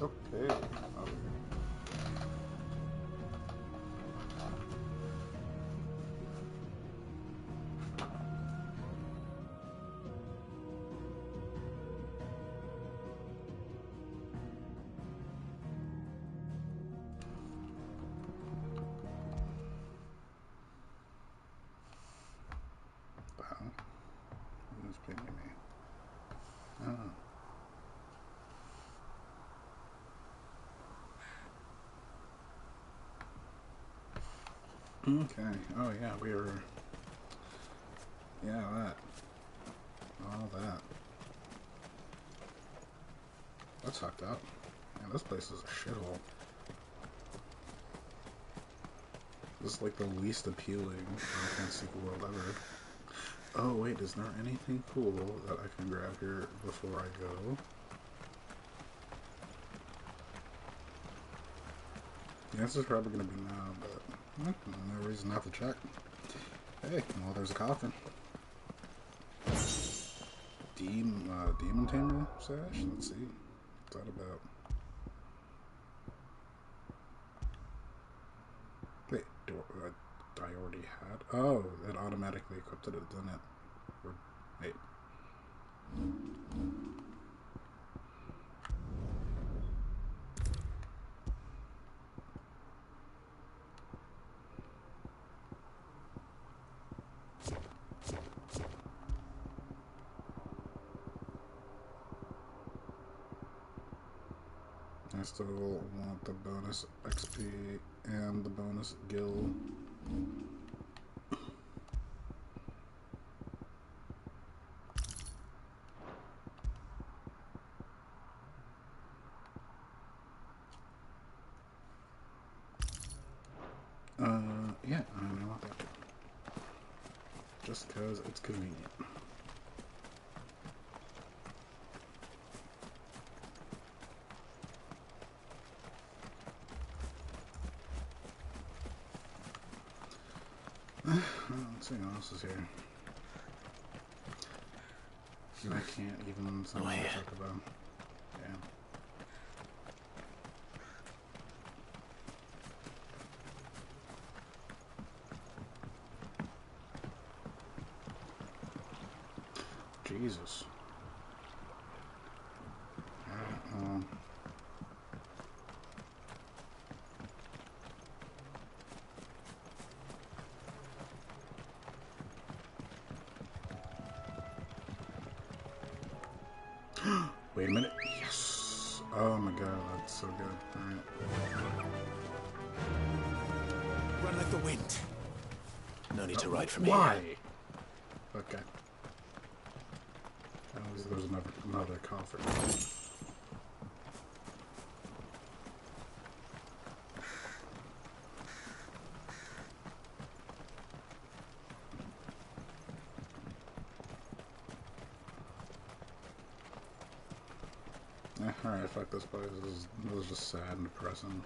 Okay. Wow. Who's pinging me? Oh. Okay. Oh yeah, we were. Yeah, that. All that. That's fucked up. Man, this place is a shithole. This is like the least appealing fantasy world ever. Oh wait, is there anything cool that I can grab here before I go? The answer's probably gonna be no, but no reason not to check. Hey, well, there's a coffin. Demon Tamer sash? Let's see. What's that about? Wait, I already had? Oh, it automatically equipped it, didn't it? Or, wait. I still want the bonus XP and the bonus gil. Yeah, I want that. Just because it's convenient. Let's see what else is here. I can't even talk about. Yeah. Jesus. Wait a minute. Yes. Oh my god, that's so good. Alright. Run like the wind. No need to ride from Why? here. Okay. There's another coffin. Alright, fuck this place. This is just sad and depressing.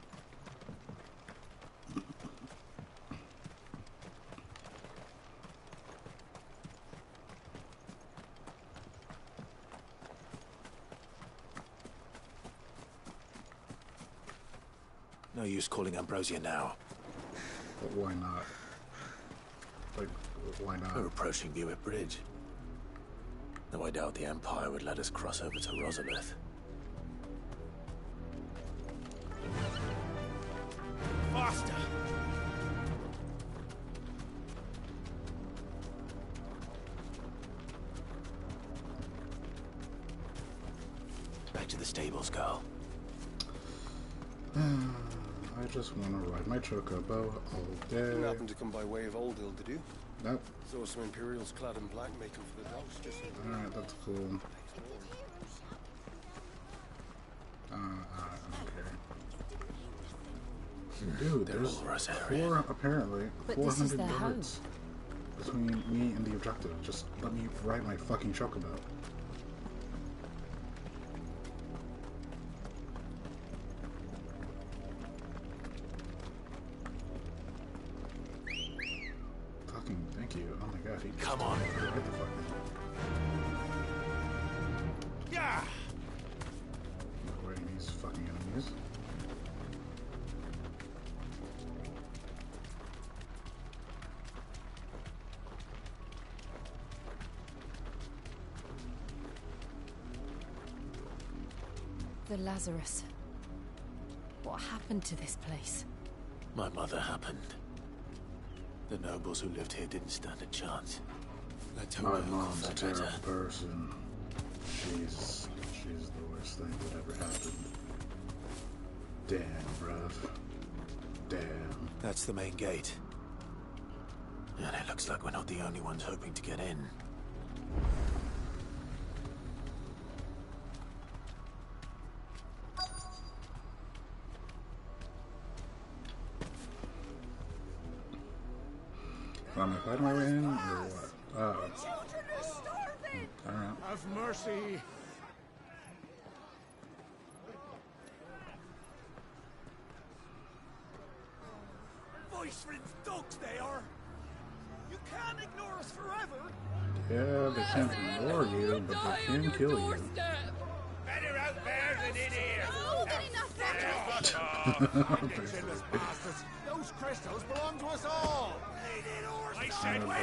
No use calling Ambrosia now. But why not? Like, why not? We're approaching Buick Bridge. Though I doubt the Empire would let us cross over to Rosalith. Faster! Back to the stables, girl. I just want to ride my chocobo all day. Didn't happen to come by way of Oldhill, did you? Nope. Saw some Imperials clad in black making for the docks just Alright, that's cool. I don't care. Dude, there's apparently But 400 birds between me and the objective. Just let me ride my fucking chocobo. Thank you. Oh my god, he Come on. Right the fuck Yeah. Avoiding me these fucking enemies. The Lazarus. What happened to this place? My mother happened. The nobles who lived here didn't stand a chance. Let's hope My my mom's a felt terrible better. person. She's the worst thing that ever happened. Damn, bruv. Damn. That's the main gate. And it looks like we're not the only ones hoping to get in. Am I fighting my way in, or what? Oh. Alright. Have mercy. Voice-rinsed dogs they are. You can't ignore us forever. Yeah, they can't ignore you, but they can kill you. Better out there than in here. Shitless bastards. Those crystals belong to us all. I said we will.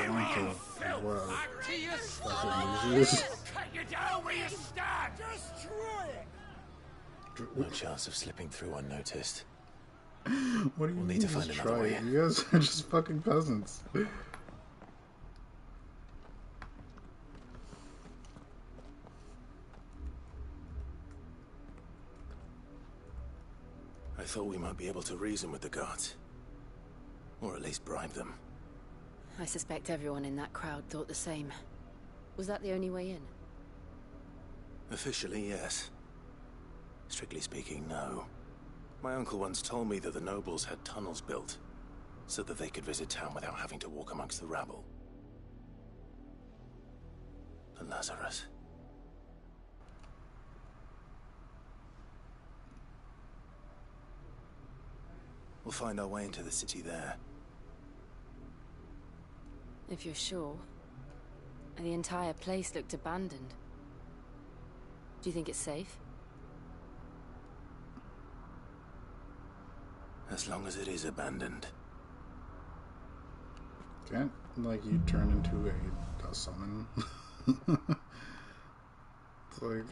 Well, Back to your fucking slaughter. losers. Cut you down where you stand. Destroy it. No chance of slipping through unnoticed. What do you We'll mean need to just find another try way it? in. You guys are just fucking peasants. I thought we might be able to reason with the guards. Or at least bribe them. I suspect everyone in that crowd thought the same. Was that the only way in? Officially, yes. Strictly speaking, no. My uncle once told me that the nobles had tunnels built, so that they could visit town without having to walk amongst the rabble. The Lazarus. We'll find our way into the city there. If you're sure. The entire place looked abandoned. Do you think it's safe? As long as it is abandoned. Can't, like, you turn into a summon? It's like,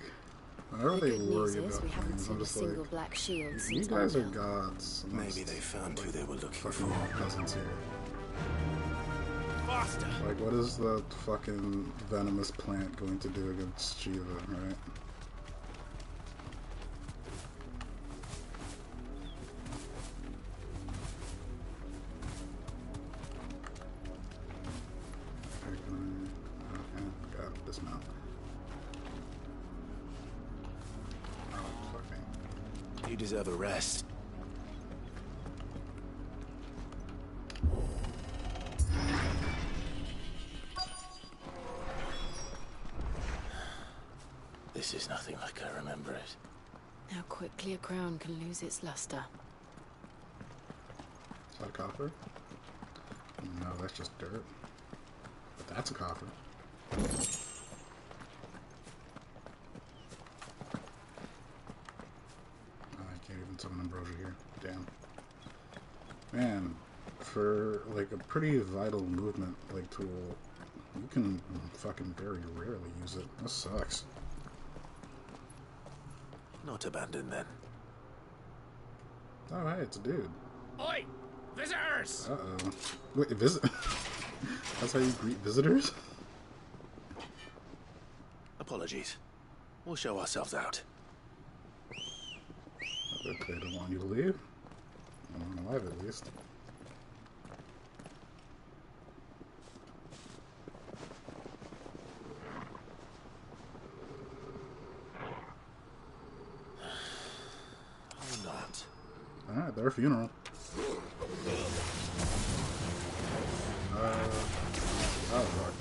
whenever The they good news worry is about we haven't things, I'm seen a just single like, black shield you since guys are Arnhem. gods. Maybe they found who they were looking fucking for. peasants here. Faster. Like, what is the fucking venomous plant going to do against Shiva, right? Okay, gotta dismount. Oh, fuck me. You deserve a rest. This is nothing like I remember it. How quickly a crown can lose its luster. Is that a copper? No, that's just dirt. But that's a copper. I can't even summon ambrosia here. Damn. Man, for like a pretty vital movement like tool, you can fucking very rarely use it. That sucks. Not abandoned then. Oh hey, it's a dude. Oi! Visitors! Uh-oh. Wait, visit? That's how you greet visitors? Apologies. We'll show ourselves out. I bet they don't want you to leave. I'm alive at least. Or not. Alright, their funeral. Oh, fuck.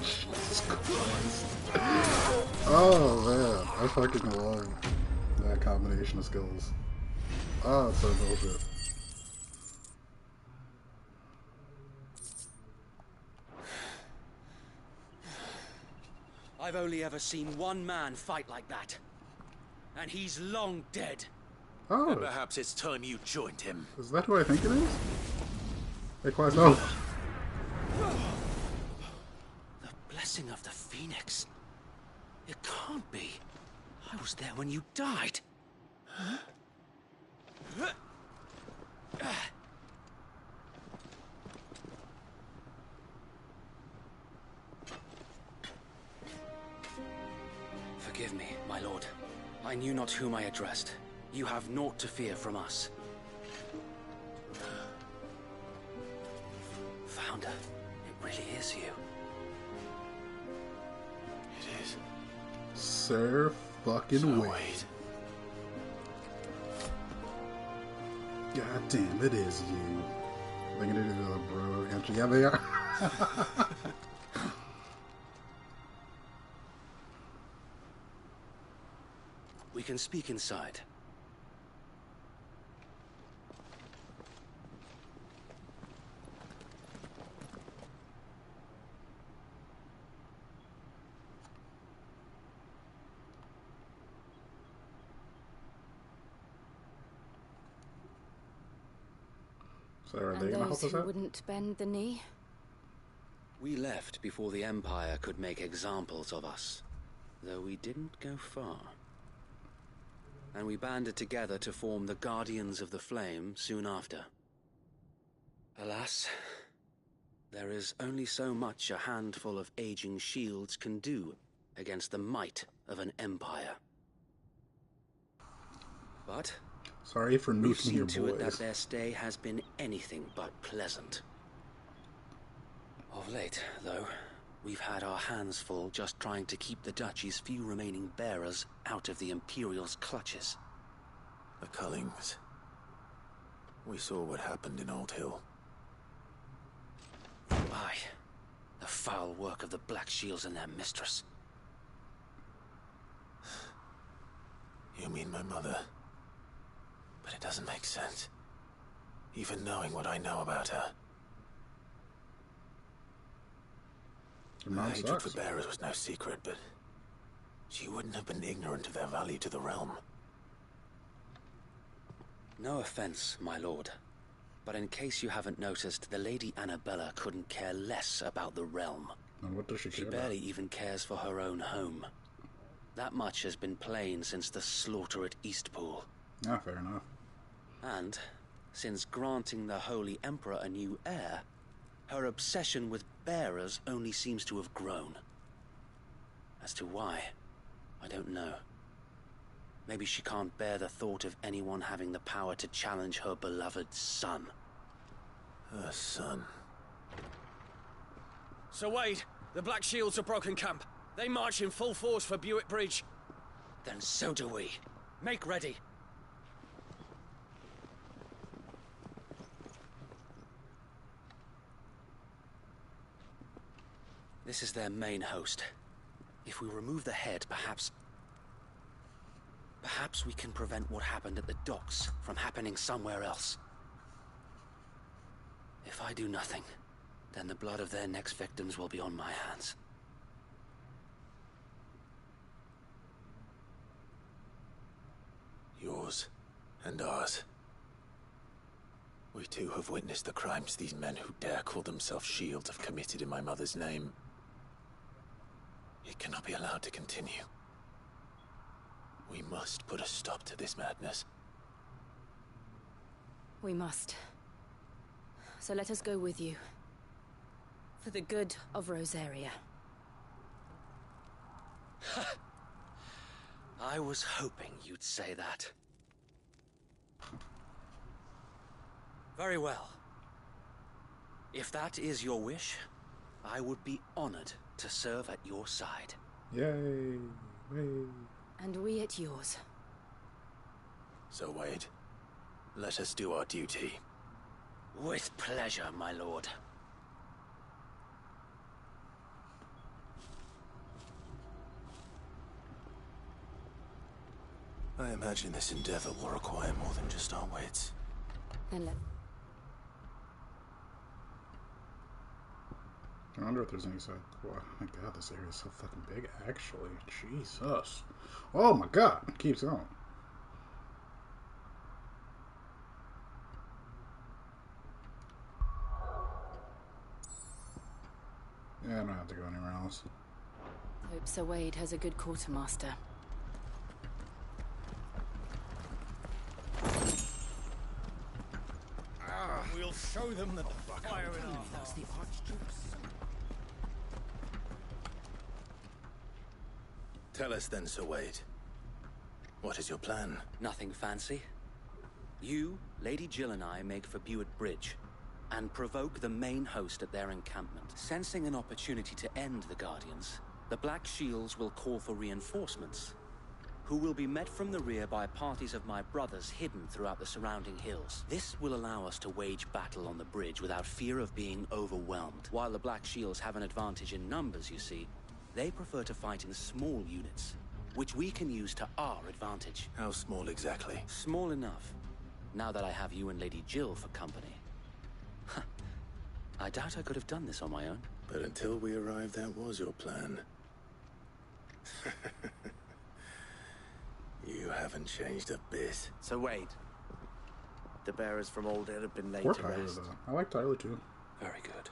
Jesus Christ. Oh, man. I fucking love that combination of skills. Oh, it's so bullshit. I've only ever seen one man fight like that. And he's long dead. Oh, And perhaps it's time you joined him. is that who I think it is? Hey, Quas, no. The blessing of the Phoenix. It can't be. I was there when you died. Huh? Forgive me, my lord. I knew not whom I addressed. You have naught to fear from us. Founder, it really is you. It is. Sir fucking So Wade. Wade. God damn, it is you. I think it is bro. Actually, yeah, they are. We can speak inside. So are they And gonna help those us who out? wouldn't bend the knee? We left before the Empire could make examples of us, though we didn't go far. And we banded together to form the Guardians of the Flame soon after. Alas, there is only so much a handful of aging shields can do against the might of an empire. But Sorry for we've nuking your seen to it that boys. their stay has been anything but pleasant. Of late, though, we've had our hands full just trying to keep the Duchy's few remaining bearers out of the Imperial's clutches. The Cullings. We saw what happened in Old Hill. Aye, the foul work of the Black Shields and their mistress. You mean my mother? But it doesn't make sense. Even knowing what I know about her. Your Her mom hatred for sucks. bearers was no secret, but she wouldn't have been ignorant of their value to the realm. No offense, my lord, but in case you haven't noticed, the Lady Annabella couldn't care less about the realm. And what does she She care barely about? even cares for her own home. That much has been plain since the slaughter at Eastpool. Ah, fair enough. And, since granting the Holy Emperor a new heir, her obsession with bearers only seems to have grown. As to why, I don't know. Maybe she can't bear the thought of anyone having the power to challenge her beloved son. Her son. Sir Wade, the Black Shields have broken camp. They march in full force for Buick Bridge. Then so do we. Make ready. This is their main host. If we remove the head, perhaps we can prevent what happened at the docks from happening somewhere else. If I do nothing, then the blood of their next victims will be on my hands. Yours and ours. We too have witnessed the crimes these men who dare call themselves shields have committed in my mother's name. It cannot be allowed to continue. We must put a stop to this madness. We must. So let us go with you. For the good of Rosaria. I was hoping you'd say that. Very well. If that is your wish, I would be honored to serve at your side. Yay! Yay! And we at yours. So, Wade, let us do our duty. With pleasure, my lord. I imagine this endeavor will require more than just our wits. Then let... I wonder if there's any side. Oh my god, this area is so fucking big, actually. Jesus. Oh my god, it keeps going. Yeah, I don't have to go anywhere else. Hope Sir Wade has a good quartermaster. We'll show them that the fire in our hearts. The Archduke's son. Tell us then, Sir Wade. What is your plan? Nothing fancy. You, Lady Jill and I make for Buett Bridge and provoke the main host at their encampment. Sensing an opportunity to end the Guardians, the Black Shields will call for reinforcements, who will be met from the rear by parties of my brothers hidden throughout the surrounding hills. This will allow us to wage battle on the bridge without fear of being overwhelmed. While the Black Shields have an advantage in numbers, you see, they prefer to fight in small units, which we can use to our advantage. How small exactly? Small enough, now that I have you and Lady Jill for company. I doubt I could have done this on my own. But until we arrived, that was your plan. You haven't changed a bit. So Wade, the bearers from Old Inn have been laid Poor to Tyler, rest. though. I like Tyler, too. Very good.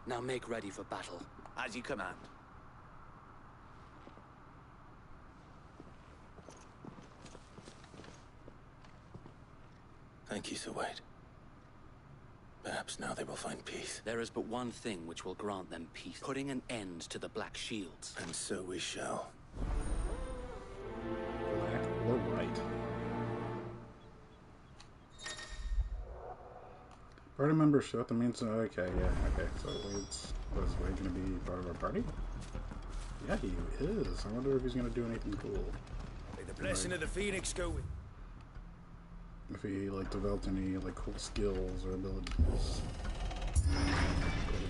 Now make ready for battle. As you command. Thank you, Sir Wade. Perhaps now they will find peace. There is but one thing which will grant them peace. Putting an end to the Black Shields. And so we shall. Black or white. Party members show up. That means okay, yeah, okay. So was Wade gonna be part of our party? Yeah, he is. I wonder if he's gonna do anything cool. May the blessing of the Phoenix go with. If he like developed any like cool skills or abilities.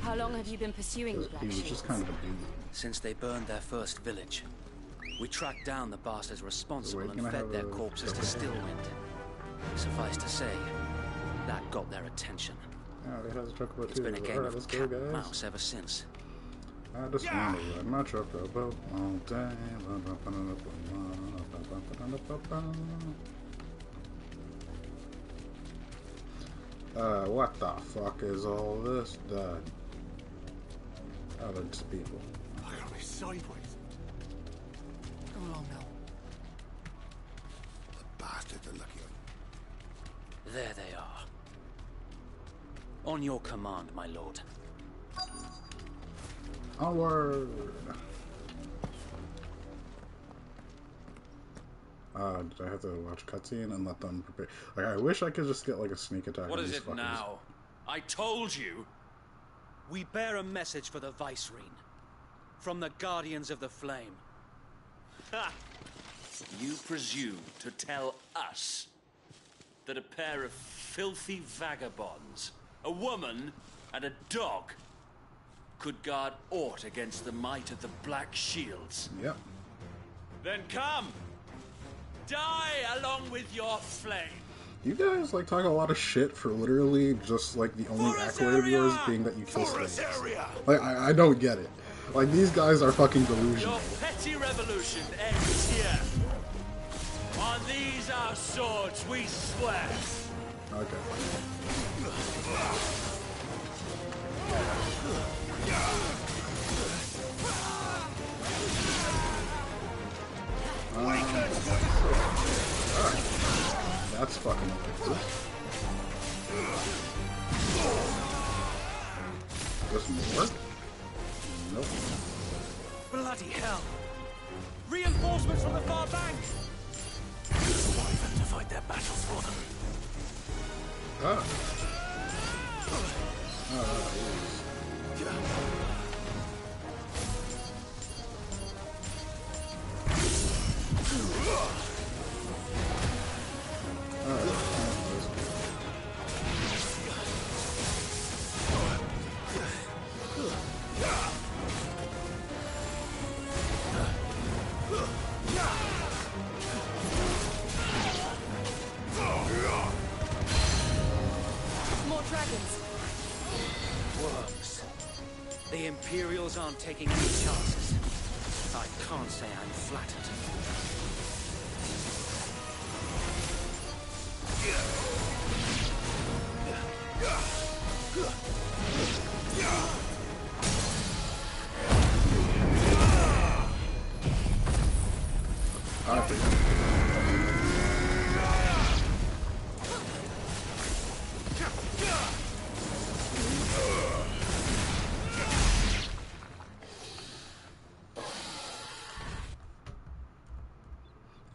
How long have you been pursuing the Black He was Shields? just kind of a dude. Since they burned their first village, we tracked down the bastards responsible and gonna fed have their a- corpses to Stillwind. Suffice to say, that got their attention. Oh, it has a chocobo It's too. been a game Alright, let's of go, cat and guys. mouse ever since. I just want to ride my chocobo all day. What the fuck is all this done? Oh, they're just people. I got me sideways. Come along now. The bastards are lucky. There they are. On your command, my lord. Onward! Did I have to watch cutscene and let them prepare? Like, I wish I could just get like a sneak attack. What on is these it fuckers. now? I told you. We bear a message for the Vicereine. From the Guardians of the Flame. Ha! You presume to tell us that a pair of filthy vagabonds, a woman and a dog, could guard aught against the might of the Black Shields? Yep. Then come! Die along with your flame! You guys like talk a lot of shit for literally just like the only accolade of yours being that you kill slaves. Like I don't get it. Like these guys are fucking delusional. Your petty revolution ends here. On these our swords we swear. Okay. That's fucking effective. Just more? Nope. Bloody hell! Reinforcements from the far bank! Why them to fight their battles for them? Ah. Yes. rebels aren't taking any chances. I can't say I'm flattered.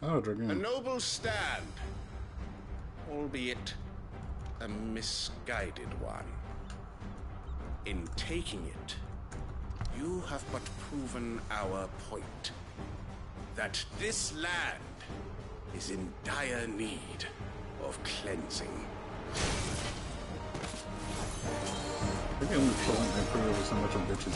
Oh, Dragoon. A noble stand, albeit a misguided one. In taking it, you have but proven our point. That this land is in dire need of cleansing. I think the only point I prove is how much of bitches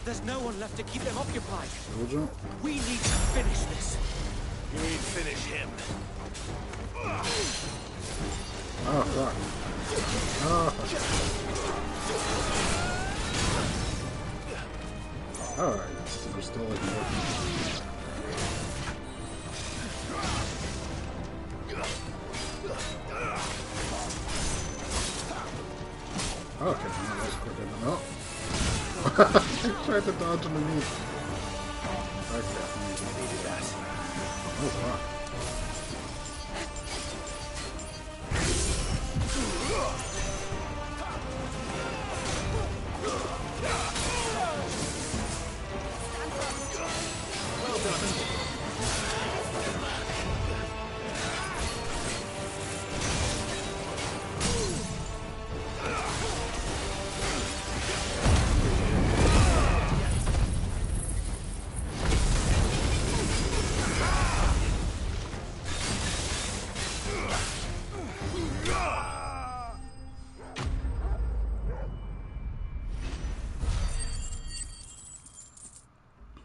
There's no one left to keep them occupied. Soldier? We need to finish this. You need to finish him. Oh, fuck. Oh. Alright, we're still like okay, no, that's quicker than that. I tried to dodge underneath. Okay. Needed that. Oh, fuck.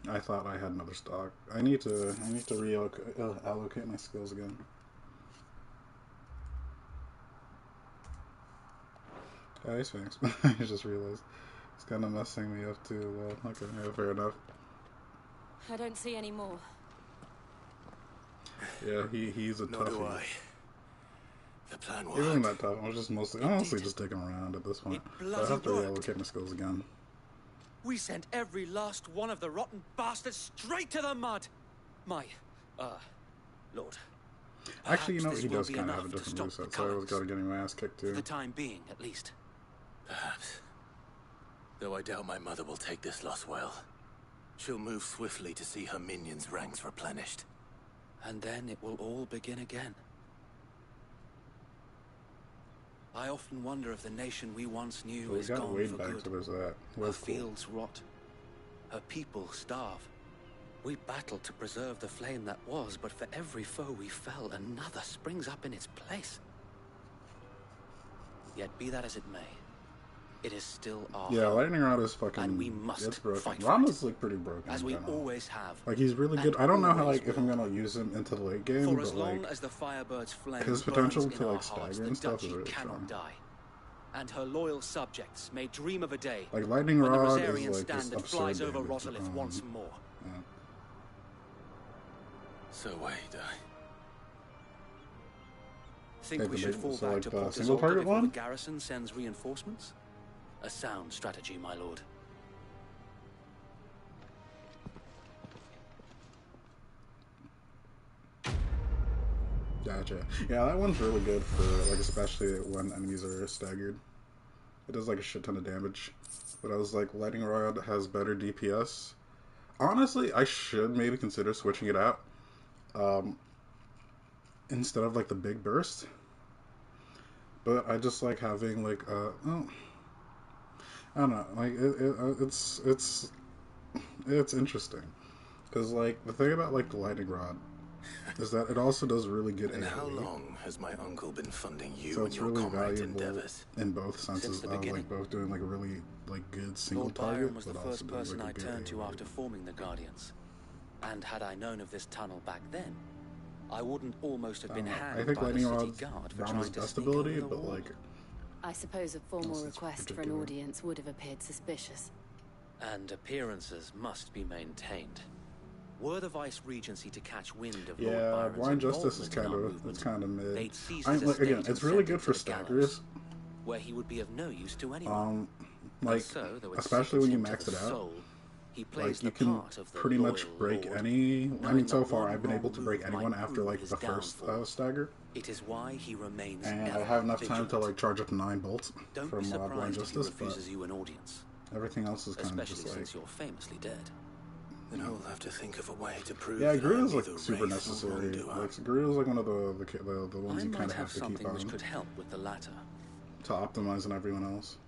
I thought I had another stock. I need to reallocate my skills again. Oh, he's thanks. I just realized it's kind of messing me up too. Well, okay, yeah, fair enough. I don't see any more. Yeah, he's a toughie. Nor do I. The plan He wasn't worked. that tough. I was just mostly, honestly, just sticking around at this point. It So I have to bloody worked. reallocate my skills again. We sent every last one of the rotten bastards straight to the mud. My, Lord. Actually, you know, Perhaps he this will does be kind of have a enough to different stop moveset, the so I was Cullists. getting my ass kicked For too. the time being, at least. Perhaps. Though I doubt my mother will take this loss well. She'll move swiftly to see her minions' ranks replenished. And then it will all begin again. I often wonder if the nation we once knew So we is got gone Wade for back, good. so there's that. Her Well, cool. fields rot. Her people starve. We battled to preserve the flame that was, but for every foe we fell, another springs up in its place. Yet be that as it may, it is still our Yeah, home, Lightning Rod is fucking. and we must it's broken. fight for Rama's it, like pretty broken. as in we general. always have. Like he's really good. and I don't know how always like if I'm will. gonna use him into the late game, For but as long like as the Firebird's flame his potential burns to, in our like, hearts, stagger the and stuff is duchy really cannot strong. die. And her loyal subjects may dream of a day like Lightning when the Rod Rosarian is like this standard absurd flies over damage. Rosalith once more. Yeah. So Wade, Think Take we the should bait- fall so, back like, to the Port single Isolde target before one? the garrison sends reinforcements? A sound strategy, my lord. Gotcha. Yeah, that one's really good for, like, especially when enemies are staggered. It does, like, a shit ton of damage. But I was like, Lightning Rod has better DPS. Honestly, I should maybe consider switching it out. Instead of, like, the big burst. But I just like having, like, I don't know, like, it's interesting. Because, like, the thing about, like, the Lightning Rod is that it also does really good And AoE. how long has my uncle been funding you So and it's your really comrades' valuable endeavors? in both senses Since the of, beginning. like, both doing, like, a really, like, good single Lord target, Byron was the but also first doing, person like, I a good turned to AoE. after forming the Guardians. And had I known of this tunnel back then, I wouldn't almost have been I hanged think by the Lightning city Rod's guard for not trying his to best sneak ability, over the but, wall. like, I suppose a formal Unless it's request for an particular. audience would have appeared suspicious. And appearances must be maintained. Were the Vice Regency to catch wind of Lord yeah, Byron's Blind Justice is involvement in kind our of, movement, it's kind of mid. they'd seize I his like, again, estate it's and really send good him for to the gallows, staggers. where he would be of no use to anyone. Like, And so, though it especially when you sickens him max to it the out, soul, he plays like, you the can part of the pretty much loyal break lord, any, I knowing mean, so that far one I've been able wrong to break move might anyone after, prove like, his the first downfall. stagger. It is why he remains And I ever have enough time to, vigilant. like, charge up 9 bolts Don't from be Blind surprised if he Justice, but refuses you an audience, everything else is kind of especially just like... since you're famously dead. Then I will have to think of a way to prove Yeah, that Groot I'm is, like, neither super wraith nor necessary. wrongdoer. Like, Groot is, like, one of the ones I you kind might of have have to keep something which on could help with the latter. to optimize on everyone else.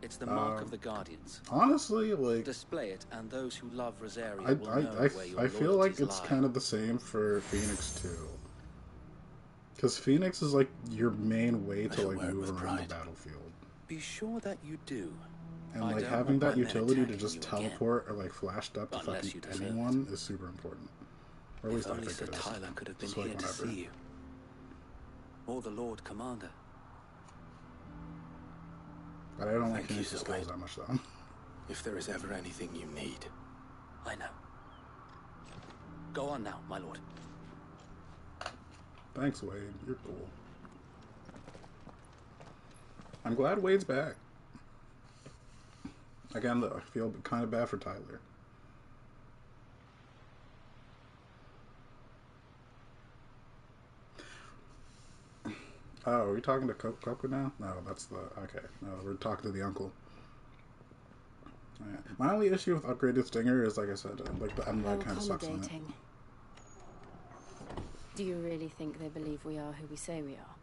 It's the mark of the Guardians. Honestly, like, Display it, and those who love Rosaria I, will I, know I, where your I feel like loyalties it's lie. kind of the same for Phoenix too. Because Phoenix is like your main way to shall like wear it move with around the pride. battlefield. Be sure that you do. And I like don't having want that my men utility to attacking just you teleport or like flashed up to Unless fucking you deserve it. anyone is super important. Or at If least I only think Sir it is. Tyler could have been Just, like, here to whenever. see you. Or the Lord Commander. But I don't like Thank you, Phoenix's Sir skills Wade. that much though. If there is ever anything you need, I know. Go on now, my lord. Thanks, Wade. You're cool. I'm glad Wade's back. Again, though, I feel kind of bad for Tyler. Oh, are we talking to Coco now? No, that's the... Okay. No, we're talking to the uncle. Yeah. My only issue with upgraded Stinger is, like I said, like the How M-Lag kind of sucks on it. accommodating. Do you really think they believe we are who we say we are?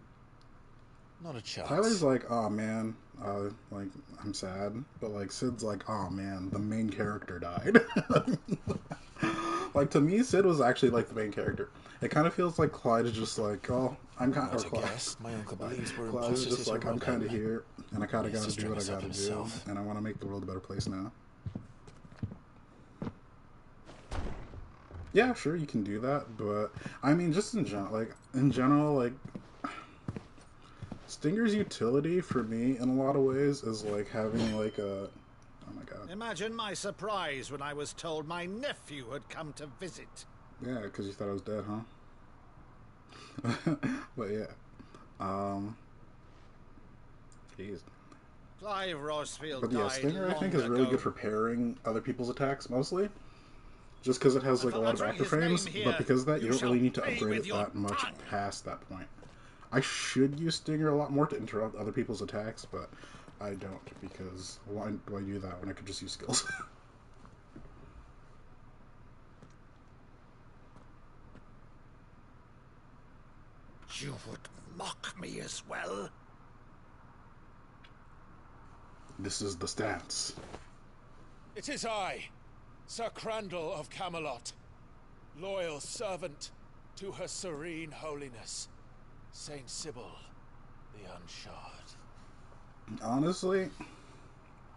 not a chance. Tyler's like, oh man, like, I'm sad. But like, Sid's like, oh man, the main character died. Like, to me, Sid was actually like the main character. It kind of feels like Clyde is just like, oh, I'm kind Not of... a Clyde. guess. My uncle believes we're Clyde is imposters just to like, I'm rob kind of him. here, and I kind of He has got to to do what I string us got up to do, himself. and I want to make the world a better place now. Yeah, sure, you can do that, but I mean, just in general, like, Stinger's utility for me in a lot of ways is like having like a, oh my god, Imagine my surprise when I was told my nephew had come to visit. yeah, because you thought I was dead, huh? But yeah, jeez. Clive Rosfield But yeah, died Stinger I long think is really ago. good for parrying other people's attacks mostly. Just because it has like a lot of Uttering active his name frames, here, but because of that, you you don't really shall need to pay upgrade with it your that much tongue. past that point. I should use Stinger a lot more to interrupt other people's attacks, but I don't, because why do I do that when I could just use skills? You would mock me as well? This is the stance. It is I, Sir Crandall of Camelot, loyal servant to Her Serene Holiness, Saint Sybil the Unshard. Honestly,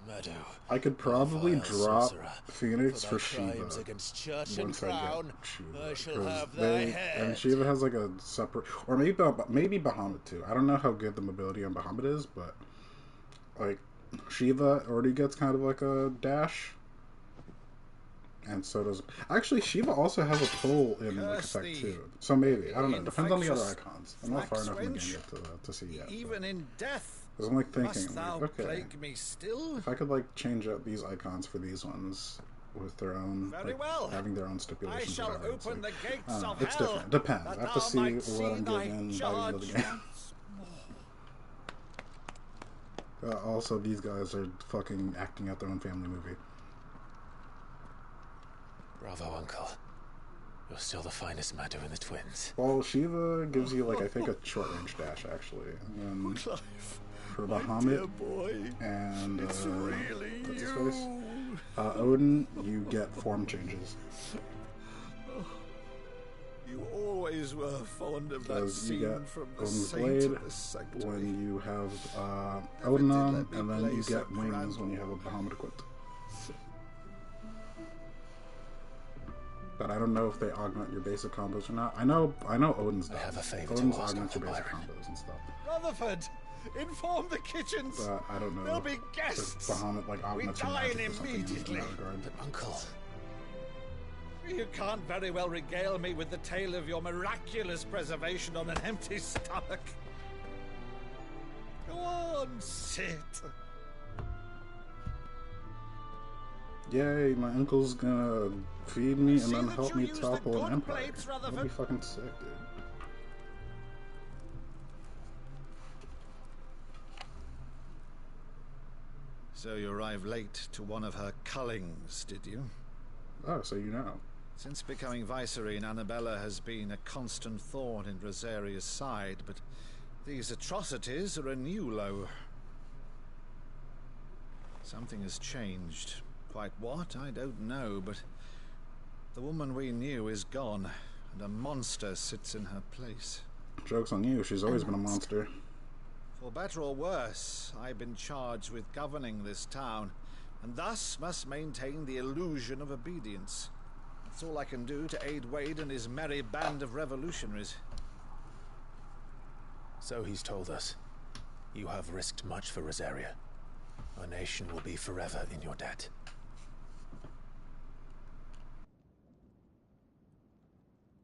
Meadow, I could probably vile drop sorcerer, Phoenix For for thy Shiva crimes against church and once I crown, get Shiva. I shall 'cause have thy they, head. and Shiva has like a separate, or maybe Bahamut too. I don't know how good the mobility on Bahamut is, but like Shiva already gets kind of like a dash, and so does actually Shiva also has a pull in like Curse effect thee, too. So maybe I don't know. Depends on the other infectious icons. I'm not far enough in the flax game yet to see yet. Even in death, Because I'm like thinking, must thou like, okay, plague me still? if I could like change out these icons for these ones, with their own, Very like, well. having their own I stipulations. shall about it. It's open like, the gates I don't know, of it's hell. different. Depends. I that have to thou see might what see I'm thy given by the end of the charge game. once Also, these guys are fucking acting out their own family movie. Bravo, Uncle. You're still the finest Madu in the twins. Well, Shiva gives you, like, I think a short-range dash, actually. And for Bahamut and, what's his face? Odin, you get form changes. You always were fond of that You scene get from the Odin's Saint blade of the Sanctuary. when you have Odin Never did on, let me and then play you Sir get wings when you have Crandall. a Bahamut equipped. But I don't know if they augment your basic combos or not. I know Odin's does. I have a favor to Odin's ask, augments your Uncle basic Byron. combos and stuff. Rutherford, inform the kitchens. But I don't know There'll be if guests. Bahamut, like, augments your dine magic or something in immediately. that regard. But, Uncle, You can't very well regale me with the tale of your miraculous preservation on an empty stomach. Go on, sit. Yay, my uncle's gonna feed me and See then that help you me use the topple good an empire. plates, That'd be Rutherford. fucking sick, dude. So you arrived late to one of her cullings, did you? Oh, so you know. Since becoming Vicereine, Annabella has been a constant thorn in Rosaria's side, but these atrocities are a new low. Something has changed. Quite what, I don't know, but the woman we knew is gone, and a monster sits in her place. Joke's on you, she's always been a monster. For better or worse, I've been charged with governing this town, and thus must maintain the illusion of obedience. That's all I can do to aid Wade and his merry band of revolutionaries. so he's told us. You have risked much for Rosaria. Our nation will be forever in your debt.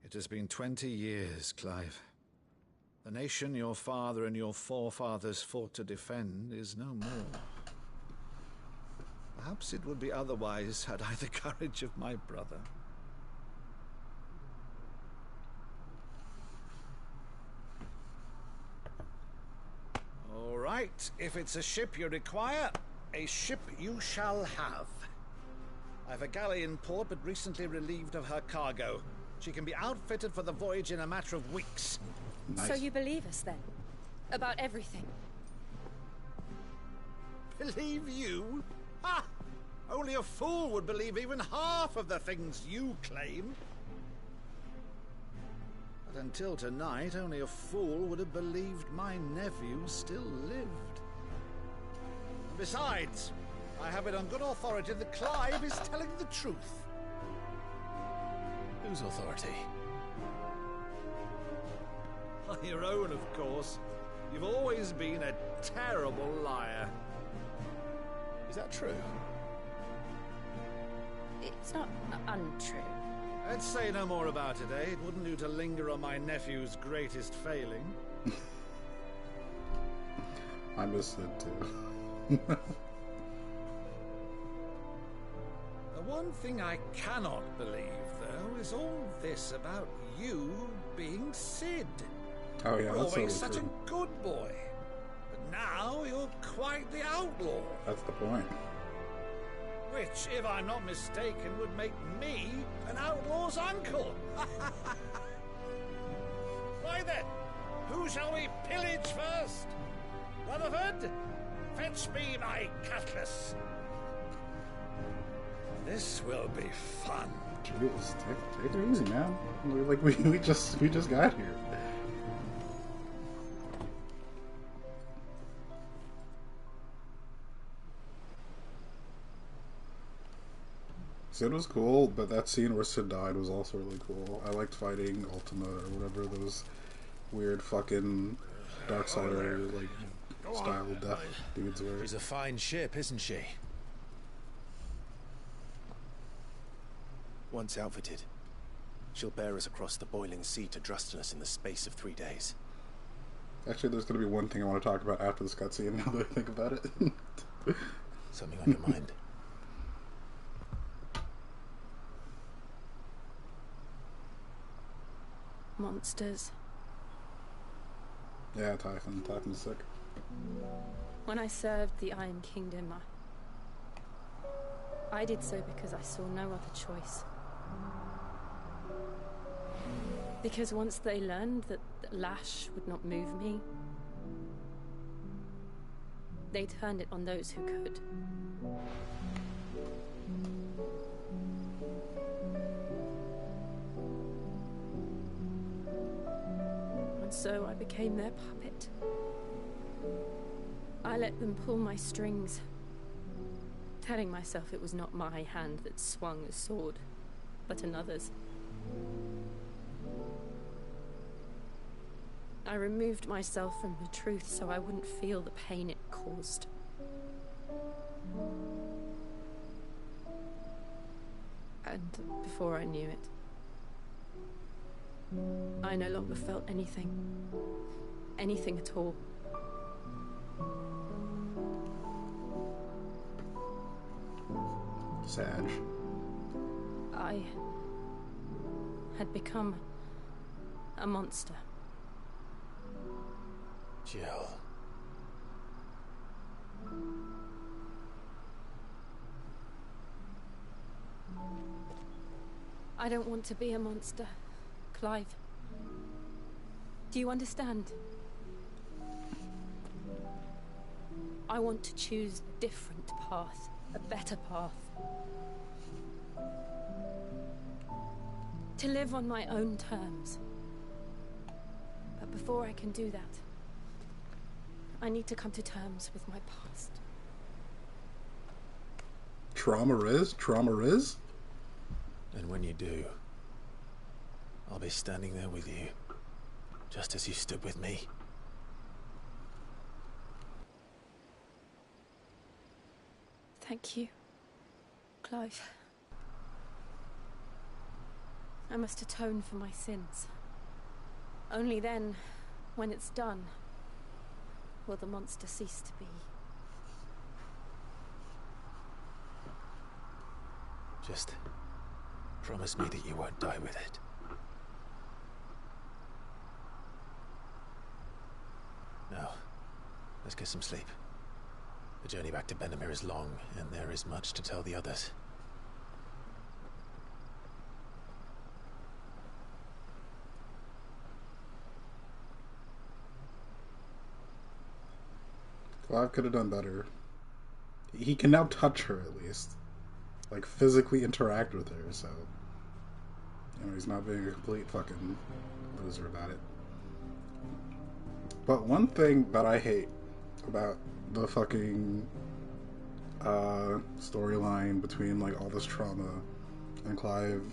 It has been 20 years, Clive. The nation your father and your forefathers fought to defend is no more. Perhaps it would be otherwise had I the courage of my brother. All right, if it's a ship you require, a ship you shall have. I've a galley in port, but recently relieved of her cargo. She can be outfitted for the voyage in a matter of weeks. Nice. So you believe us then? About everything? Believe you? Ha! Only a fool would believe even half of the things you claim. But until tonight, only a fool would have believed my nephew still lived. And besides, I have it on good authority that Clive is telling the truth. Whose authority? On your own, of course. You've always been a terrible liar. Is that true? It's not untrue. Let's say no more about it, eh? It wouldn't do to linger on my nephew's greatest failing. I missed it too. The one thing I cannot believe, though, is all this about you being Sid. Oh yeah, You're that's always totally such true. a good boy. But now you're quite the outlaw. That's the point. Which, if I'm not mistaken, would make me an outlaw's uncle. Why then, who shall we pillage first? Rutherford, fetch me my cutlass. This will be fun. Jeez, take it easy, man. Like we just got here. Sid was cool, but that scene where Sid died was also really cool. I liked fighting Ultima or whatever those weird fucking Darksider like style death dudes were. She's a fine ship, isn't she? Once outfitted, she'll bear us across the boiling sea to Drustinus in the space of 3 days. Actually, there's going to be one thing I want to talk about after this cutscene. Now that I think about it. Something on your mind? monsters. Yeah, Typhon. Typhon's sick. When I served the Iron Kingdom, I did so because I saw no other choice. Because once they learned that Lash would not move me, they turned it on those who could. And so I became their puppet. I let them pull my strings, telling myself it was not my hand that swung the sword, but another's. I removed myself from the truth so I wouldn't feel the pain it caused. And before I knew it, I no longer felt anything. Anything at all. Sag. I had become a monster. Jill. I don't want to be a monster, Clive. Do you understand? I want to choose a different path, a better path. To live on my own terms. But before I can do that, I need to come to terms with my past. Trauma Riz? Trauma Riz? And when you do, I'll be standing there with you, just as you stood with me. Thank you, Clive. I must atone for my sins. Only then, when it's done, will the monster cease to be. Just promise me that you won't die with it. Now, let's get some sleep. The journey back to Benamir is long, and there is much to tell the others. Clive could have done better. He can now touch her, at least. Like, physically interact with her, so... You know, he's not being a complete fucking loser about it. But one thing that I hate about the fucking storyline between, like, all this trauma and Clive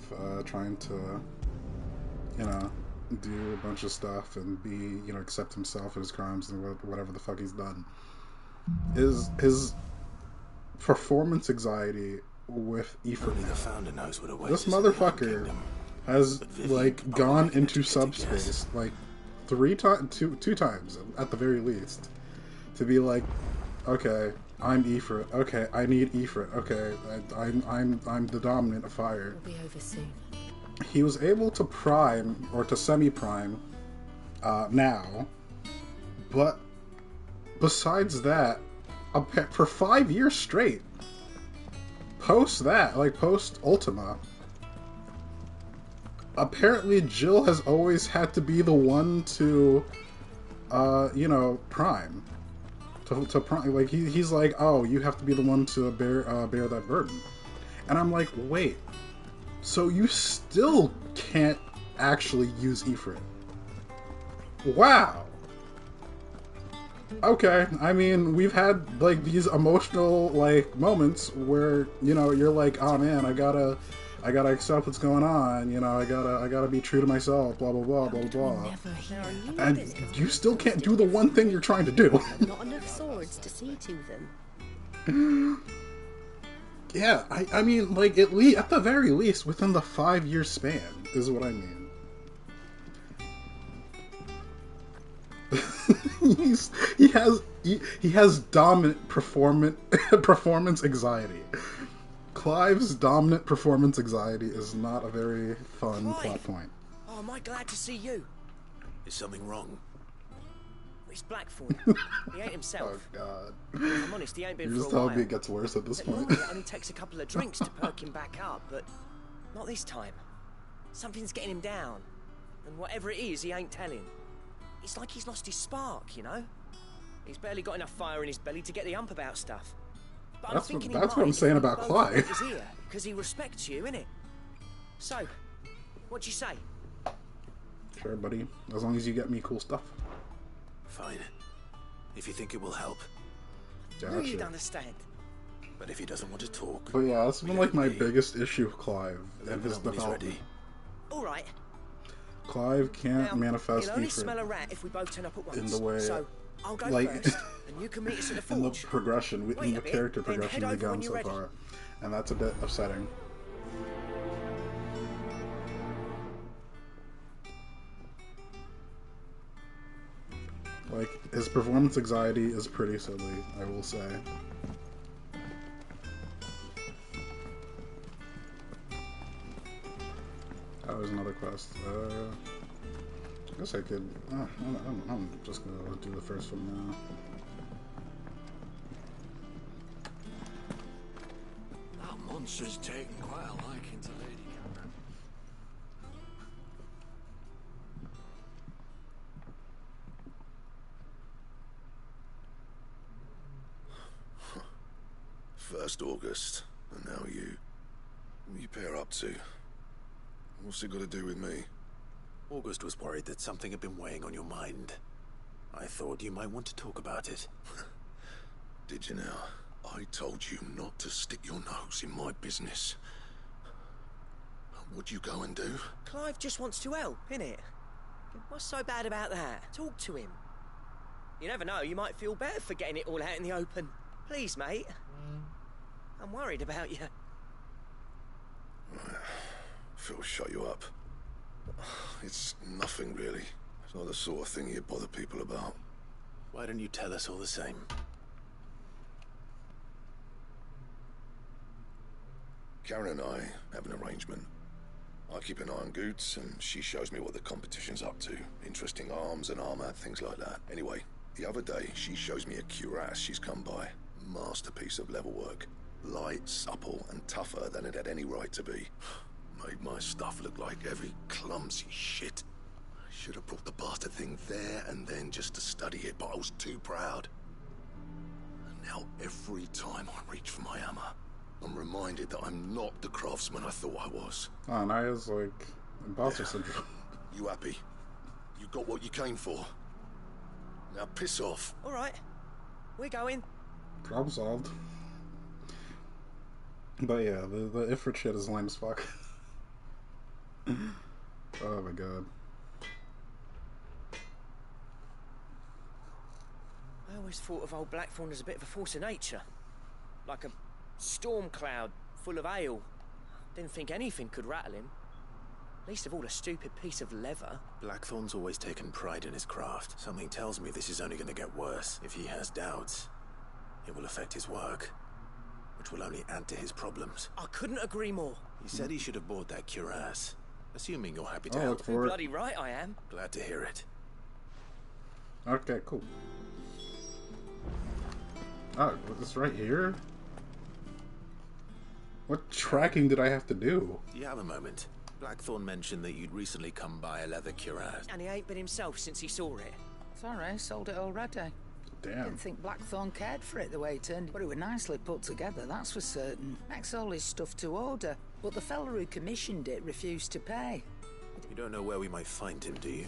trying to, you know, do a bunch of stuff and be, you know, accept himself and his crimes and whatever the fuck he's done, is his performance anxiety with Ifrit. Only the Founder knows what awaits This us in the motherfucker Kingdom. has, like, gone into to subspace, like, two times, at the very least, to be like, okay, I'm Ifrit, okay, I need Ifrit, okay, I'm the dominant of fire. It'll be over soon. He was able to prime, or to semi-prime, now, but besides that, for 5 years straight, post that, like post Ultima, apparently Jill has always had to be the one to, you know, prime. To prime, like, he's like, oh, you have to be the one to bear that burden. And I'm like, wait, so you still can't actually use Ifrit? Wow. Okay, I mean, we've had, like, these emotional, like, moments where, you know, you're like, oh man, I gotta accept what's going on, you know, I gotta be true to myself, blah blah blah blah blah. And you still can't do the one thing you're trying to do. Not enough swords to see to them. Yeah, I mean, like, at the very least, within the 5-year span, is what I mean. he has dominant performance anxiety. Clive's dominant performance anxiety is not a very fun plot point. Oh, am I glad to see you? Is something wrong? It's Blackthorn. He ain't himself. Oh god. If I'm honest, he ain't been You're for just a while. telling me it gets worse at this But point. normally it only takes a couple of drinks to perk him back up, but not this time. Something's getting him down. And whatever it is, he ain't telling. It's like he's lost his spark, you know? He's barely got enough fire in his belly to get the ump about stuff. But That's I'm thinking what I'm he saying might about both Clive. lend his ear, because he respects you, innit? So, what'd you say? Sure, buddy. As long as you get me cool stuff. Fine. If you think it will help. No, you'd Gotcha. understand. But if he doesn't want to talk... But yeah, that's been like my biggest issue with Clive and his when he's development. ready. All right. Clive can't Now, manifest he'll only different smell a rat if we both turn up at once. in the way, So, I'll go like, first, and you can meet us at the in the forge. progression, Wait in a the bit, character then progression head we've over when gone you're so ready. far, and that's a bit upsetting. Like, his performance anxiety is pretty silly, I will say. Oh, there's another quest. I guess I could... I'm just gonna do the first one now. That monster's taken quite a liking to Lady Cameron. First August, and now you. What you pair up to? What's it got to do with me? August was worried that something had been weighing on your mind. I thought you might want to talk about it. Did you now? I told you not to stick your nose in my business. What'd you go and do? Clive just wants to help, innit? What's so bad about that? Talk to him. You never know, you might feel better for getting it all out in the open. Please, mate. I'm worried about you. Phil shut you up. It's nothing, really. It's not the sort of thing you bother people about. Why don't you tell us all the same? Karen and I have an arrangement. I keep an eye on Goots, and she shows me what the competition's up to. Interesting arms and armor, things like that. Anyway, the other day, she shows me a cuirass she's come by. Masterpiece of level work. Light, supple, and tougher than it had any right to be. Made my stuff look like heavy, clumsy shit. I should have brought the bastard thing there and then just to study it, but I was too proud. And now every time I reach for my hammer, I'm reminded that I'm not the craftsman I thought I was. Oh, Naya's like imposter syndrome. You happy? You got what you came for? Now piss off. All right. We're going. Problem solved. But yeah, the Ifrit shit is lame as fuck. Oh my god. I always thought of old Blackthorn as a bit of a force of nature. Like a storm cloud full of ale. Didn't think anything could rattle him. Least of all a stupid piece of leather. Blackthorn's always taken pride in his craft. Something tells me this is only going to get worse. If he has doubts, it will affect his work, which will only add to his problems. I couldn't agree more. He said he should have bought that cuirass. Assuming you're happy to Oh, help. look for it. Bloody right I am. Glad to hear it. Okay, cool. Oh, this right here? What tracking did I have to do? Do you have a moment? Blackthorn mentioned that you'd recently come by a leather cuirass. And he ain't been himself since he saw it. Sorry, sold it already. Damn. Didn't think Blackthorn cared for it the way it turned, but it was nicely put together, that's for certain. Makes all his stuff to order, but the fella who commissioned it refused to pay. You don't know where we might find him, do you?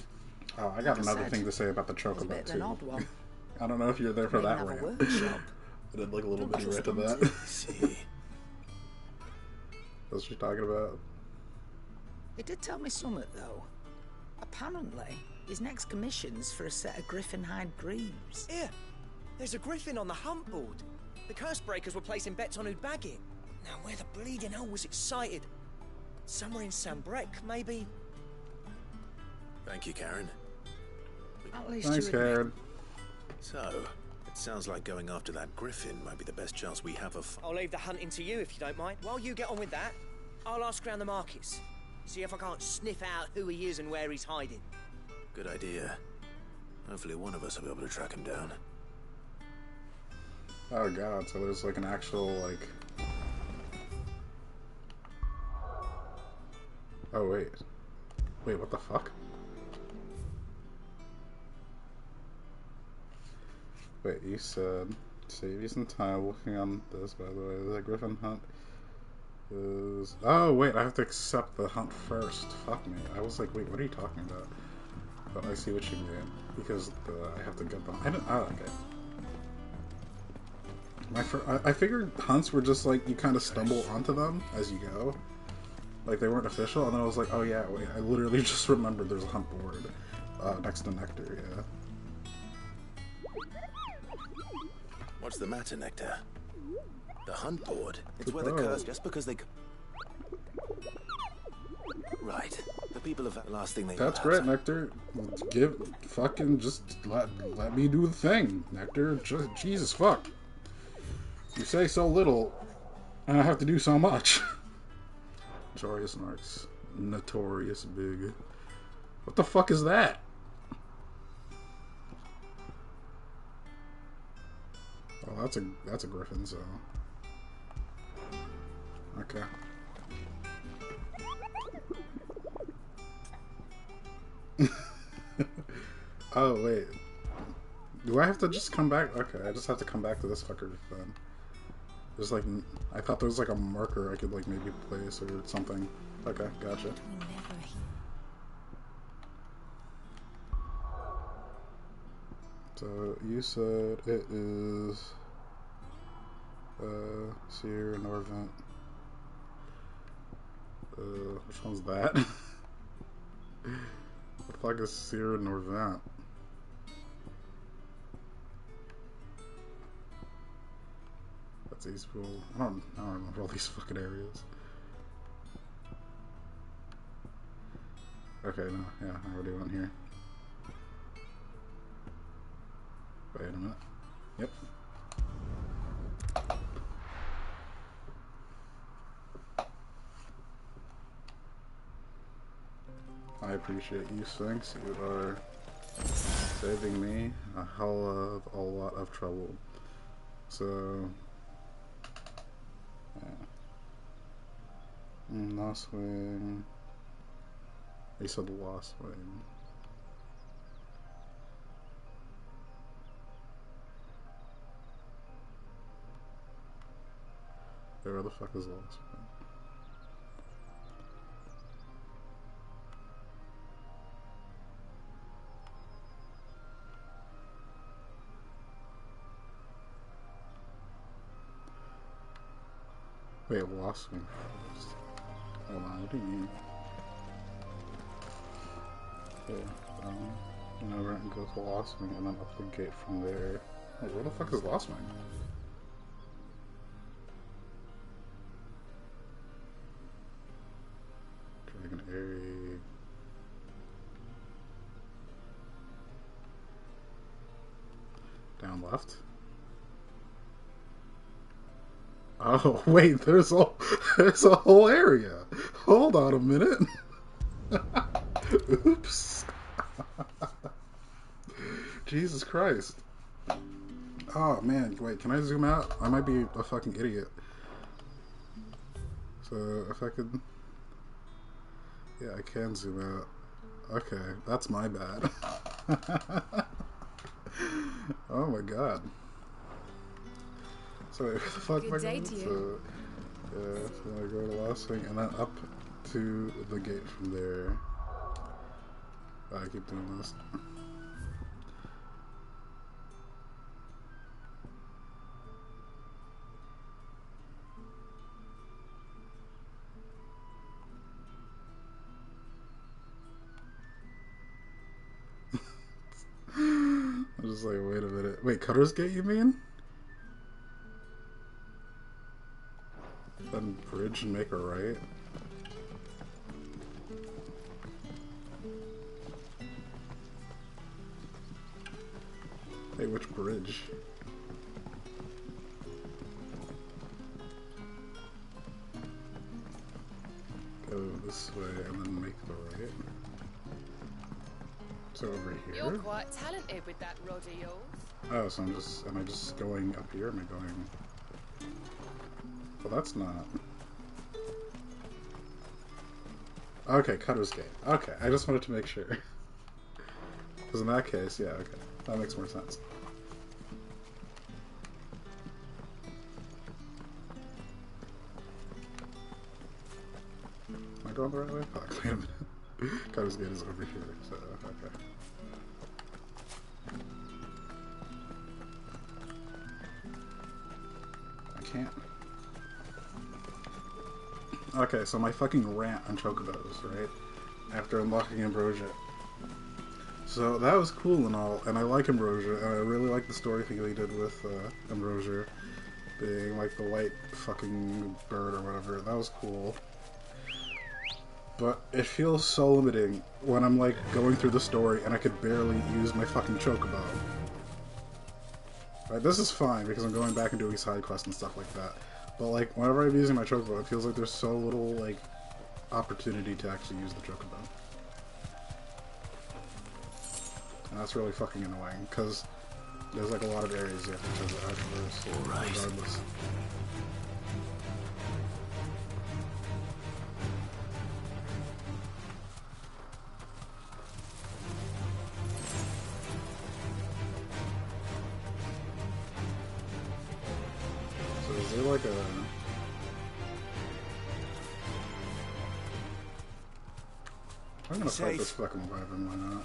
Oh, I got Like I another said, thing to say about the It was a Chocobo bit of an too. odd one. I don't know if you're there for Didn't that have a rant. workshop. I did like a little Don't bit of trust rant of them that. See. That's what you're talking about. He did tell me something, though. Apparently, his next commission's for a set of griffin hide greaves. Here, there's a griffin on the hunt board. The curse breakers were placing bets on who'd bag it. Now where the bleeding hell was it sighted? Somewhere in Sambrec, maybe? Thank you, Karen. At least Thanks, you admit. Karen. So, it sounds like going after that griffin might be the best chance we have of... I'll leave the hunting to you if you don't mind. While you get on with that, I'll ask around the markets. See if I can't sniff out who he is and where he's hiding. Good idea. Hopefully one of us will be able to track him down. Oh god, so there's like an actual, like... Oh wait. Wait, what the fuck? Wait, you said... Save you some time working on this, by the way. The Griffin hunt is... Oh wait, I have to accept the hunt first. Fuck me. I was like, wait, what are you talking about? But I see what you mean. Because I have to get them. I didn't... Oh, okay. I figured hunts were just like, you kind of stumble onto them as you go. Like, they weren't official, and then I was like, oh yeah, wait, I literally just remembered there's a hunt board next to Nectar, yeah. What's the matter, Nectar? The hunt board? It's where the curse... Just because they... Right. The people of the last thing they... That's great, Nectar. Just let me do the thing, Nectar. Jesus, fuck. You say so little, and I have to do so much. Notorious Marks. Notorious Big. What the fuck is that? Oh, that's a griffin, so... Okay. Oh, wait. Do I have to just come back? Okay, I just have to come back to this fucker then. There's like... I thought there was like a marker I could like maybe place or something. Okay, gotcha. So, you said it is... Seer, Norvent. Which one's that? What the fuck is Seer, Norvent? That's Eastpool. I don't remember all these fucking areas. Okay, no, yeah, I already went here. Wait a minute. Yep. I appreciate you, Sphinx. You are saving me a hell of a lot of trouble. So, yeah. Lost Wing. He said Lost Wing. Where the fuck is Lost Wing? Wait, Lost Wing first. Hold on, what do you mean? Okay, over and go to Lost Wing and then up the gate from there. Wait, where the fuck is Lost Wing? Dragon Airy. Down left? Oh, wait, there's a whole area. Hold on a minute. Oops. Jesus Christ. Oh, man, wait, can I zoom out? I might be a fucking idiot. So, if I could... Yeah, I can zoom out. Okay, that's my bad. Oh my god. So where the fuck am I going? So, yeah, so I go to Lost Wing and then up to the gate from there. I keep doing this. I'm just like, wait a minute. Wait, Cutter's Gate, you mean? Then bridge and make a right? Hey, which bridge? Go this this way and then make the right. So over here. You're quite talented with that rod of yours. Oh, so am I just going up here? Am I going... Well, that's not... Okay, Cutter's Gate. Okay, I just wanted to make sure. Because in that case, yeah, okay. That makes more sense. Am I going the right way? Oh, wait a minute. Cutter's Gate is over here, so, okay. I can't. Okay, so my fucking rant on Chocobos, right? After unlocking Ambrosia. So that was cool and all, and I like Ambrosia, and I really like the story thing they did with Ambrosia being like the white fucking bird or whatever. That was cool. But it feels so limiting when I'm like going through the story and I could barely use my fucking Chocobo. Right, this is fine because I'm going back and doing side quests and stuff like that. But like whenever I'm using my Chocobo, it feels like there's so little like opportunity to actually use the Chocobo. And that's really fucking annoying because there's like a lot of areas you have to traverse regardless. Is there like a... I'm gonna fight this fucking wyvern, why not?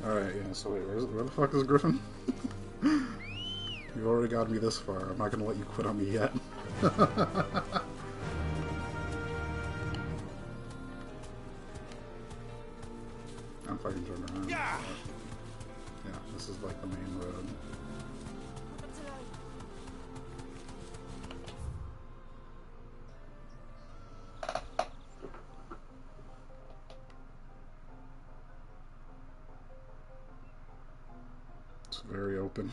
Alright, yeah, so wait, where the fuck is Griffin? You've already got me this far. I'm not gonna let you quit on me yet. I'm fucking turning around. Yeah, this is like the main road. It's very open.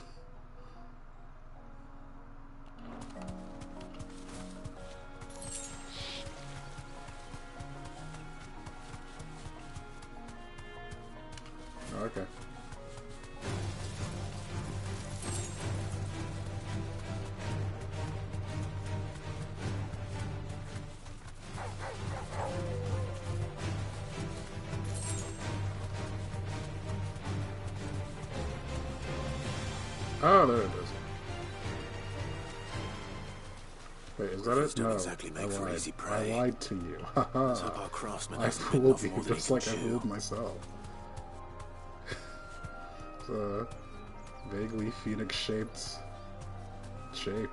Okay. Oh, there it is. Wait, is that it? No, exactly make for easy prey. I lied to you. Haha. I fooled you just like I fooled myself. It's a vaguely phoenix-shaped shape.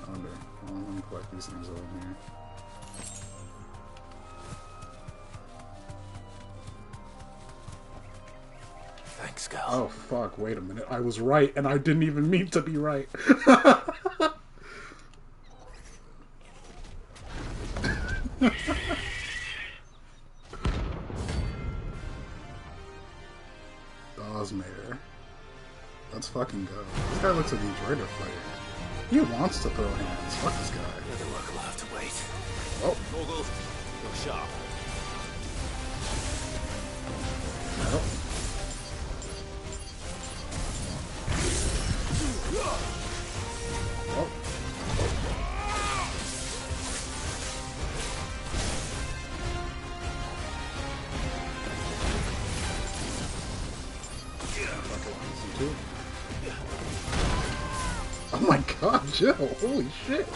I wonder. Well, let me collect these things over here. Thanks, Gal. Oh fuck, wait a minute. I was right, and I didn't even mean to be right. Dawsmayer. Let's fucking go. This guy looks like he's ready to fight. He wants to throw hands. Fuck this guy. The other work will have to wait. Oh. Morgul, you're sharp. Oh. Oh. Oh my god, Jill! Holy shit!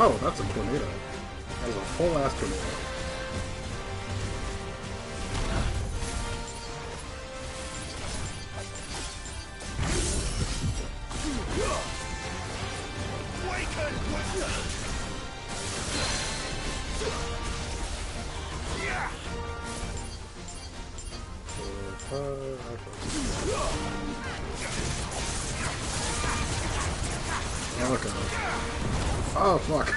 Oh, that's a tornado. That is a whole ass tornado. Okay. Oh, fuck.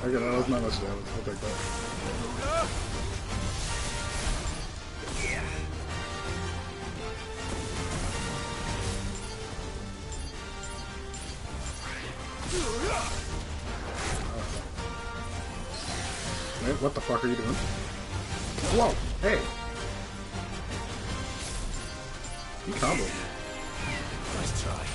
Okay, that was not much damage. I'll take that. Wait, what the fuck are you doing? Whoa! Hey! He comboed me. Nice try.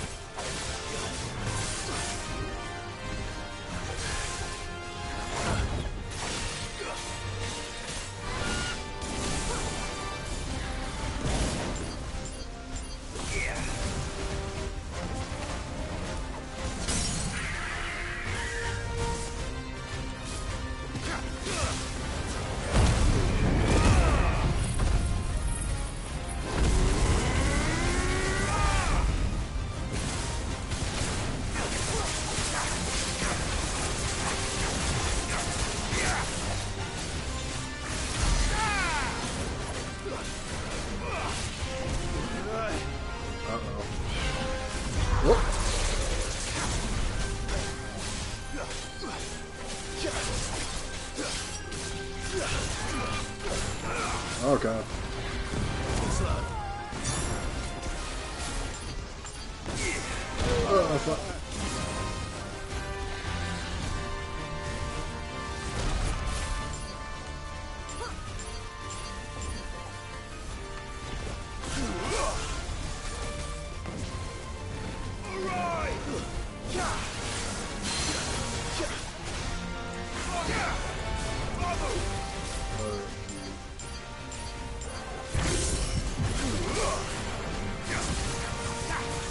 Oh god. Oh fuck.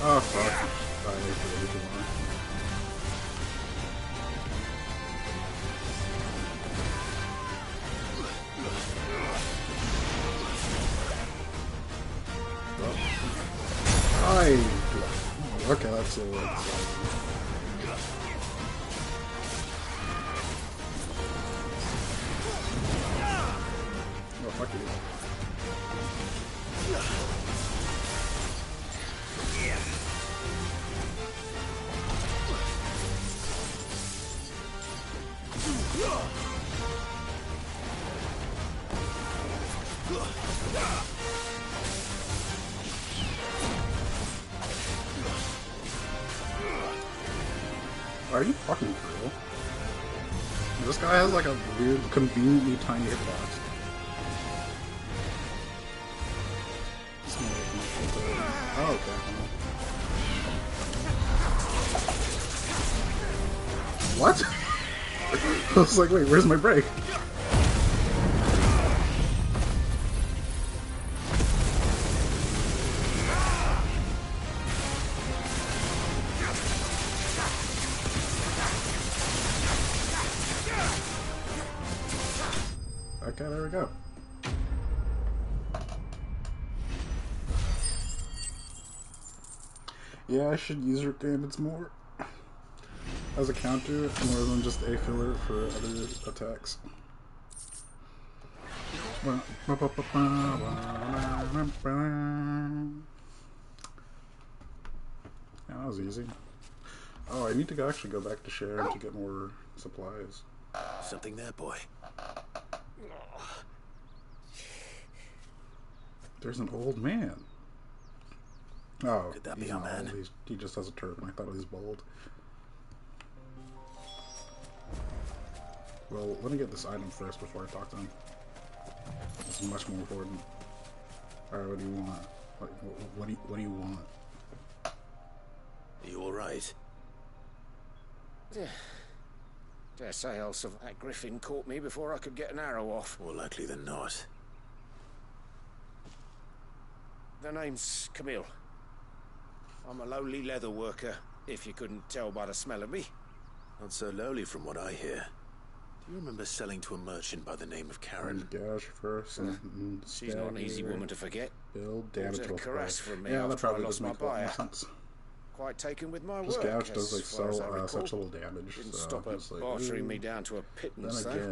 Oh fuck. I wait for the weekend one. Okay, that's a little oh, fuck you. Are you fucking for real? This guy has like a weird, conveniently tiny hitbox. Oh, okay. What? I was like, wait, where's my break? Okay, there we go. Yeah, I should use Root Gambits more as a counter, more than just a filler for other attacks. Yeah, that was easy. Oh, I need to actually go back to Sharon to get more supplies. Something there, boy. There's an old man. Oh, could that be a man? He just has a turban. I thought he was bald. Well, let me get this item first before I talk to him. It's much more important. Alright, what do you want? What do you want? Are you alright? Dare say else that griffin caught me before I could get an arrow off. More likely than not. The name's Camille. I'm a lowly leather worker, if you couldn't tell by the smell of me. Not so lowly from what I hear. Do you remember selling to a merchant by the name of Karen? Gouge first and She's not an easy woman to forget. Build damage Bought a to cuirass from me yeah, that after I probably lost does my make a lot more buyer. sense. Quite taken with my Just work. Gouge does as like far as I recall. such little damage. Didn't so stop her it's like, bartering me ooh. down to a pittance, Then though.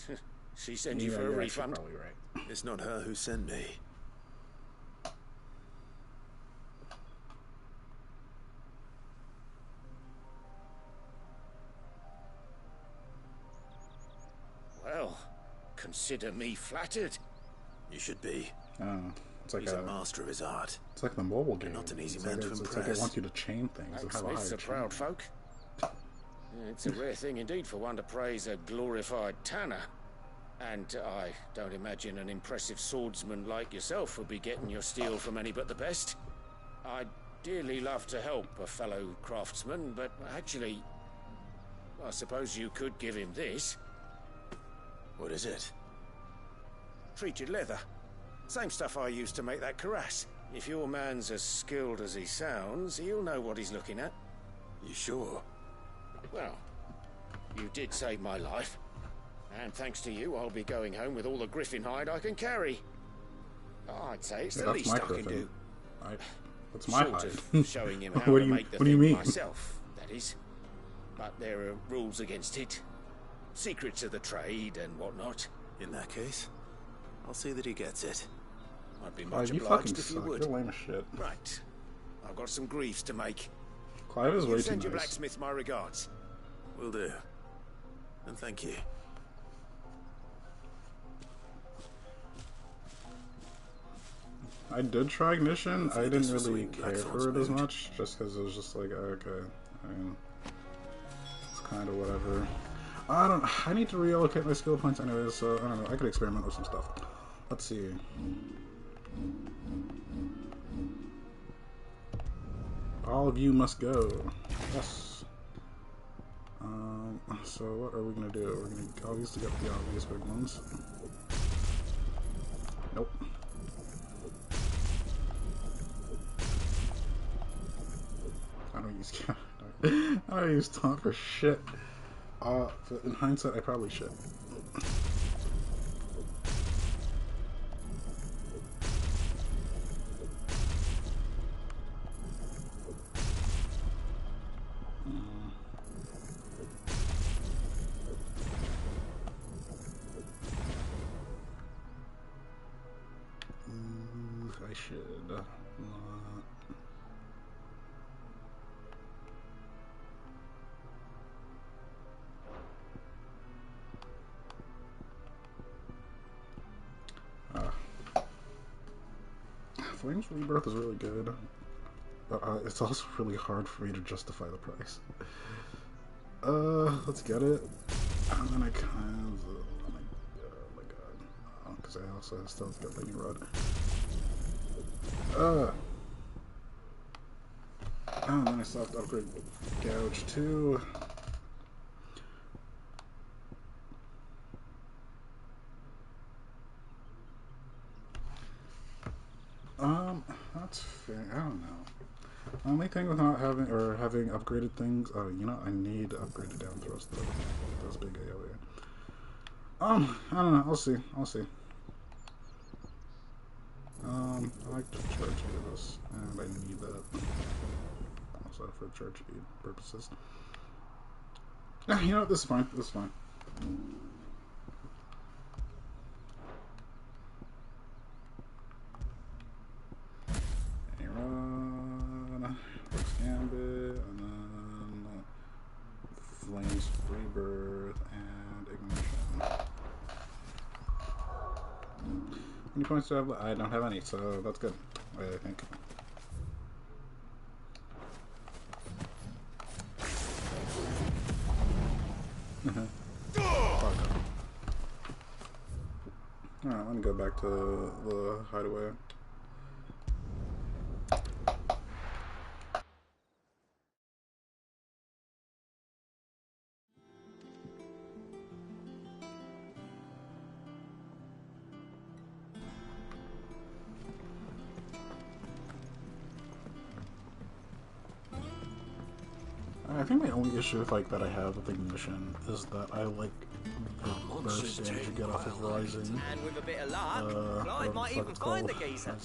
again, She sent you for a refund. Probably right. It's not her who sent me. Well, consider me flattered. You should be. Oh, it's like He's a master of his art. It's like the mobile game. Not an easy it's man like, to it's impress. like it wants you to chain things. And have a Blacksmiths higher are proud chain. folk. Yeah, it's a rare thing indeed for one to praise a glorified tanner. And I don't imagine an impressive swordsman like yourself would be getting your steel from any but the best. I'd dearly love to help a fellow craftsman, but actually, I suppose you could give him this. What is it? Treated leather. Same stuff I used to make that cuirass. If your man's as skilled as he sounds, he'll know what he's looking at. You sure? Well, you did save my life. And thanks to you, I'll be going home with all the griffin hide I can carry. I'd say it's the least I can do. That's my Short hide. of showing him how What to do you- make the what do you thing mean? myself, that is. But there are rules against it. Secrets of the trade and whatnot. In that case, I'll see that he gets it. I'd be Oh, much you fucking obliged if you suck. would. You're lame as shit. Right. I've got some griefs to make. Clive is way too Send your nice. blacksmith my regards. Will do. And thank you. I did try Ignition. I didn't this was really sweet care platforms for it as moved. much, just because it was just like, okay, I mean, it's kind of whatever. I need to reallocate my skill points anyways, so I don't know. I could experiment with some stuff. Let's see. All of you must go. Yes. So what are we gonna do? We're gonna obviously get the obvious big ones. Nope. I don't use I don't use taunt for shit. In hindsight, I probably should. I should not. Flames Rebirth is really good, but it's also really hard for me to justify the price. Let's get it. And then I kind of... oh my god. Because I also still have to get Lightning Rod. And then I still have to upgrade Gouge too. That's fair. I don't know. The only thing with not having upgraded things, you know, I need upgraded down throws though. Those big AoE. I don't know. I'll see. I like to charge for this, and I need that also for charge speed purposes. Yeah, you know what? This is fine. This is fine. Rook's Gambit, and then Flames Rebirth and Ignition. How many points do I have? I don't have any, so that's good, I think. Alright, let me go back to the hideaway. I think my only issue with like that I have with Ignition is that I like the burst damage you get off of Rising. And with a bit of luck, Clive might even find the geezer.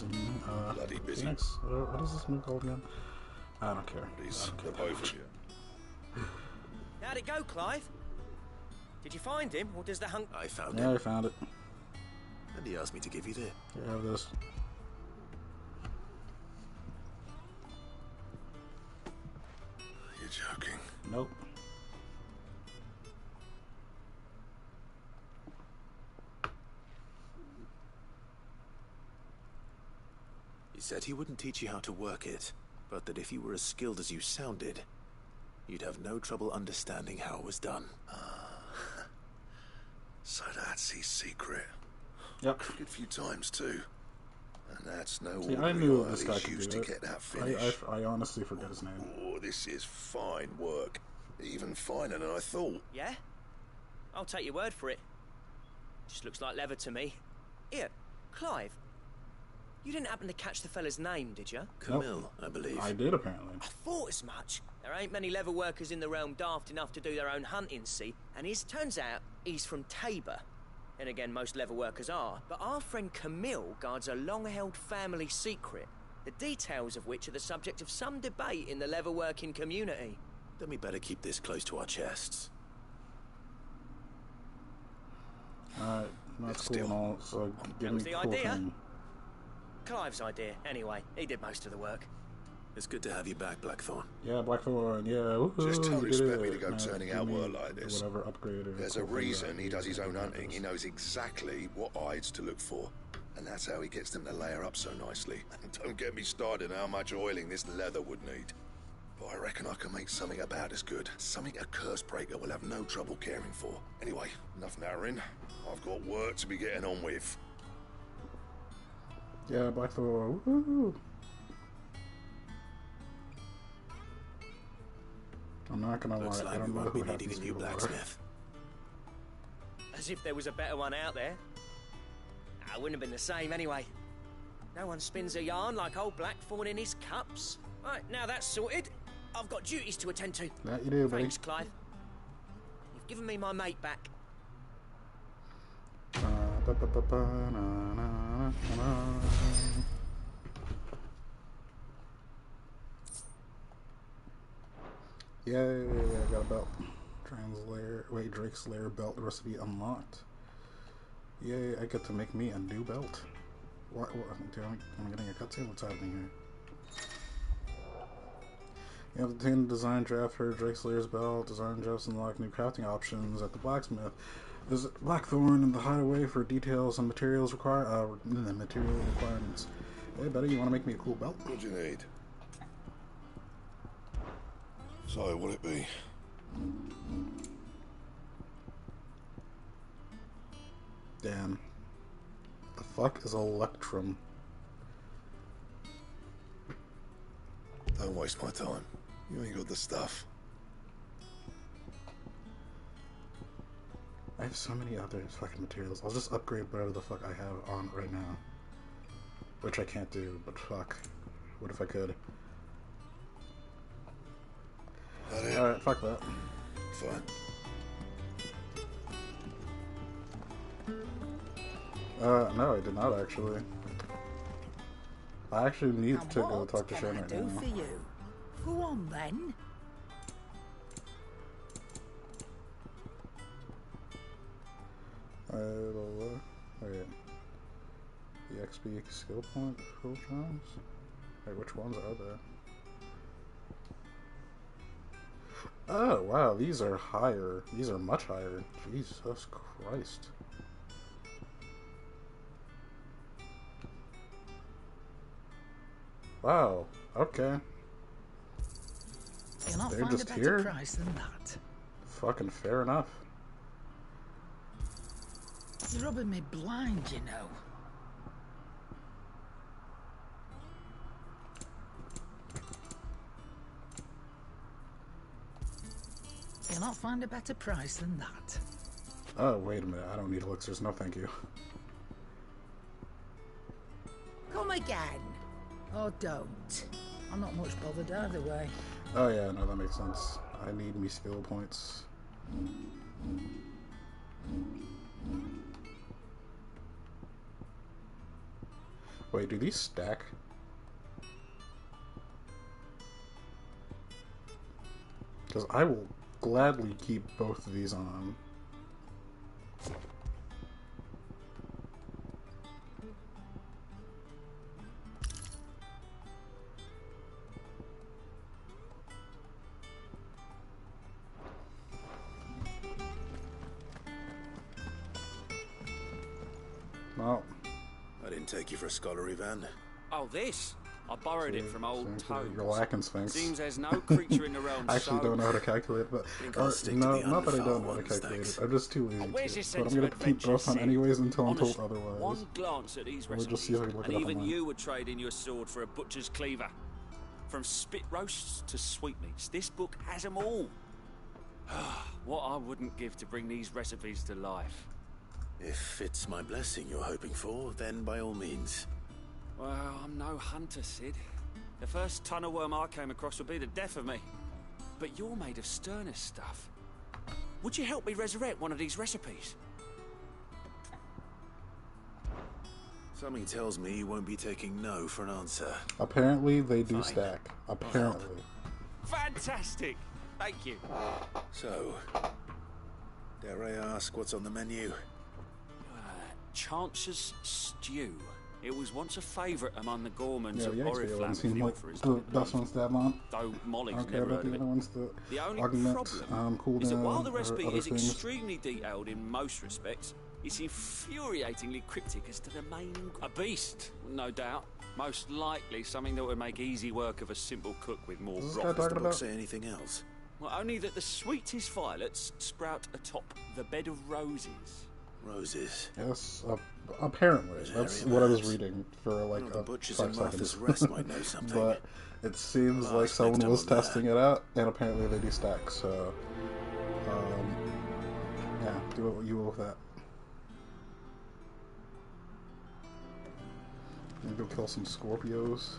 Bloody busy. Phoenix? What is this move called again? I don't care. Please, the both of you. How'd it go, Clive? Did you find him, or does the hunk... I found Yeah, him. I found it. And he asked me to give you this. Yeah, have this. You're joking. Nope. He said he wouldn't teach you how to work it, but that if you were as skilled as you sounded, you'd have no trouble understanding how it was done. So that's his secret. Yep. A good few times too. And that's no See, I ordinary knew oil this guy he's could used do to it. get that finish. I honestly forget his name. Oh, this is fine work. Even finer than I thought. Yeah? I'll take your word for it. Just looks like leather to me. Here, Clive. You didn't happen to catch the fella's name, did you? Camille, I believe. I did, apparently. I thought as much. There ain't many leather workers in the realm daft enough to do their own hunting, see? And turns out he's from Tabor. And again, most leather workers are. But our friend Camille guards a long-held family secret, the details of which are the subject of some debate in the leather-working community. Then we better keep this close to our chests. Alright, that's cool and all, so give me the cool idea. thing. Clive's idea, anyway. He did most of the work. It's good to have you back, Blackthorn. Yeah, Blackthorn, yeah, woohoo, Just don't you expect did me it. to go Now, turning give out me work like this. Whatever upgrade or There's a cool thing reason that he does his own that hunting. is. He knows exactly what hides to look for. And that's how he gets them to layer up so nicely. And don't get me started on how much oiling this leather would need. But I reckon I can make something about as good. Something a Cursebreaker will have no trouble caring for. Anyway, enough narrowing. I've got work to be getting on with. Yeah, Blackthorn, woohoo! I'm not gonna Looks lie, I like we don't know won't who be half needing these a new people are. blacksmith. As if there was a better one out there. I wouldn't have been the same anyway. No one spins a yarn like old Blackthorn in his cups. Right, now that's sorted. I've got duties to attend to. That you do, buddy. Thanks, Clive. You've given me my mate back. Yay, I got a belt. Drake's Lair belt recipe unlocked. Yay, I get to make me a new belt. What am I getting a cutscene? What's happening here? You have to obtain the design draft for Drake's Lair's belt. Design drafts unlock new crafting options at the blacksmith. Visit Blackthorn in the hideaway for details on material requirements. Hey, buddy, you want to make me a cool belt? What do you need? So, what'll it be? Damn. The fuck is Electrum? Don't waste my time. You ain't got the stuff. I have so many other fucking materials. I'll just upgrade whatever the fuck I have on right now. Which I can't do, but fuck. What if I could? Alright, fuck that. Fine. No, I did not actually. I actually need to go talk to Shane right do now. for you? Go on then. Wait. EXP skill point full charms? Wait, which ones are there? Oh, wow, these are higher. These are much higher. Jesus Christ. Wow, okay. You'll not They're find a just better here? price than that. Fucking fair enough. It's rubbing me blind, you know. You'll not find a better price than that. Oh, wait a minute. I don't need elixirs. No, thank you. Come again. Or don't. I'm not much bothered either way. Oh, yeah, no, that makes sense. I need me skill points. Wait, do these stack? Because I will gladly keep both of these on. Well, I didn't take you for a scholar, Ivan. Oh, this? I borrowed it from old Toad. You're lacking, Sphinx. Seems there's no creature in the realm I actually don't know how to calculate it, but no, not that I don't know how to calculate it. I'm just too lazy to. But I'm gonna keep both on anyways until I'm told otherwise. One glance at these We'll just see if I can look and it up even online. you would trade in your sword for a butcher's cleaver. From spit roasts to sweetmeats, this book has them all. What I wouldn't give to bring these recipes to life. If it's my blessing you're hoping for, then by all means. Well, I'm no hunter, Sid. The first tunnel worm I came across would be the death of me. But you're made of sterner stuff. Would you help me resurrect one of these recipes? Something tells me you won't be taking no for an answer. Apparently, they do stack. Apparently. Fantastic! Thank you. So, dare I ask what's on the menu? Chance's Stew. It was once a favourite among the Gormans Yeah, of the XP Oriflamme one for seemed the like author is the best ones to have on. Though Molly's Okay, never but heard the of other it. ones that The only augment problem is that while the cooldown recipe or other is things. extremely detailed in most respects, it's infuriatingly cryptic as to the main... A beast, no doubt. Most likely something that would make easy work of a simple cook with more Is this guy broth. talking Does the book about? say anything else? Well, only that the sweetest violets sprout atop the bed of roses. Roses. Yes, apparently. That's what I was reading for like the a butchers 5 in Martha's seconds. Rest might know something. But it seems Well, like next someone time was I'm there. testing it out, and apparently they do stack. So, yeah, do what you will with that. Maybe go kill some Scorpios.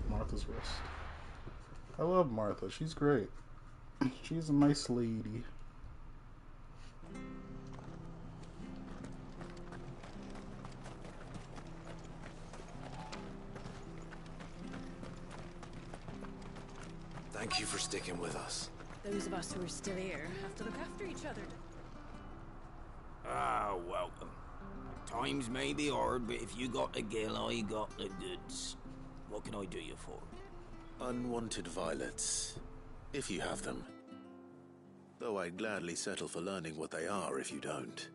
Martha's Rest. I love Martha. She's great. She's a nice lady. Thank you for sticking with us. Those of us who are still here have to look after each other. Ah, welcome. Times may be hard, but if you got the gill, I got the goods. What can I do you for? Unwanted violets, if you have them. Though I'd gladly settle for learning what they are if you don't.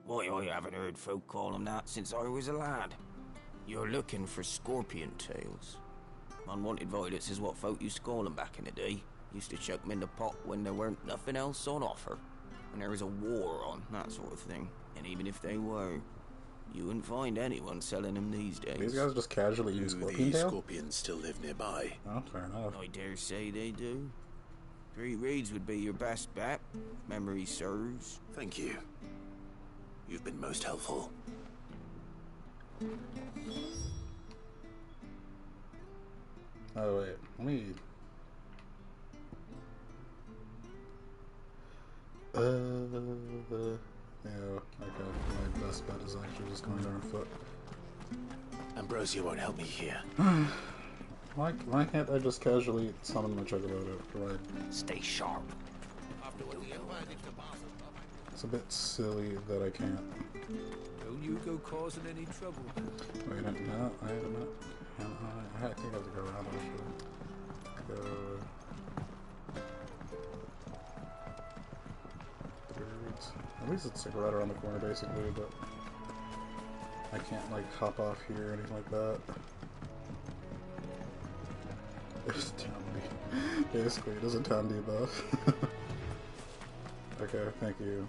Why, I haven't heard folk call them that since I was a lad. You're looking for scorpion tails. Unwanted violets is what folk used to call them back in the day. Used to chuck them in the pot when there weren't nothing else on offer. When there was a war on, that sort of thing. And even if they were, you wouldn't find anyone selling them these days. These guys just casually use Scorpion The Tail? scorpions still live nearby. Oh, fair enough. I dare say they do. 3 Reeds would be your best bet, if memory serves. Thank you. You've been most helpful. Oh wait, let me. Yeah, okay. My best bet is actually just going there on foot. Ambrosia won't help me here. Why can't I just casually summon my Chocobo to ride? Stay sharp. It's a bit silly that I can't. Don't you go causing any trouble. Wait, no, I have not. I think I have to go around actually. Go. At least it's like right around the corner basically, but I can't like hop off here or anything like that. There's a town debuff. Basically, it is a town debuff. Okay, thank you.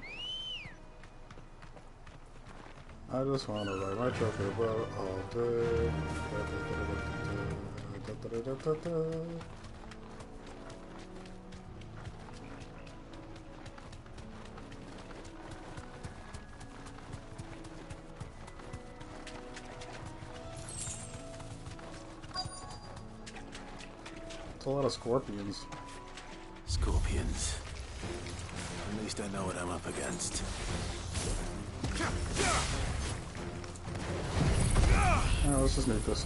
I just want to ride my Chocobo all day. a lot of scorpions. Scorpions. At least I know what I'm up against. Oh, let's just nuke this.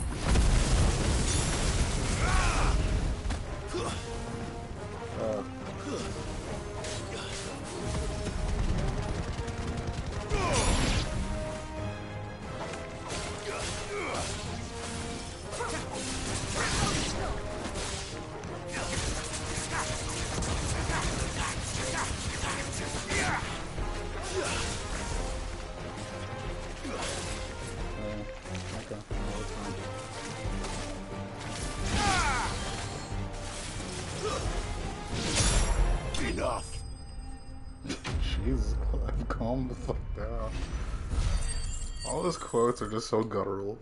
Enough. Jesus, I've calmed the fuck down. All his quotes are just so guttural.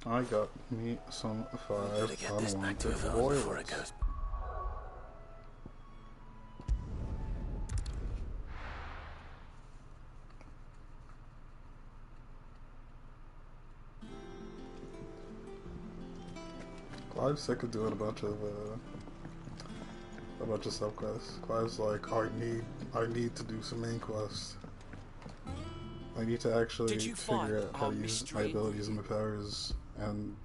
I got me some 5 unwanted oils. Clive's sick of doing a bunch of sub quests. Clive's like, I need to do some main quests. I need to actually figure out how to use my abilities and my powers and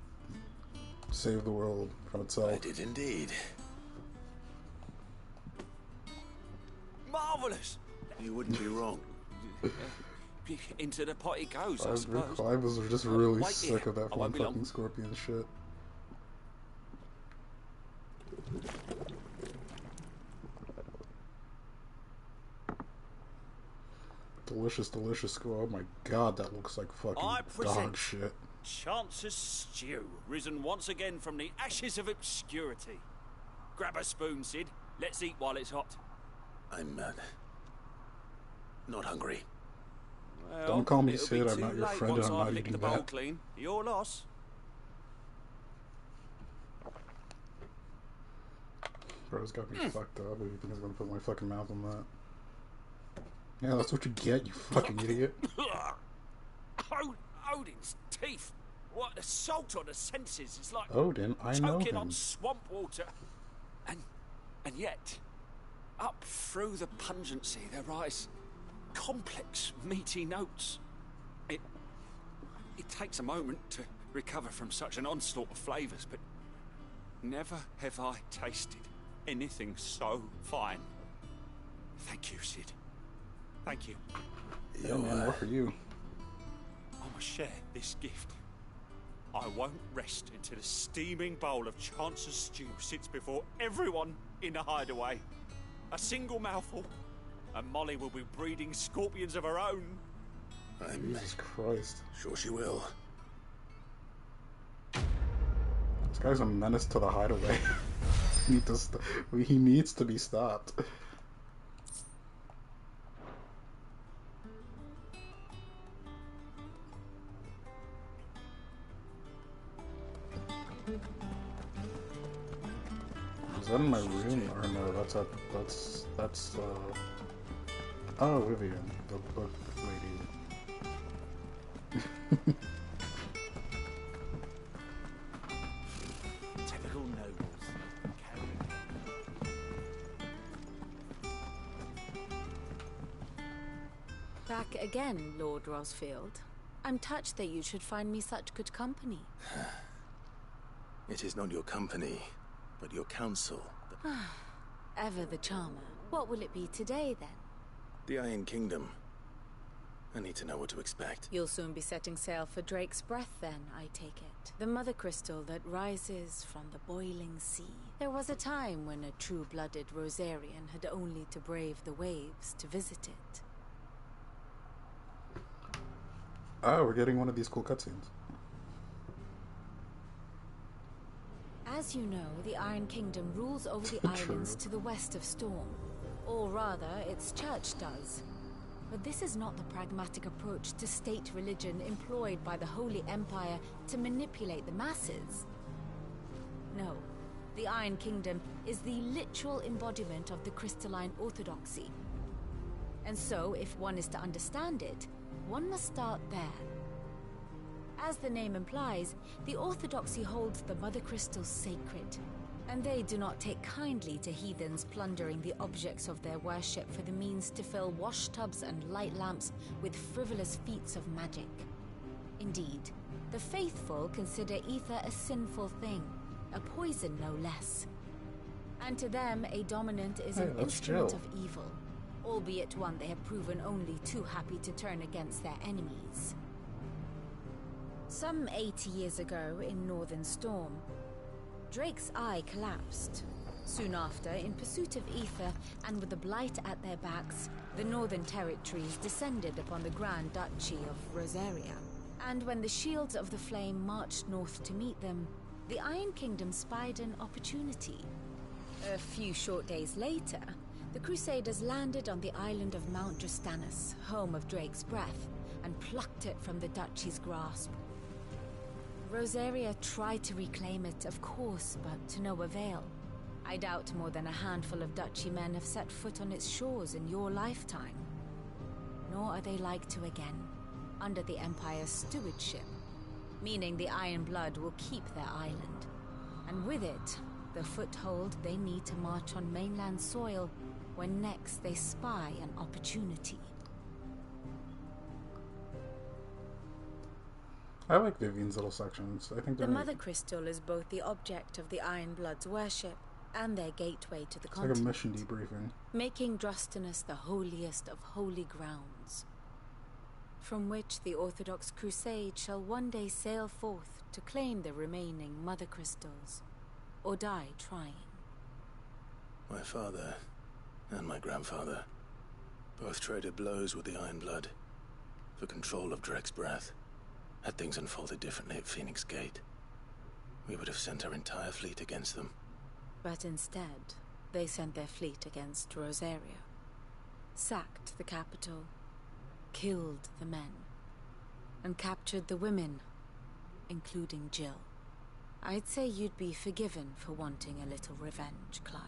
save the world from itself. I did indeed. Marvelous. You wouldn't be wrong. Into the pot it goes, I suppose. Clive was just really sick of that one fucking scorpion shit. Delicious, delicious score. Oh my god, that looks like fucking dog shit. Chance's stew, risen once again from the ashes of obscurity. Grab a spoon, Sid. Let's eat while it's hot. I'm not hungry. Well, don't call me Sid, I'm not your friend and I'm not eating that. Clean. Your loss. Bro's got me fucked up. Who do you think is gonna put my fucking mouth on that? Yeah, that's what you get, you fucking idiot. Odin's teeth. What assault on the senses. It's like Odin, I know choking him. on swamp water. And yet, up through the pungency there rise complex, meaty notes. It takes a moment to recover from such an onslaught of flavours, but never have I tasted anything so fine. Thank you, Sid. Thank you. Yeah, man, what for you? I must share this gift. I won't rest until a steaming bowl of Chance's stew sits before everyone in the hideaway. A single mouthful, and Molly will be breeding scorpions of her own. Jesus Christ. Sure she will. This guy's a menace to the hideaway. He needs to be stopped. Is that in my room? Or no, that's oh, Vivian, the book lady. Typical nobles. Back again, Lord Rosfield. I'm touched that you should find me such good company. It is not your company, but your counsel. Ever the charmer. What will it be today, then? The Iron Kingdom. I need to know what to expect. You'll soon be setting sail for Drake's Breath, then, I take it. The mother crystal that rises from the boiling sea. There was a time when a true-blooded Rosarian had only to brave the waves to visit it. Oh, we're getting one of these cool cutscenes. As you know, the Iron Kingdom rules over the islands to the west of Storm. Or rather, its church does. But this is not the pragmatic approach to state religion employed by the Holy Empire to manipulate the masses. No, the Iron Kingdom is the literal embodiment of the crystalline orthodoxy. And so, if one is to understand it, one must start there. As the name implies, the Orthodoxy holds the Mother Crystal sacred, and they do not take kindly to heathens plundering the objects of their worship for the means to fill washtubs and light lamps with frivolous feats of magic. Indeed, the faithful consider ether a sinful thing, a poison no less. And to them, a dominant is an instrument of evil, albeit one they have proven only too happy to turn against their enemies. Some 80 years ago, in Northern Storm, Drake's eye collapsed. Soon after, in pursuit of ether, and with the Blight at their backs, the Northern Territories descended upon the Grand Duchy of Rosaria. And when the Shields of the Flame marched north to meet them, the Iron Kingdom spied an opportunity. A few short days later, the Crusaders landed on the island of Mount Drastanus, home of Drake's breath, and plucked it from the Duchy's grasp. Rosaria tried to reclaim it, of course, but to no avail. I doubt more than a handful of Duchy men have set foot on its shores in your lifetime. Nor are they like to again, under the Empire's stewardship, meaning the Iron Blood will keep their island. And with it, the foothold they need to march on mainland soil when next they spy an opportunity. I like Vivian's little sections. I think the Mother Crystal is both the object of the Iron Blood's worship and their gateway to the continent. Like a mission debriefing. Making Drastanus the holiest of holy grounds, from which the Orthodox Crusade shall one day sail forth to claim the remaining Mother Crystals, or die trying. My father and my grandfather both traded blows with the Iron Blood for control of Drake's breath. Had things unfolded differently at Phoenix Gate, we would have sent our entire fleet against them. But instead, they sent their fleet against Rosaria, sacked the capital, killed the men, and captured the women, including Jill. I'd say you'd be forgiven for wanting a little revenge, Clive.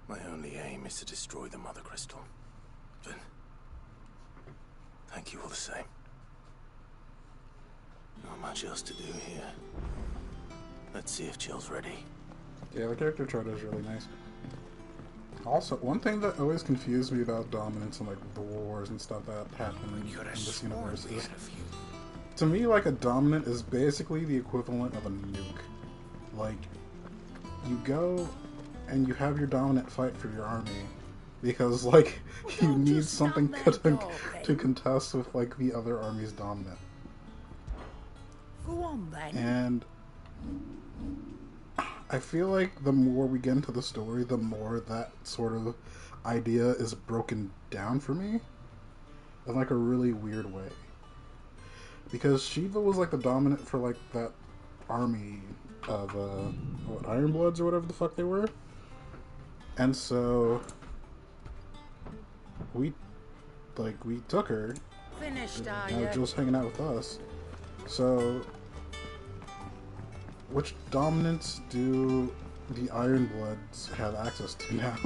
My only aim is to destroy the Mother Crystal. But thank you all the same. Not much else to do here. Let's see if Jill's ready. Yeah, the character chart is really nice. Also, one thing that always confused me about dominance and like the wars and stuff that happen in this universe is, to me, like a dominant is basically the equivalent of a nuke. Like, you go and you have your dominant fight for your army because, like, you need something to contest with like the other army's dominant. Go on then. And I feel like the more we get into the story, the more that sort of idea is broken down for me in like a really weird way. Because Shiva was like the dominant for like that army of Ironbloods or whatever the fuck they were. And so we took her. Finished, are now you? Jill's hanging out with us. So which dominants do the Ironbloods have access to now?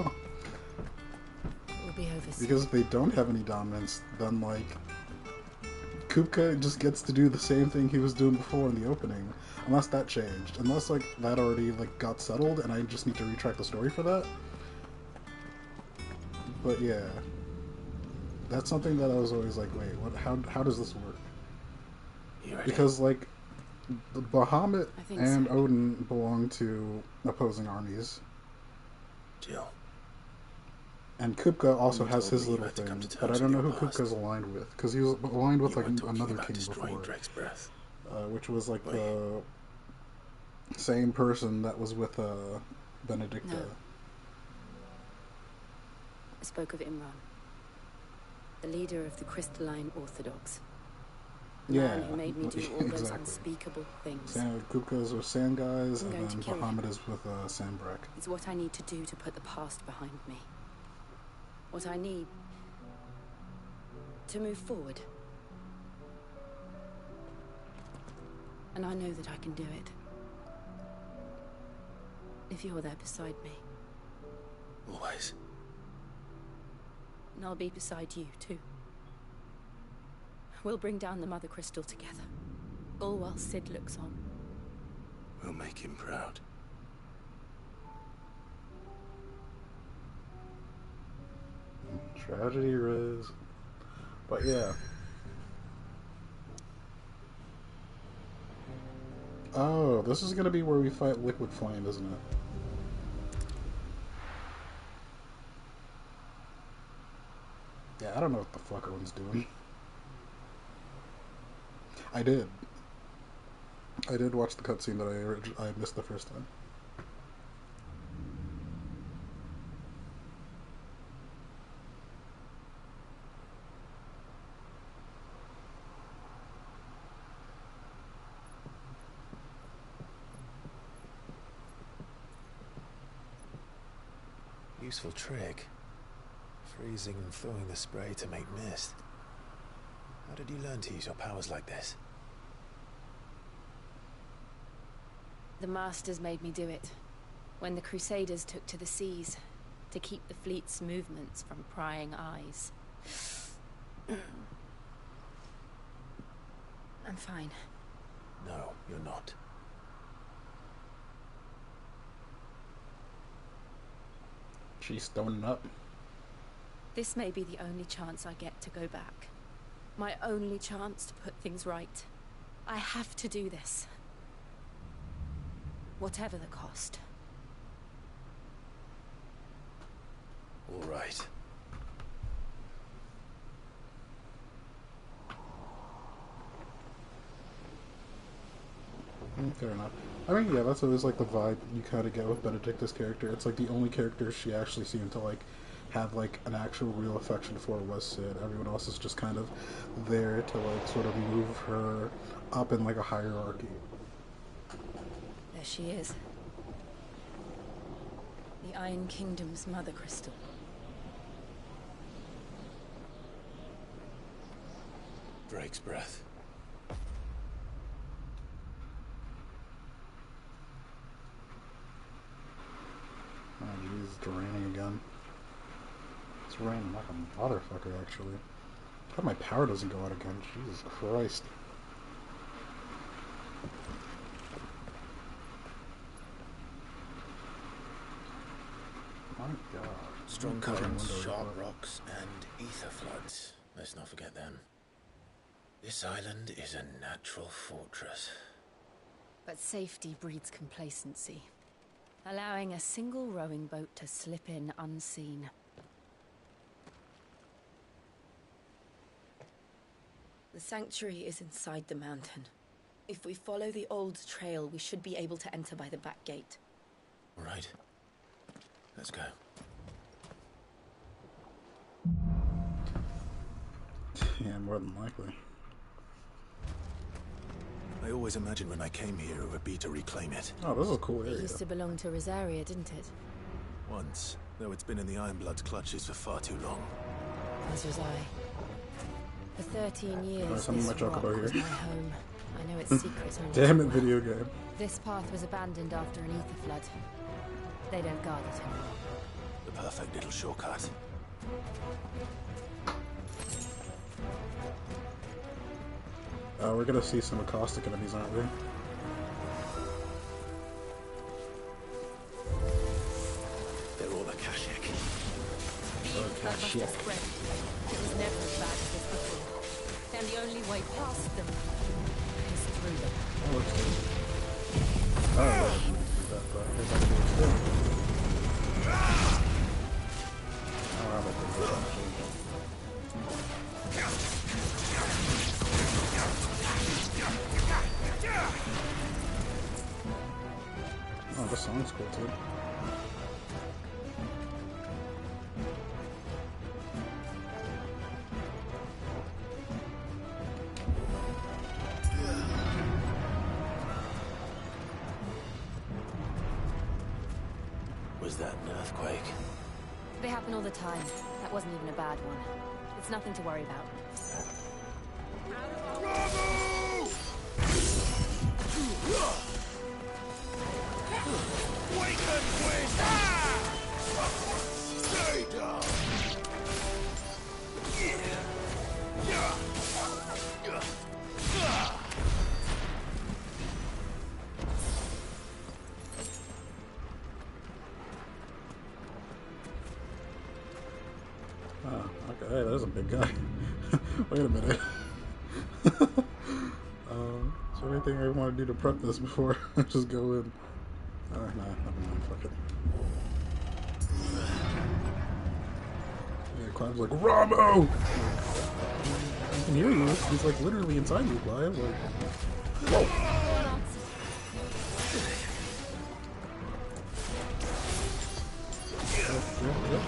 We'll be overseas. Because if they don't have any dominance, then like Kupka just gets to do the same thing he was doing before in the opening, unless that changed. Unless like that already like got settled, and I just need to retrack the story for that. But yeah, that's something that I was always like, wait, what? How does this work? Because like the Bahamut and so. Odin belong to opposing armies. Jill. And Kupka also You has told his me you little had to come thing, to but I terms don't know with who your past. Kupka's aligned with, because he was aligned with You like were talking another about king destroying before, Drake's breath. which was like the same person that was with Benedicta. No. I spoke of Imran, the leader of the Crystalline Orthodox. The Yeah, man who made me do all those exactly. unspeakable things. Kupka's with Sand Guys, I'm and going to then kill him. Bahamut is with Sandbrak. It's what I need to do to put the past behind me. What I need to move forward. And I know that I can do it. If you're there beside me. Always. And I'll be beside you, too. we'll bring down the Mother Crystal together. All while Cid looks on. We'll make him proud. Tragedy, Riz. But yeah. Oh, this is gonna be where we fight Liquid Flame, isn't it? Yeah, I don't know what the fuck everyone's doing. I did watch the cutscene that I missed the first time. Useful trick. Freezing and throwing the spray to make mist. How did you learn to use your powers like this? The Masters made me do it. When the Crusaders took to the seas, to keep the fleet's movements from prying eyes. I'm fine. No, you're not. She's stoning up. This may be the only chance I get to go back. My only chance to put things right. I have to do this. Whatever the cost. All right. Fair enough. I mean, yeah, that's always like the vibe you kind of get with Benedicta's character. It's like the only character she actually seemed to like have like an actual real affection for was Cid. Everyone else is just kind of there to like sort of move her up in like a hierarchy. There she is. The Iron Kingdom's Mother Crystal. Drake's breath. Oh jeez, it's raining again. It's raining like a motherfucker, actually. God, my power doesn't go out again. Jesus Christ. My God. Strong currents, sharp rocks, and ether floods. Let's not forget them. This island is a natural fortress. But safety breeds complacency. Allowing a single rowing boat to slip in unseen. The sanctuary is inside the mountain. If we follow the old trail, we should be able to enter by the back gate. All right. Let's go. Yeah, more than likely. I always imagined when I came here it would be to reclaim it. Oh, this is a cool area. It used to belong to Rosaria, didn't it? Once, though it's been in the Ironblood's clutches for far too long. As was I. For 13 years, Something this my rock chocolate was here. my home. I know its secrets only Damn too it, well. video game. This path was abandoned after an ether flood. They don't guard it anymore. The perfect little shortcut. We're gonna see some acoustic enemies, aren't we? They're all Akashic. Akashic. It was never as bad as this before. And the only way past them is through them. That looks good. Oh, yeah, I didn't do that, but I think that looks good. Oh, I'm a good one. Oh, this song's cool too. Was that an earthquake? They happen all the time. That wasn't even a bad one. It's nothing to worry about. Stay down! Hey, there's a big guy. Wait a minute. Is there anything I want to do to prep this before I just go in? Nah, never mind. Fuck it. Yeah, Clive's like, Ramo! I can hear you. He's like literally inside you, Clive. Like, whoa. Yep.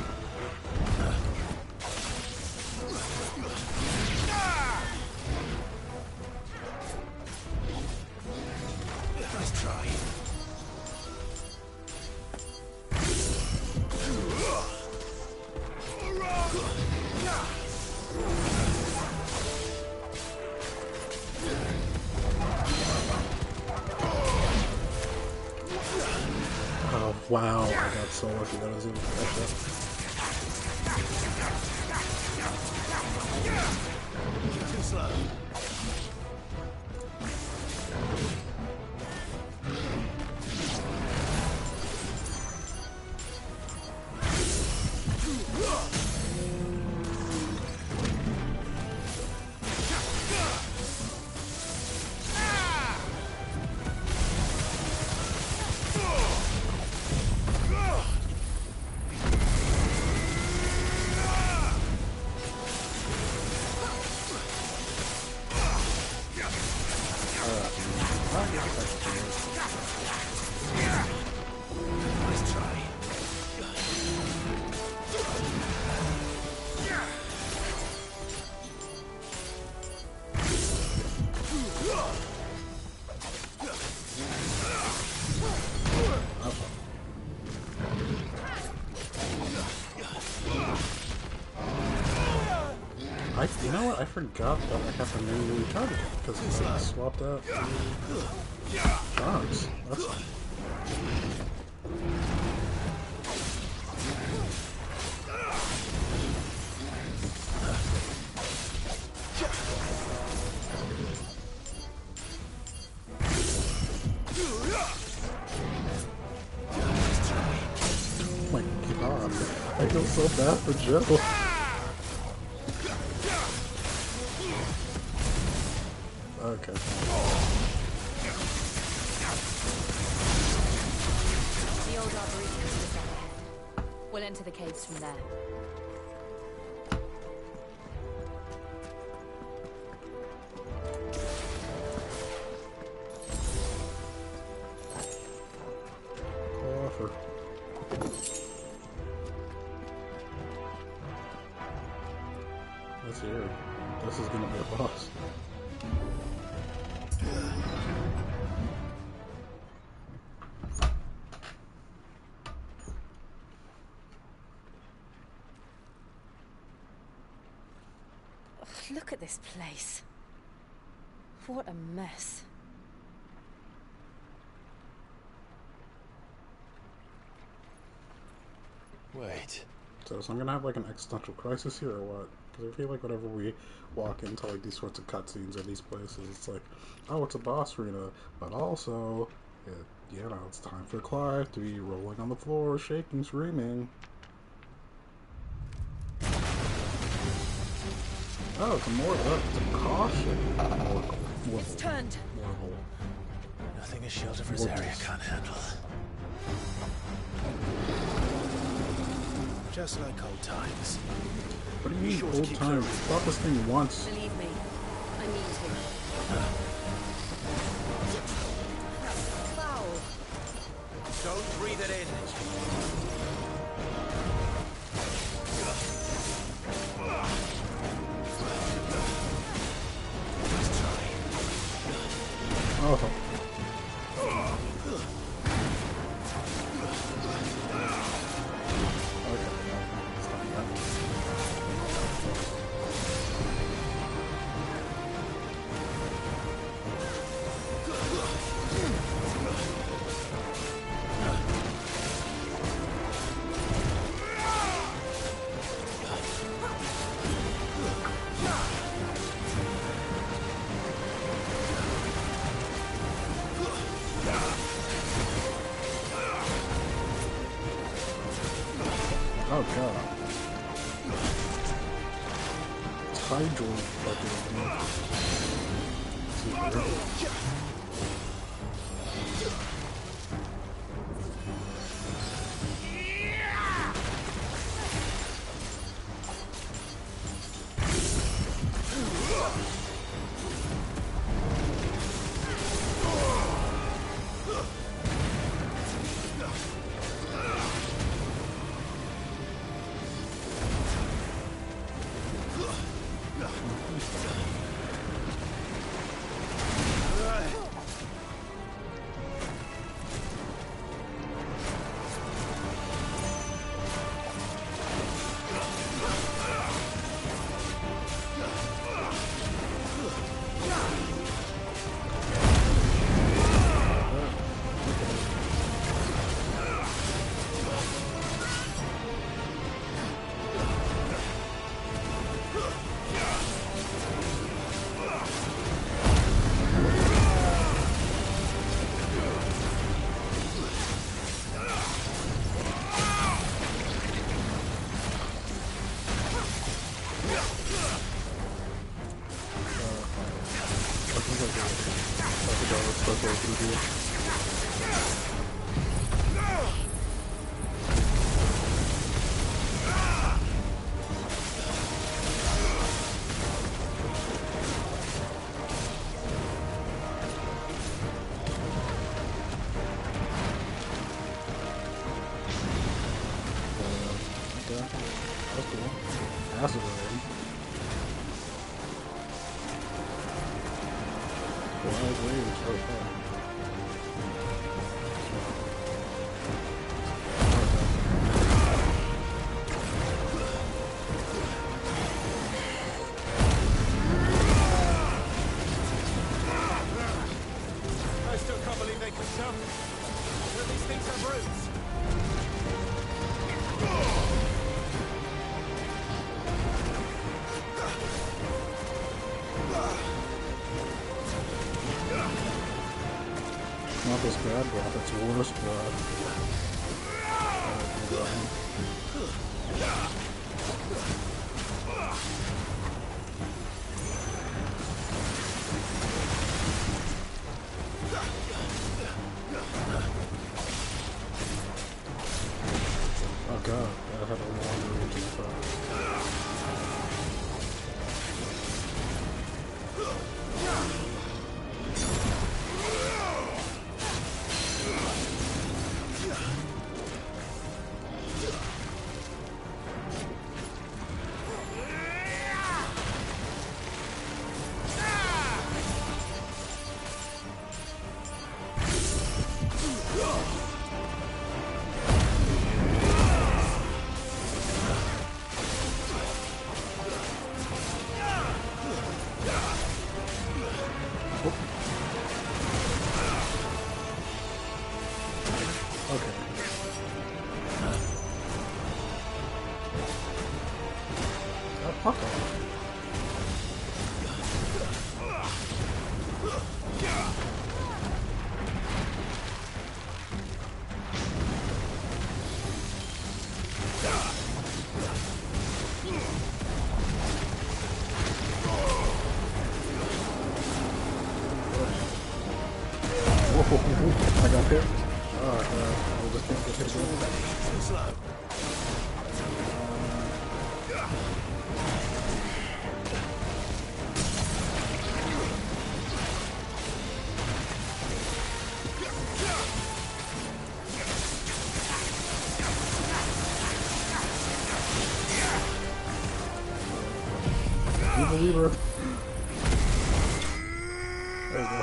Nice try. Oh, wow. I got so lucky that I was able to catch that. Too slow. You know what? I forgot that I have to manually charge it because it's like swapped out charms. That's oh my god! I feel so bad for Joe. Okay. The old arboretum is just up ahead. We'll enter the caves from there. Offer. Let's hear it. This is gonna be a boss. Look at this place. What a mess. Wait. So I'm gonna have like an existential crisis here or what? Because I feel like whenever we walk into like these sorts of cutscenes or these places, it's like, oh, it's a boss arena, but also, you know, it's time for Clive to be rolling on the floor, shaking, screaming. Oh, it's a caution. It's turned. Nothing a shield of Rosaria can't handle. Just like old times. What do you mean old times? Stop this thing once. Believe me, I mean to. That's foul. Don't breathe it in. Oh. Oh god. hydro fucking thing. That's already. Wide range so far. I still can't believe they could jump. But these things have roots. Not this bad, but it's worse, but... Oh god, I have a longer range than I thought. Fuck off. I got hit. I just think this is too slow. Believer. There we go.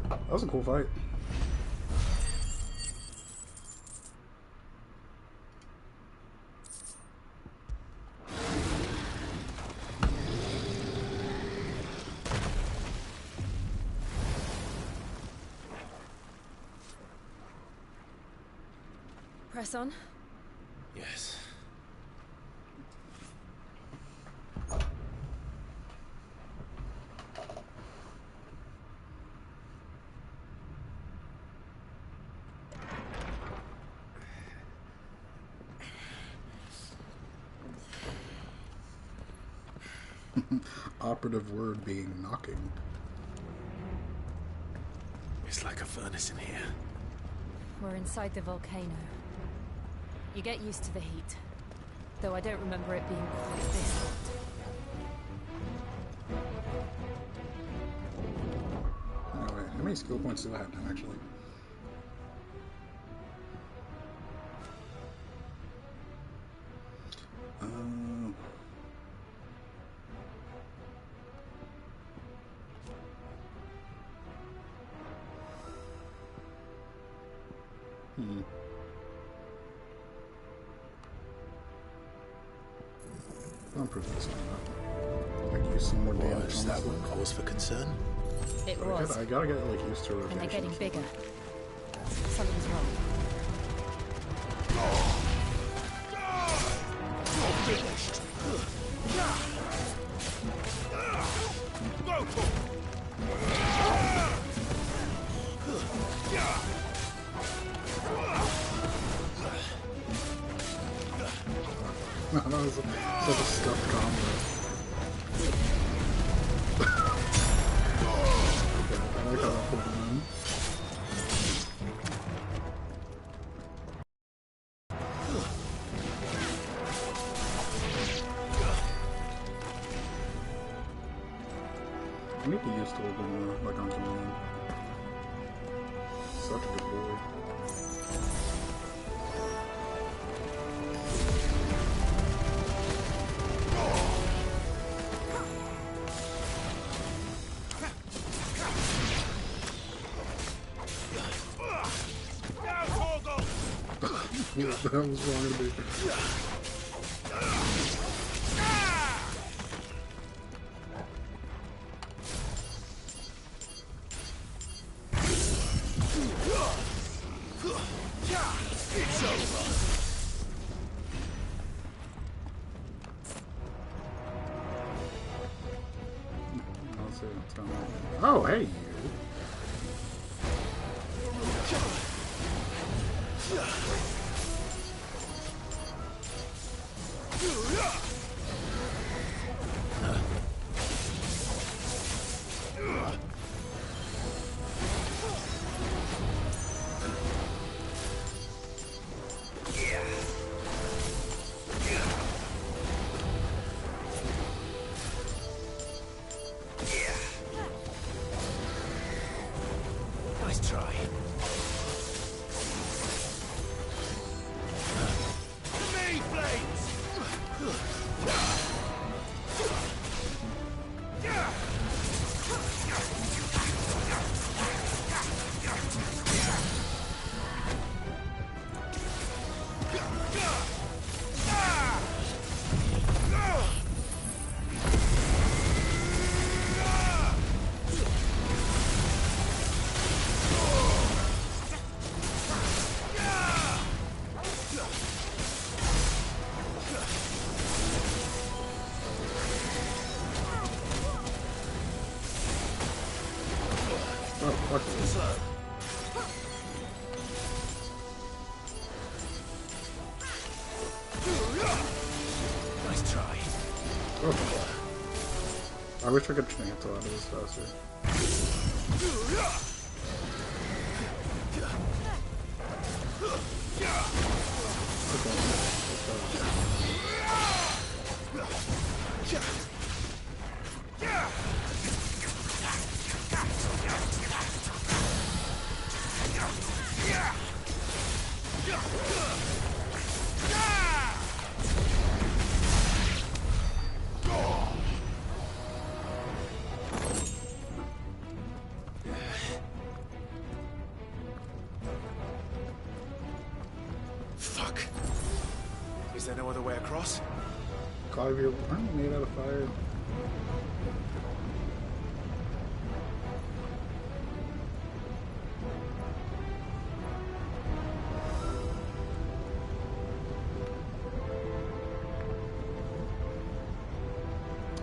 That was a cool fight. Press on. Yes. Operative word being knocking. It's like a furnace in here. We're inside the volcano. You get used to the heat, though I don't remember it being quite this hot. Anyway, how many skill points do I have now, actually? I'll improve this one up. Like, use some more damage. Was that one cause for concern? It was. I gotta get like used to rotation. And they're getting bigger. Something's wrong. Finished. That was such a stuffed combo. Okay, I like how that pulled him in. I need to use the little more, like on command. Such a good boy. What the hell was wrong with me? It's over. Oh, hey, you. Nice try. Me, blades! Oh, fuck this. Nice try. Oh. I wish I could chance a lot of this faster. Fuck. Is there no other way across? Clive, you aren't you made out of fire?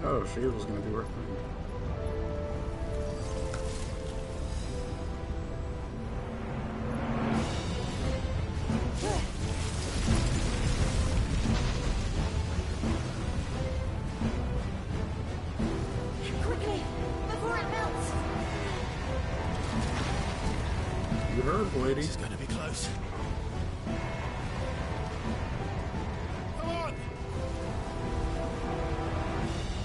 Oh, she was gonna do her thing. curve, lady. This is gonna be close. Come on!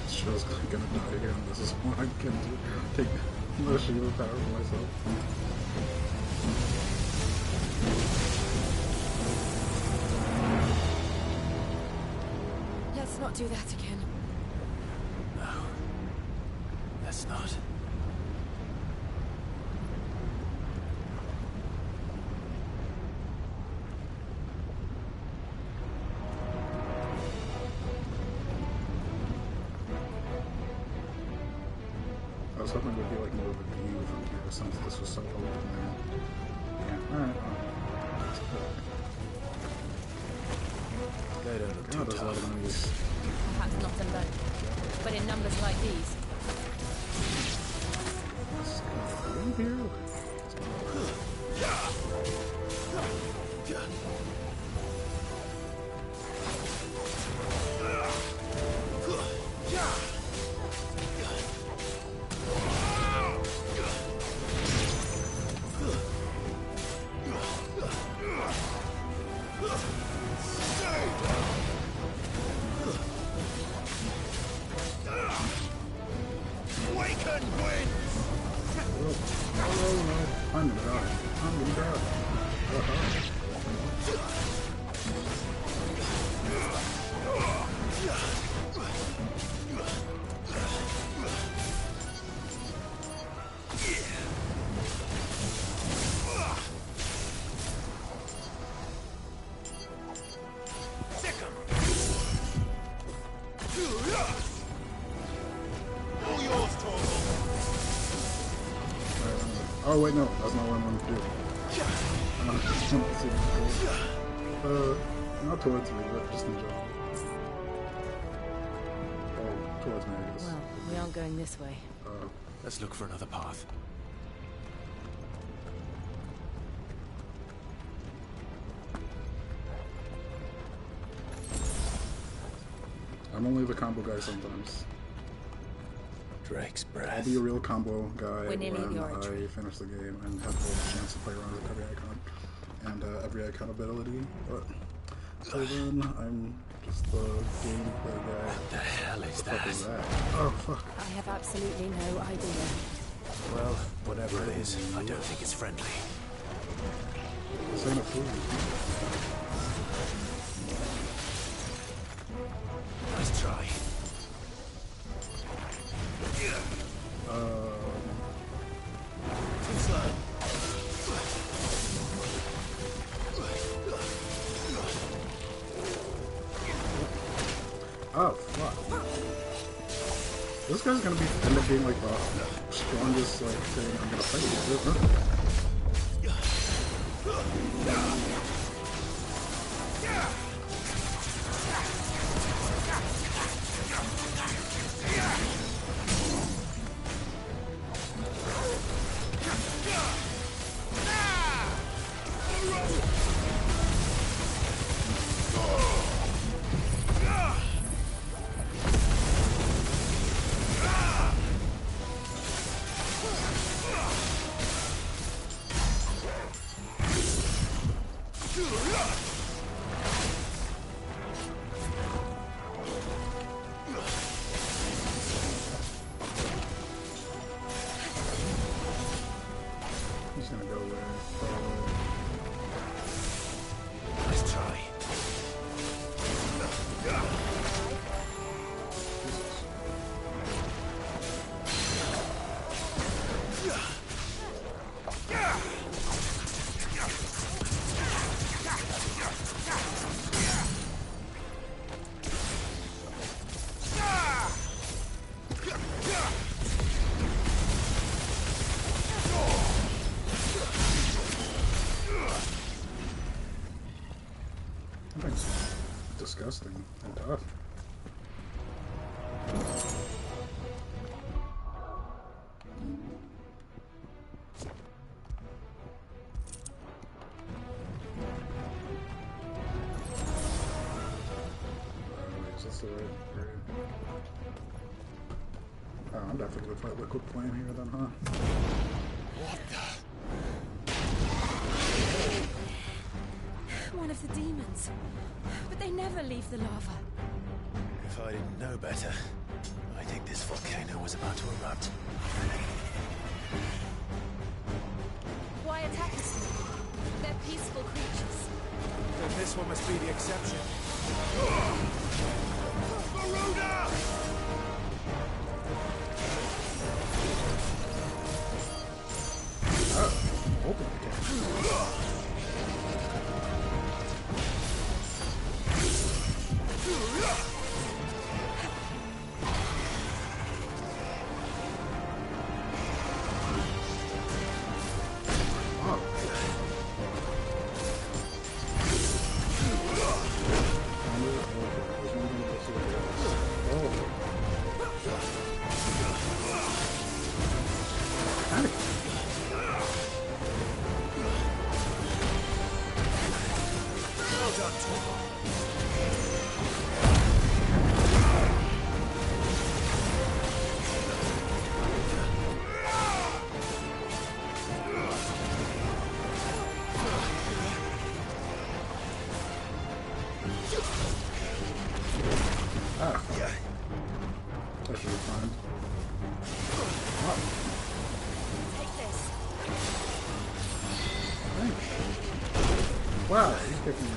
Show's gonna die again. This is what I can do. Take no shield power for myself. Let's not do that again. No. Let's not. I was hoping it would be like more of a view from here since this was so open there. Yeah, alright. They don't look God, too there's a lot of tough. enemies. Perhaps not alone, but in numbers like these. In here? Waken winds! Oh no, I'm gonna die. I'm gonna die. All yours, Torgal. Oh wait, no, that's not what I wanted to do. I wanted to jump to not towards me, but just in general. Oh, towards me, I guess. Well, we aren't going this way. Let's look for another path. I'm only the combo guy sometimes. Drake's breath. I'll be a real combo guy We're nearly at the when oratory. I finish the game and have the chance to play around with every icon and every icon ability. But till then, I'm just the gameplay guy. What the hell is What the fuck that? is that? Oh fuck! I have absolutely no idea. Well, whatever it is, I don't think it's friendly. This ain't a food. Nice try. Too slow. Oh fuck! This guy's gonna end up being like the strongest like thing I'm gonna fight with, isn't it? He's gonna go where? Nice try. That thing's disgusting and tough. Is this the right area? Oh, I'm definitely gonna fight Liquid Flame here then, huh? What the? One of the demons. But they never leave the lava. If I didn't know better, I think this volcano was about to erupt. Why attack us? They're peaceful creatures. Then this one must be the exception. Garuda! Open again. Wow, he's kicking me.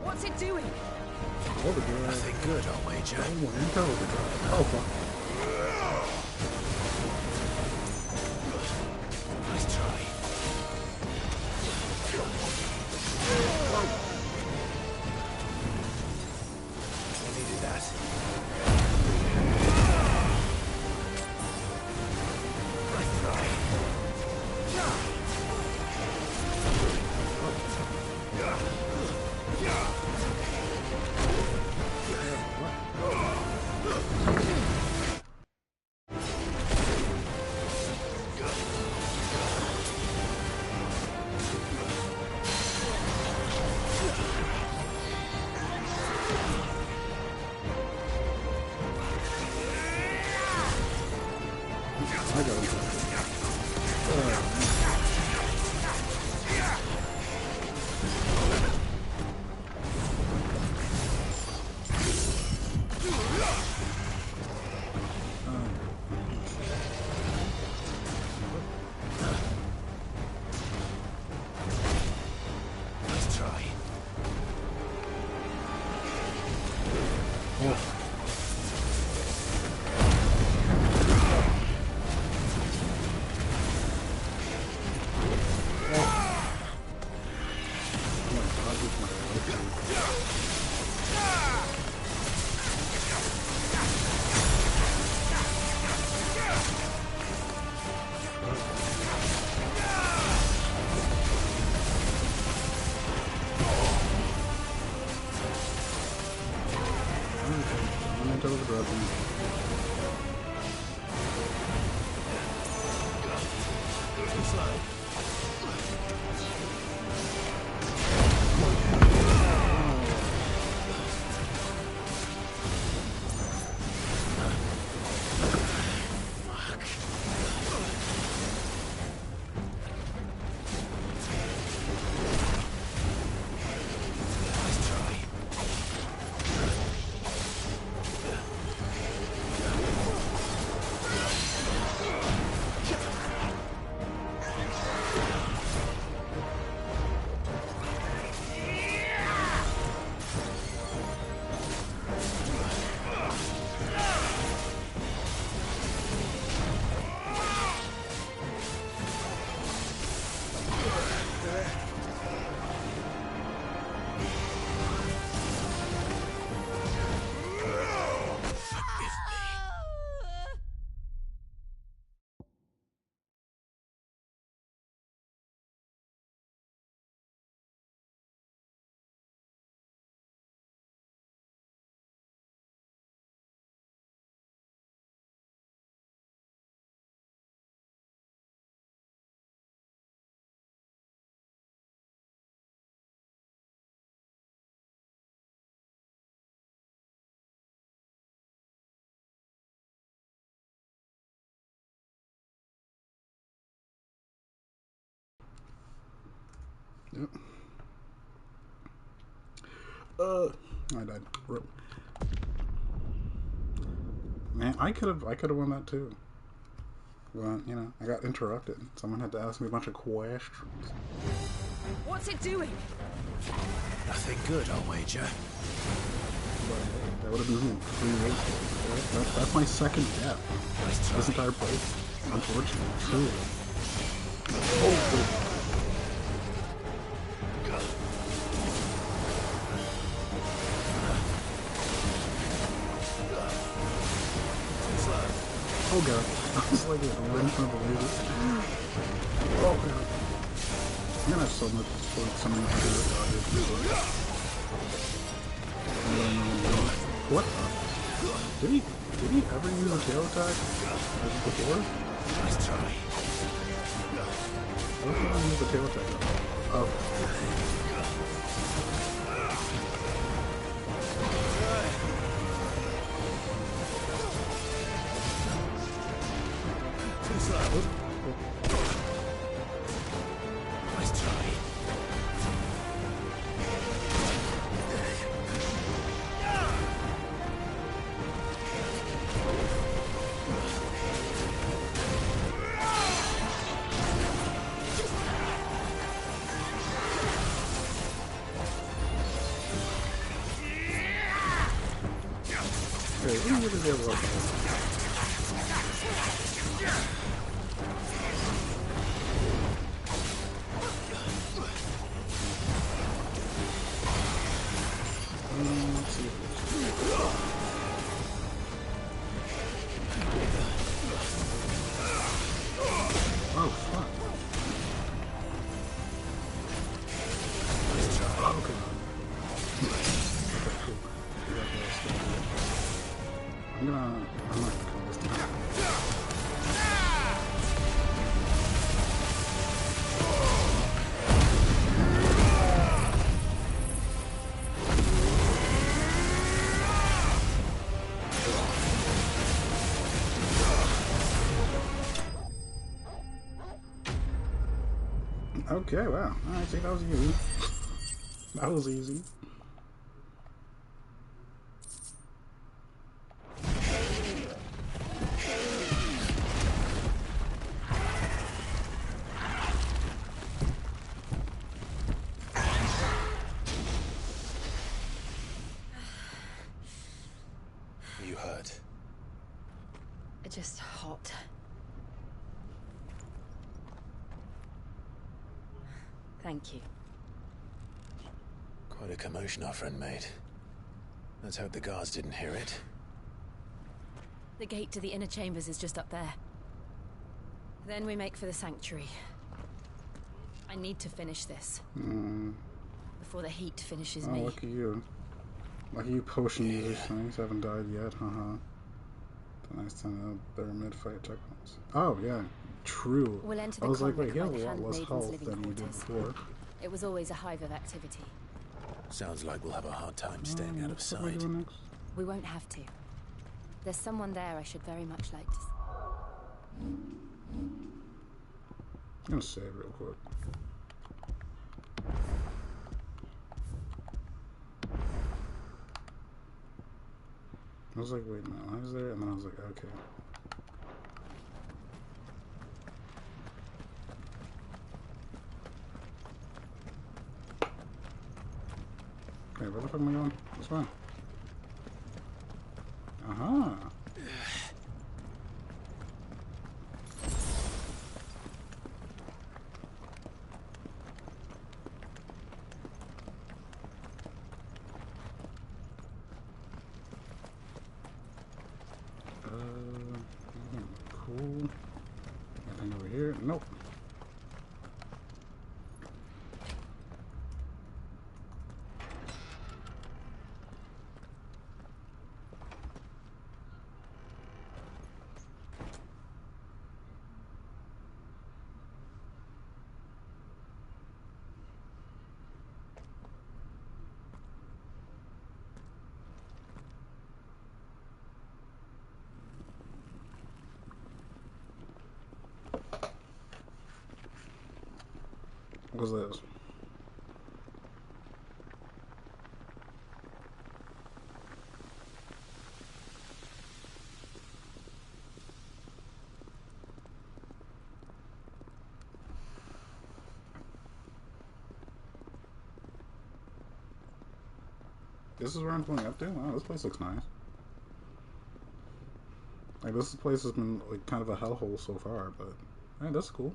What's it doing? Overdrive. Nothing good, I'll wager. Oh, into overdrive. Oh, fuck. Nice try. I needed that. Nice try. I got him. Nice try. Into overdrive. Yep. I died. Rip. Man, I could have won that too. But, you know, I got interrupted. Someone had to ask me a bunch of questions. What's it doing? Nothing good, I'll wager. But that would have been 3 wasted. That's my second death. This entire place. Unfortunately. Truly. Oh, oh god. I was like right in front of the lady. Oh god. I'm gonna have so many what the? Did he ever use a tail attack before? Nice try. I don't think I used the tail attack. Oh. Nice try. Hey, what are you gonna do about let's see. Oh, fuck. Oh, okay. Okay, cool. I'm not gonna call this time. Okay, wow. Alright, see, that was easy. That was easy. You hurt? Just hot. Thank you. Quite a commotion our friend made. Let's hope the guards didn't hear it. The gate to the inner chambers is just up there. Then we make for the sanctuary. I need to finish this. Before the heat finishes me. Look at you. Lucky you potion users, things haven't died yet, haha. The nice time there are mid-fight checkpoints. Oh, yeah. True. We'll enter the I was like, wait, he has like a lot less handmaidens health living than he did quarters. before. It was always a hive of activity. Sounds like we'll have a hard time staying out of What am I sight. doing next? We won't have to. There's someone there I should very much like to see. I'm gonna save real quick. I was like, wait, no, I was there, and then I was like, okay. Okay, where the fuck am I going? This way. Aha! Cool. Anything over here? Nope. What was this? This is where I'm pulling up to? Wow, this place looks nice. Like, this place has been, like, kind of a hellhole so far, but... Hey, that's cool.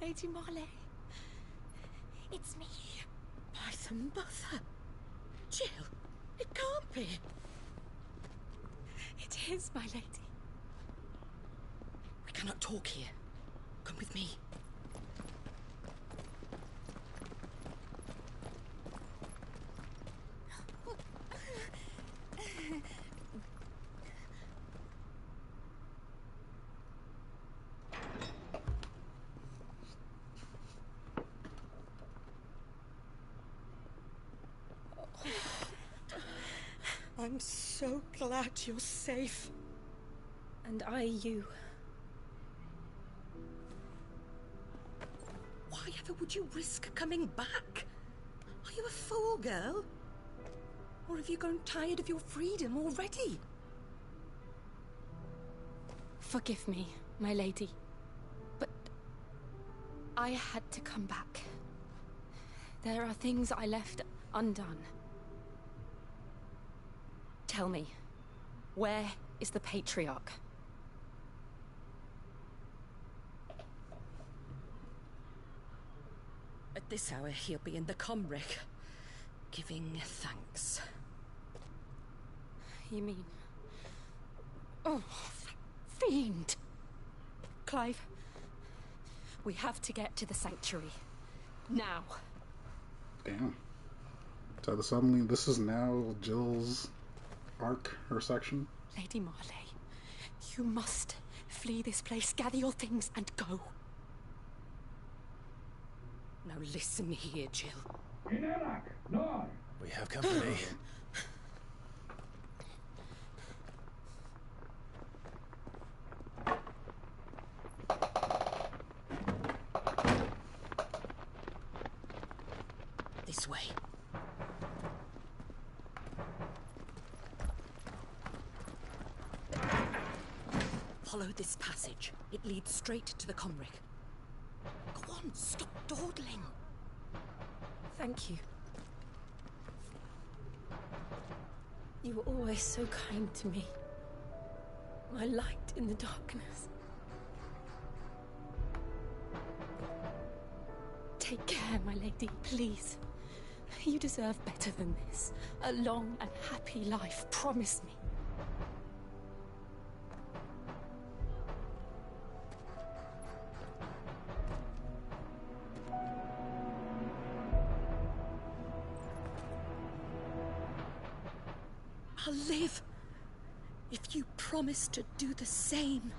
Lady Marley. It's me. By the mother. Jill, it can't be. It is, my lady. We cannot talk here. Come with me. I'm so glad you're safe. And I you. Why ever would you risk coming back? Are you a fool, girl? Or have you grown tired of your freedom already? Forgive me, my lady. But I had to come back. There are things I left undone. Tell me, where is the Patriarch? At this hour, he'll be in the Comric, giving thanks. You mean... Oh, fiend! Clive, we have to get to the sanctuary. Now. Damn. So suddenly, this is now Jill's arc, her section? Lady Marley, you must flee this place, gather your things, and go. Now listen here, Jill. We have company. This way. Follow this passage. It leads straight to the Comric. Go on, stop dawdling. Thank you. You were always so kind to me. My light in the darkness. Take care, my lady, please. You deserve better than this. A long and happy life, promise me. I'll live if you promise to do the same.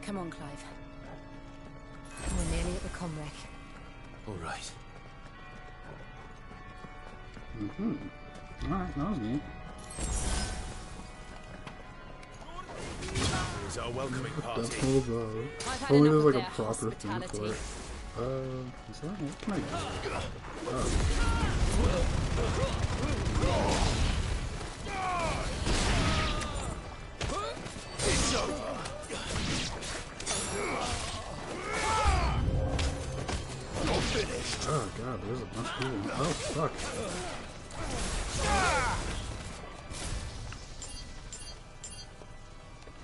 Come on, Clive. We're nearly at the Comric. All right. Alright, that was neat. Here's our welcoming party. That's cool, though. Only there's like a proper thing for it. Is that what can I do? It's over. You're finished. Oh god, there's a bunch of people. Oh fuck.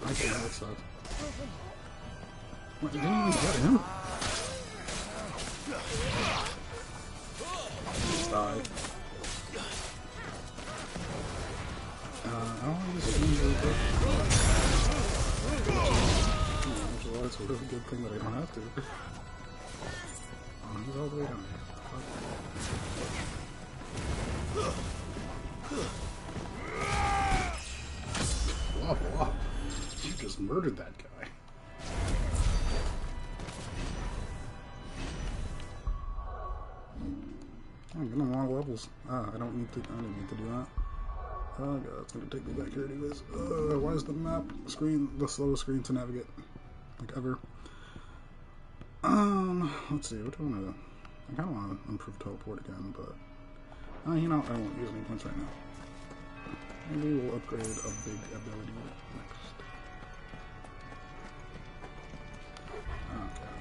I can't, that sucks. What, you didn't even get him? Just died. I don't want to use it really quick. Which is why it's a really good thing that I don't have to. Oh, he's all the way down here. Wow, wow. You just murdered that guy. I'm getting a lot of levels. I don't need to do that. Oh god, it's gonna take me back here anyways. Why is the map screen the slowest screen to navigate? Like ever. Let's see, what do I wanna do? I kinda wanna improve teleport again, but you know, I won't use any points right now. Maybe we'll upgrade a big ability next. Okay.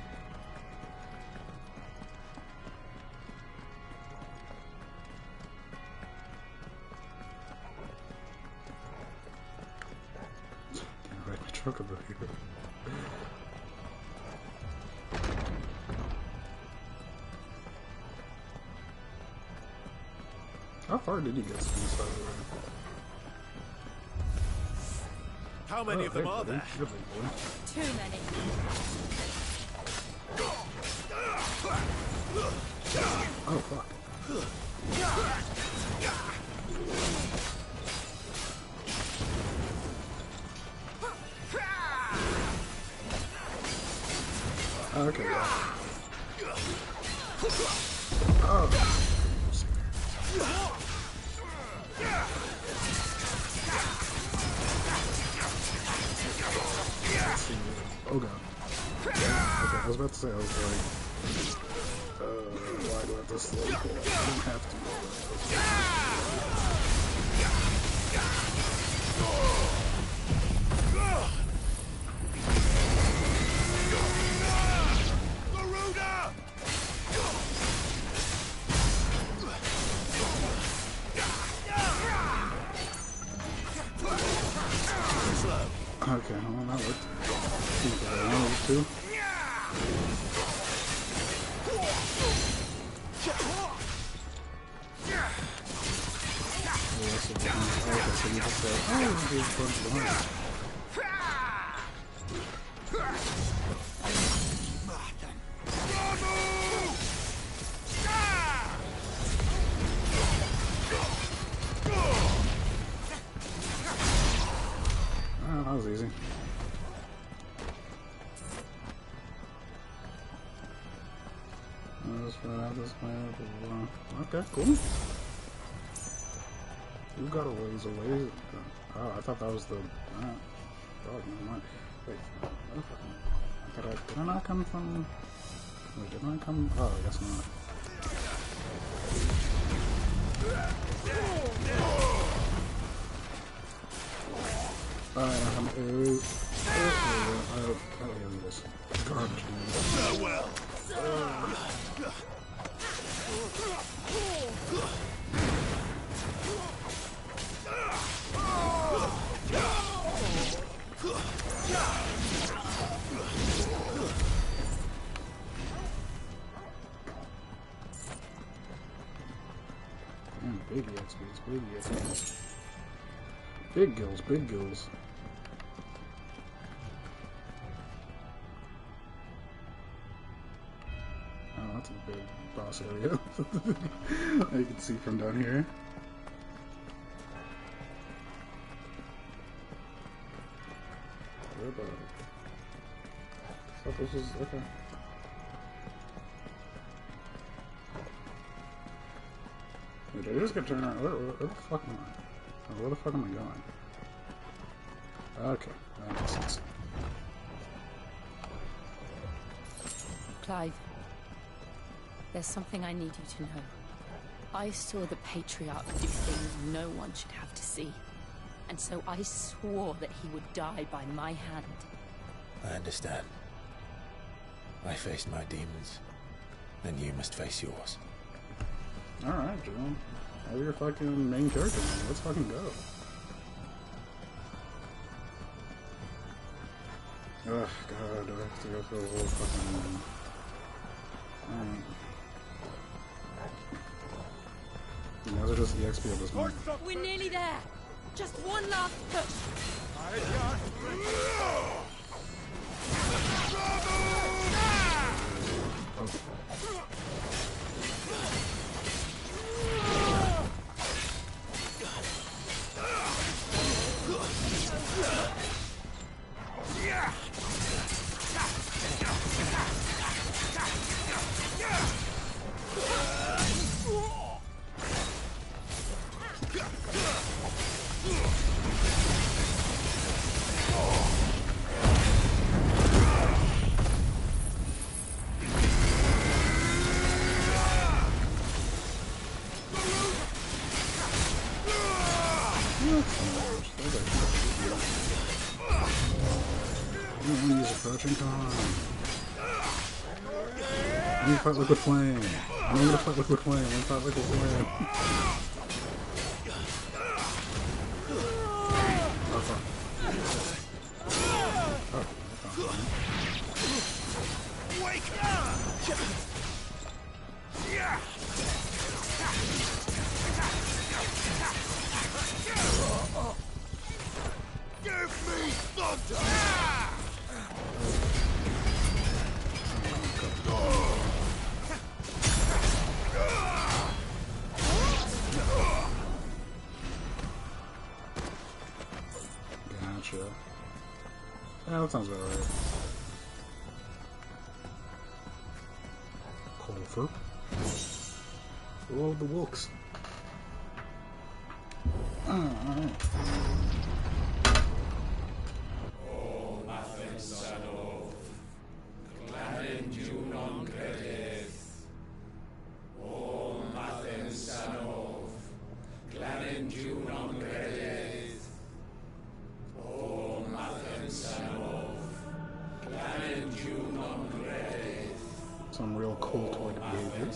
Can't ride my truck over here. How far did you get to this, by the way? How many of them are there? Too many. Oh, fuck. Okay, yeah. Oh. Oh god. Okay, I was about to say, I was like, why do I have to slow pull? I don't have to. Okay, well, that worked. Seems like I wanted to. Okay, so you just said, oh, there's a bunch behind. That was easy. Okay, cool. You got a ways away. Oh, I thought that was the. Oh, never mind. Wait, did I not come from? Wait, did I come? Oh, I guess not. I don't hear this garbage. Farewell. Baby XPs, baby XPs. Big gills, big gills. Oh, that's a big boss area. You can see from down here. Where the... I thought this was... okay. Wait, did I just get turned around? Where the fuck am I? Oh, where the fuck am I going? Okay, that makes sense. Clive, there's something I need you to know. I saw the Patriarch do things no one should have to see. And so I swore that he would die by my hand. I understand. I faced my demons. Then you must face yours. Alright, Joe. Have your fucking main character. Let's fucking go. Ugh, God, do I have to go through the whole fucking... Those are just the XP of this one. We're nearly there. Just one last push. don't want to use approaching, come on. I need to fight Liquid Flame. I need to fight Liquid Flame. I need to fight Liquid Flame. Oh, fuck. Oh, that's not fine. Wake up! Yeah! Give me thunder! Gotcha. Yeah, that sounds about right. Colfer. Oh, the Wilks. Alright. Some real cult-like behavior.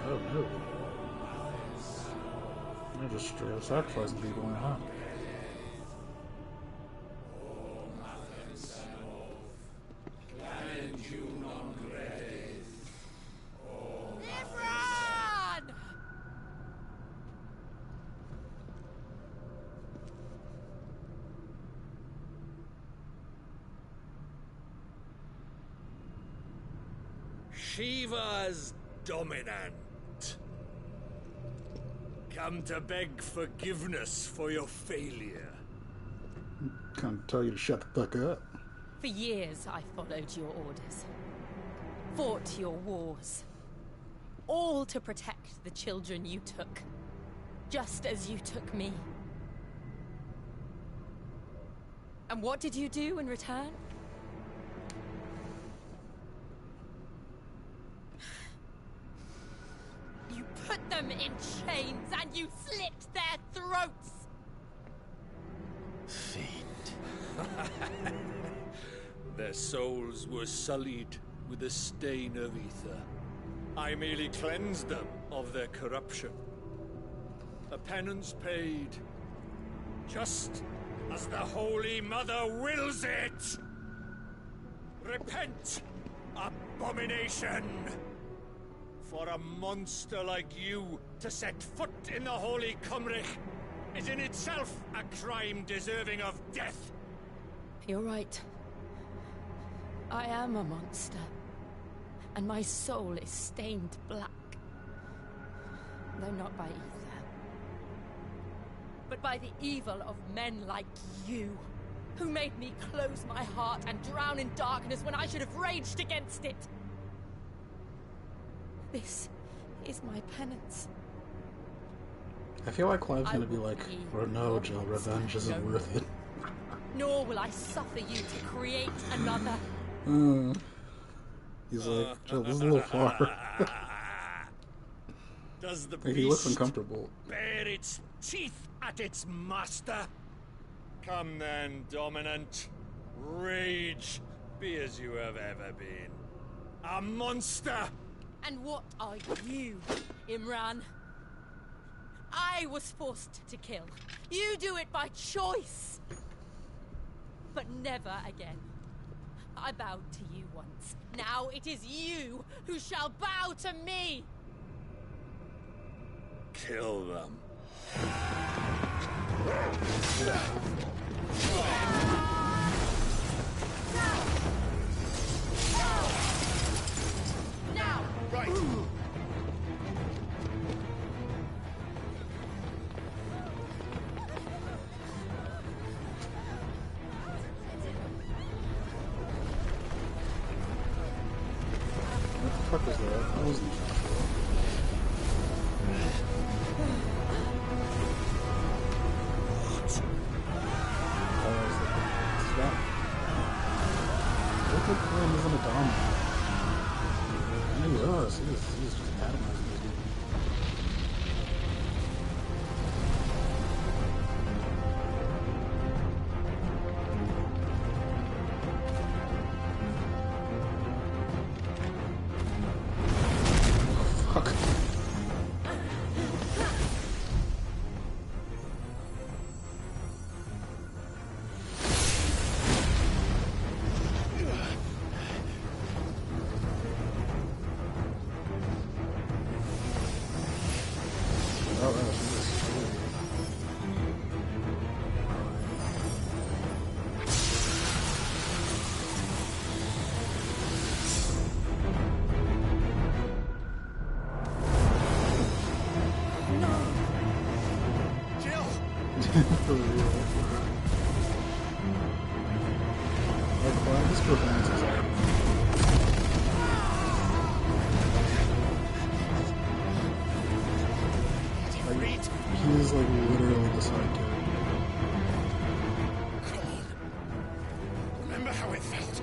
Oh no. They're just straight up sacrificing people now. Shiva's dominant. Come to beg forgiveness for your failure. Can't tell you to shut the fuck up. For years, I followed your orders. Fought your wars. All to protect the children you took. Just as you took me. And what did you do in return? You put them in chains and you slit their throats! Fiend. Their souls were sullied with a stain of ether. I merely cleansed them of their corruption. A penance paid, just as the Holy Mother wills it! Repent, abomination! For a monster like you to set foot in the Holy Cymric is in itself a crime deserving of death. You're right. I am a monster. And my soul is stained black. Though not by ether. But by the evil of men like you, who made me close my heart and drown in darkness when I should have raged against it. This is my penance. I feel like Clive's gonna be like, oh no, Jill, revenge isn't worth it. Nor will I suffer you to create another. He's like, Jill, this is a little far. Does the He looks beast uncomfortable. bare its teeth at its master? Come then, dominant. Rage, be as you have ever been. A monster! And what are you, Imran? I was forced to kill. You do it by choice. But never again. I bowed to you once. Now it is you who shall bow to me. Kill them. Now! Right. What the fuck was that? That wasn't Joshua. Look at him isn't a dominant. And he was. He's just atomizing this dude. For real. Like, why this performance is like... He is like literally the sidekick. Come on. Remember how it felt?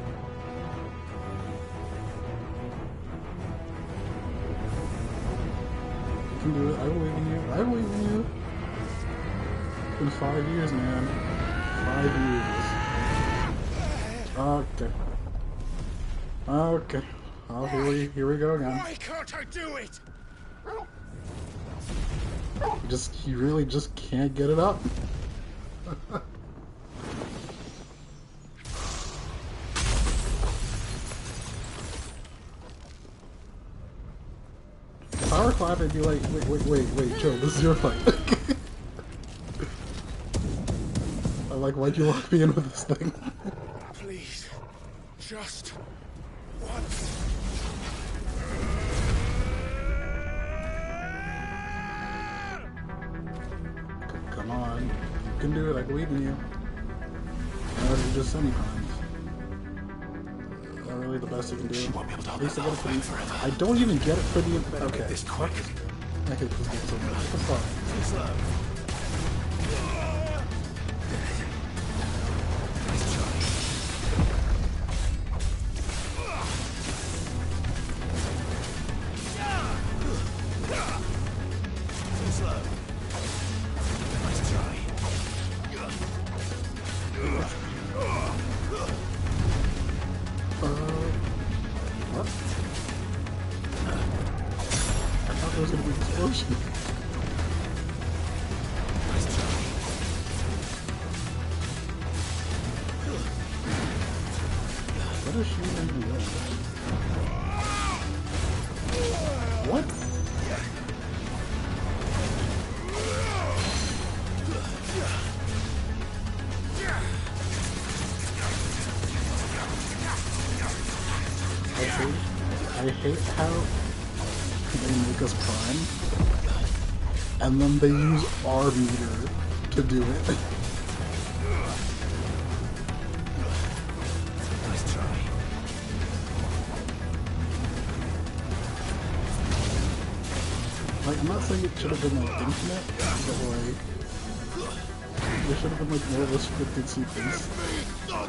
You can do it. I believe in you. I believe in you. It's been 5 years, man. 5 years. Okay. Okay. Oh, here we go again. Why can't I do it? He really just can't get it up. If I were Clive, I'd be like, wait, Joe, this is your fight. I'm like, why'd you lock me in with this thing? Please, just once. Come on, you can do it. I believe in you. Or you just semi-crimes. Not really the best you can do. At least I get it for the. I don't even get it for the. Okay. This quick. I hate this game so much. What's up? What? I thought there was gonna be an explosion. What is she even doing? What? I hate how they make us prime, and then they use our meter to do it. Nice try. Like, I'm not saying it should have been like infinite, but like, there should have been like more restricted sequence. Oh.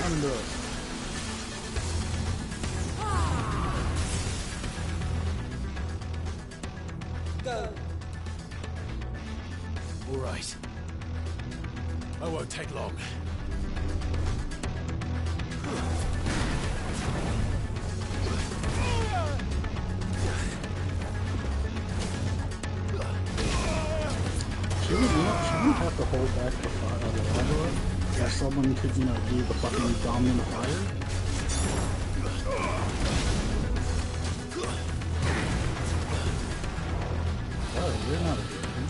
Damn it. Go. All right. I won't take long. She wouldn't have to hold back the fire of the lava. If someone could, you know, be the fucking dominant fire. Oh, you're not a good one.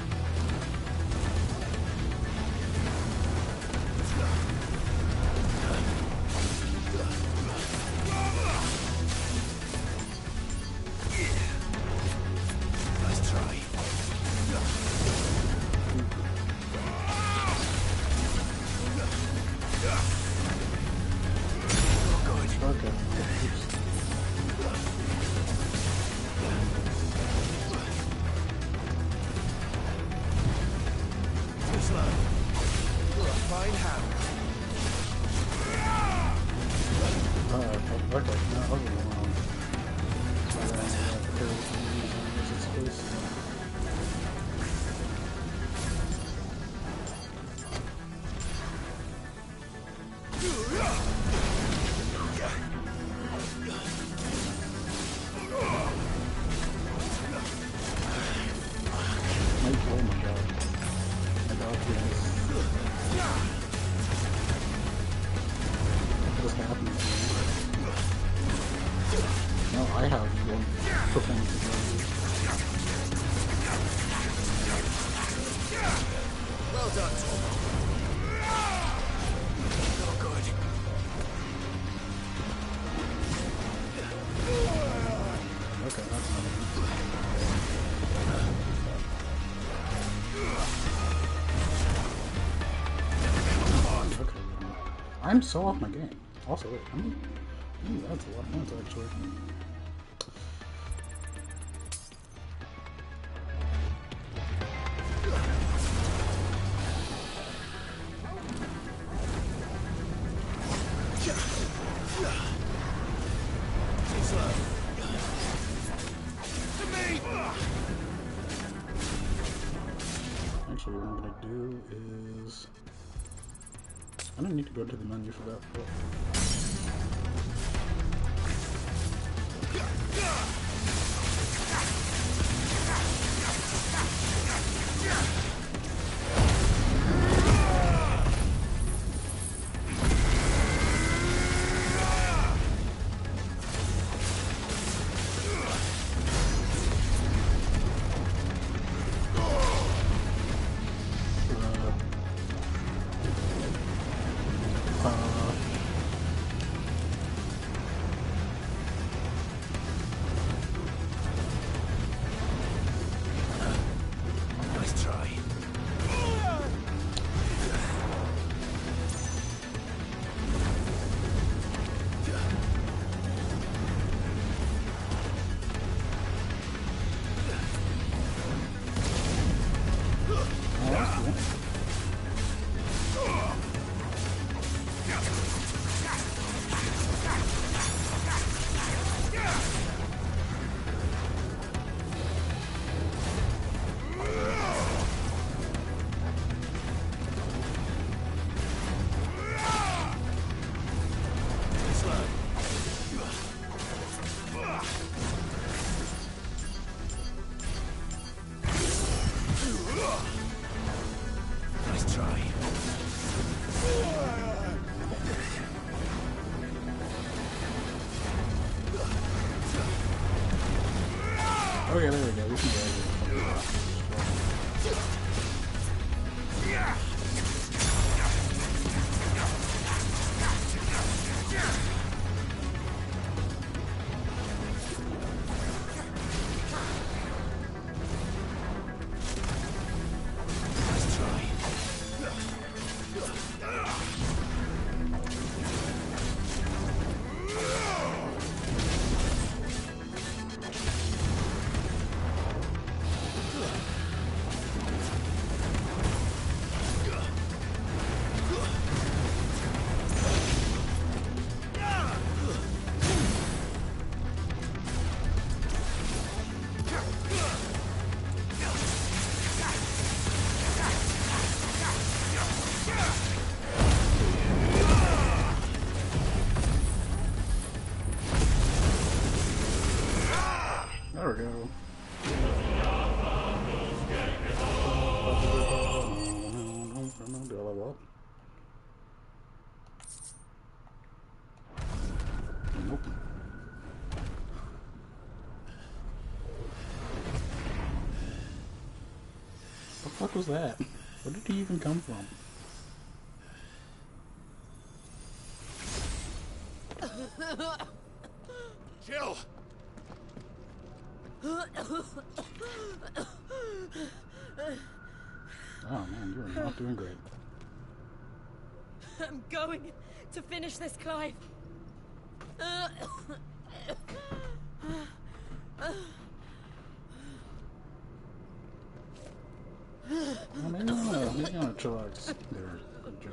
Let's try. Okay. Slow. Fine hand. Okay, no, okay, oh my god. My dog is... What is happening to me? No, I have one performance ability. Well done, Tormo. Not good. Okay, that's not it. Okay. I'm so off my game. Also, wait, that's a lot of points actually. Actually, what I'm gonna do is... I don't need to go to the menu for that. But... fuck was that? Where did he even come from? Jill! Oh man, you are not doing great. I'm going to finish this, Clive. Well, maybe you wanna chillax there, Joe.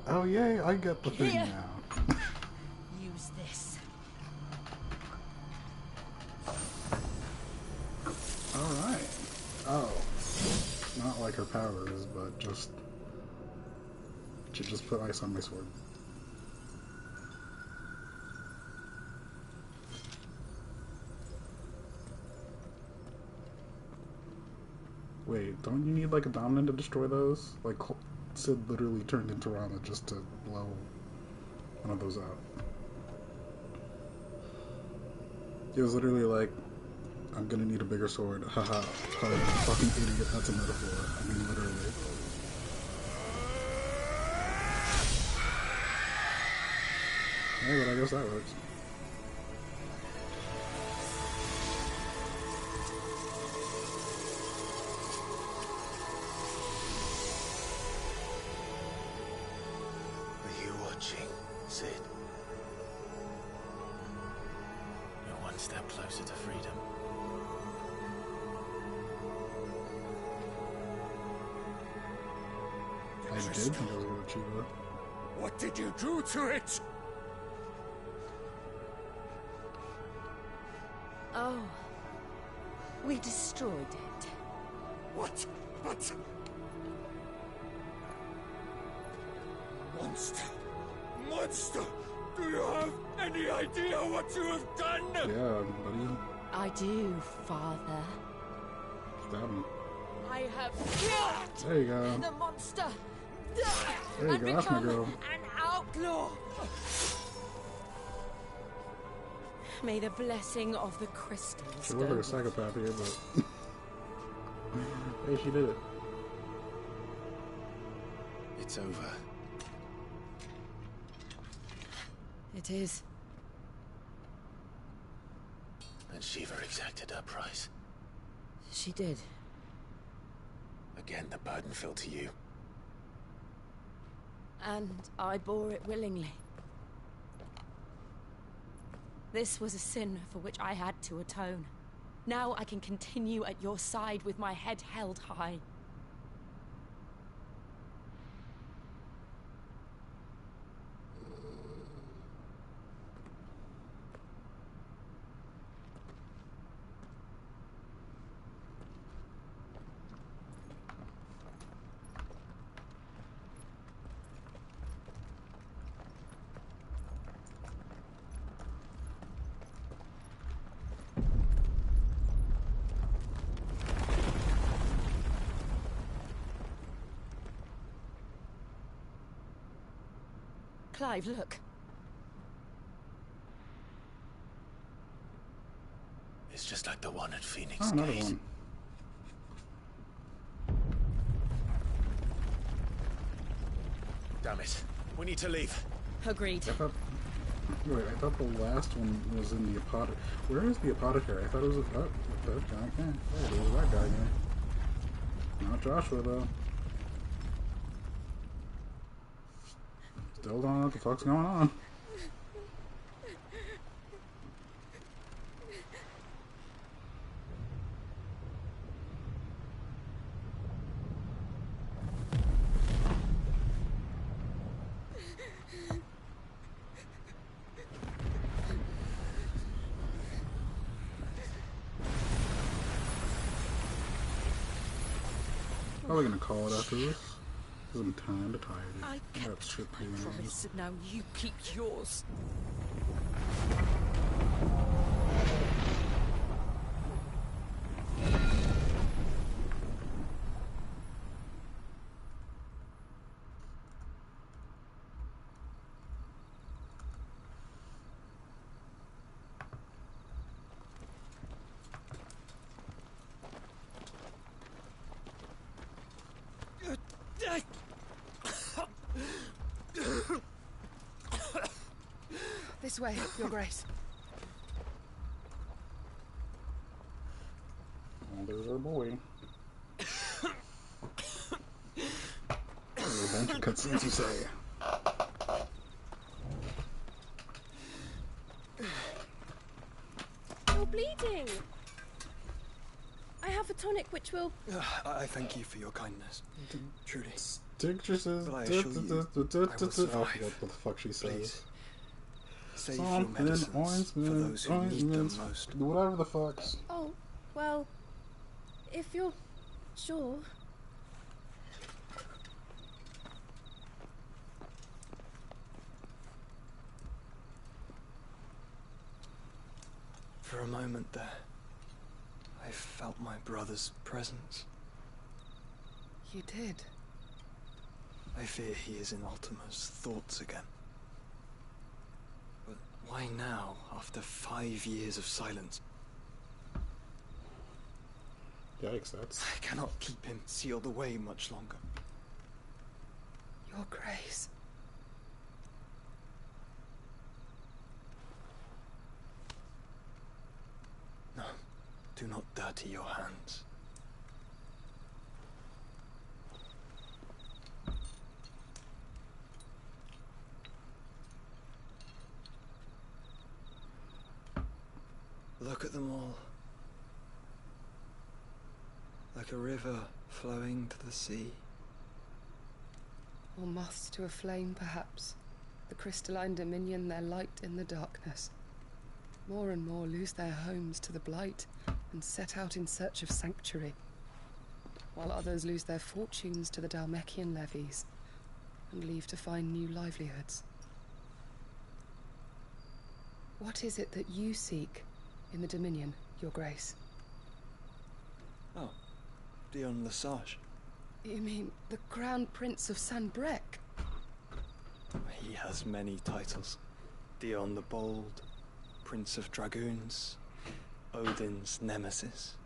Oh yay, I get the thing now. Use this. Alright. Oh. Not like her powers, but just... She just put ice on my sword. Wait, don't you need like a dominant to destroy those? Like Sid literally turned into Rama just to blow one of those out. He was literally like, I'm gonna need a bigger sword. Haha. Probably a fucking idiot. That's a metaphor. I mean, literally. Hey, but I guess that works. Are you watching, Sid? You're one step closer to freedom. I did think I was gonna achieve that. What did you do to it? Oh. We destroyed it. What? But... Monster! Monster! Do you have any idea what you have done? Yeah, buddy. I do, Father. Stab him. I have killed There you go. the monster. There you and go, that's my become girl. an outlaw. May the blessing of the crystals She looks like a psychopath here, but... hey, she did it. It's over. It is. And Shiva exacted her price. She did. Again, the burden fell to you. And I bore it willingly. This was a sin for which I had to atone. Now I can continue at your side with my head held high. Clive, look. It's just like the one at Phoenix Oh, another Gate. one. Damn it. We need to leave. Agreed. I thought the last one was in the apothecary. Where is the apothecary? I thought it was that guy. Okay. Oh, there was that guy here. Not Joshua, though. Still don't know what the fuck's going on. Probably gonna call it after this. Because I'm kinda tired. I got shit to do. promise, now you keep yours. This way, Your Grace. Oh, there's our boy. There's a bunch of cutscenes, you say. You're bleeding. I have a tonic which will... I thank you for your kindness. Truly. Dicture says... But I assure you, I will I survive. forgot what the fuck she says. Please. Save your medicines for those who need them most. Whatever the fucks. Oh, well, if you're sure. For a moment there, I felt my brother's presence. You did? I fear he is in Ultima's thoughts again. But why now, after 5 years of silence? Yikes, that's... I cannot keep him sealed away much longer. Your Grace. No, do not dirty your hands. Look at them all. Like a river flowing to the sea. Or moths to a flame, perhaps. The crystalline dominion, their light in the darkness. More and more lose their homes to the blight and set out in search of sanctuary, while others lose their fortunes to the Dhalmekian levies and leave to find new livelihoods. What is it that you seek in the Dominion, Your Grace? Oh, Dion Lesage. You mean the Crown Prince of Sanbreque? He has many titles. Dion the Bold, Prince of Dragoons, Odin's Nemesis,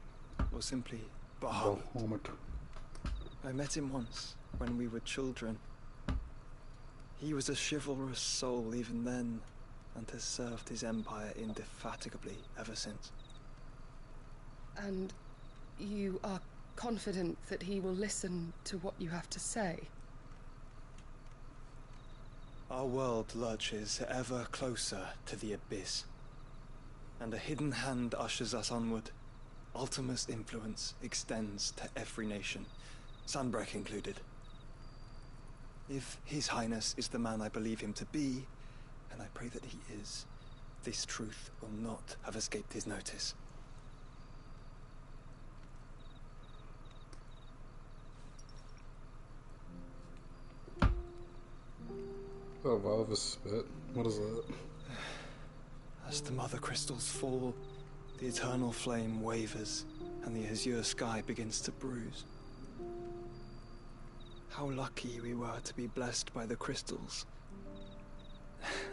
or simply Bahamut. I met him once, when we were children. He was a chivalrous soul even then, and has served his empire indefatigably ever since. And you are confident that he will listen to what you have to say? Our world lurches ever closer to the abyss, and a hidden hand ushers us onward. Ultima's influence extends to every nation, Sanbreque included. If His Highness is the man I believe him to be, and I pray that he is, this truth will not have escaped his notice. Oh, wow, of a spit. What is that? As the mother crystals fall, the eternal flame wavers, and the azure sky begins to bruise. How lucky we were to be blessed by the crystals.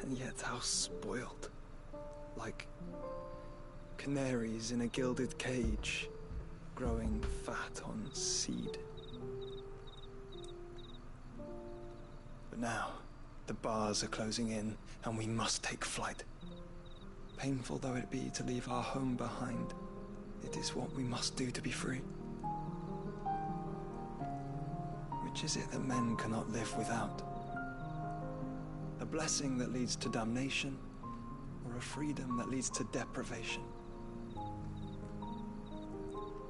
And yet how spoiled. Like canaries in a gilded cage, growing fat on seed. But now, the bars are closing in, and we must take flight. Painful though it be to leave our home behind, it is what we must do to be free. Which is it that men cannot live without? A blessing that leads to damnation, or a freedom that leads to deprivation?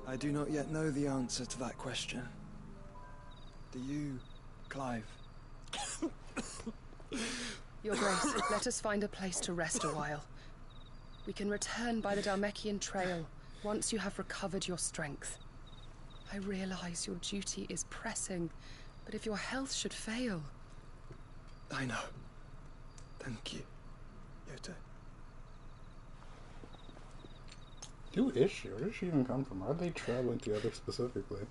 I do not yet know the answer to that question. Do you, Clive? Your Grace, let us find a place to rest a while. We can return by the Dhalmekian trail once you have recovered your strength. I realize your duty is pressing, but if your health should fail... I know. Thank you, Yoto. Who is she? Where did she even come from? Why are they traveling together specifically?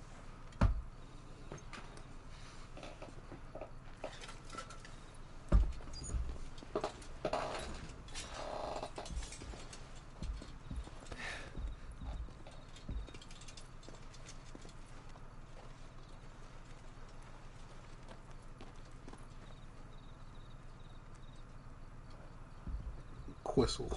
whistle.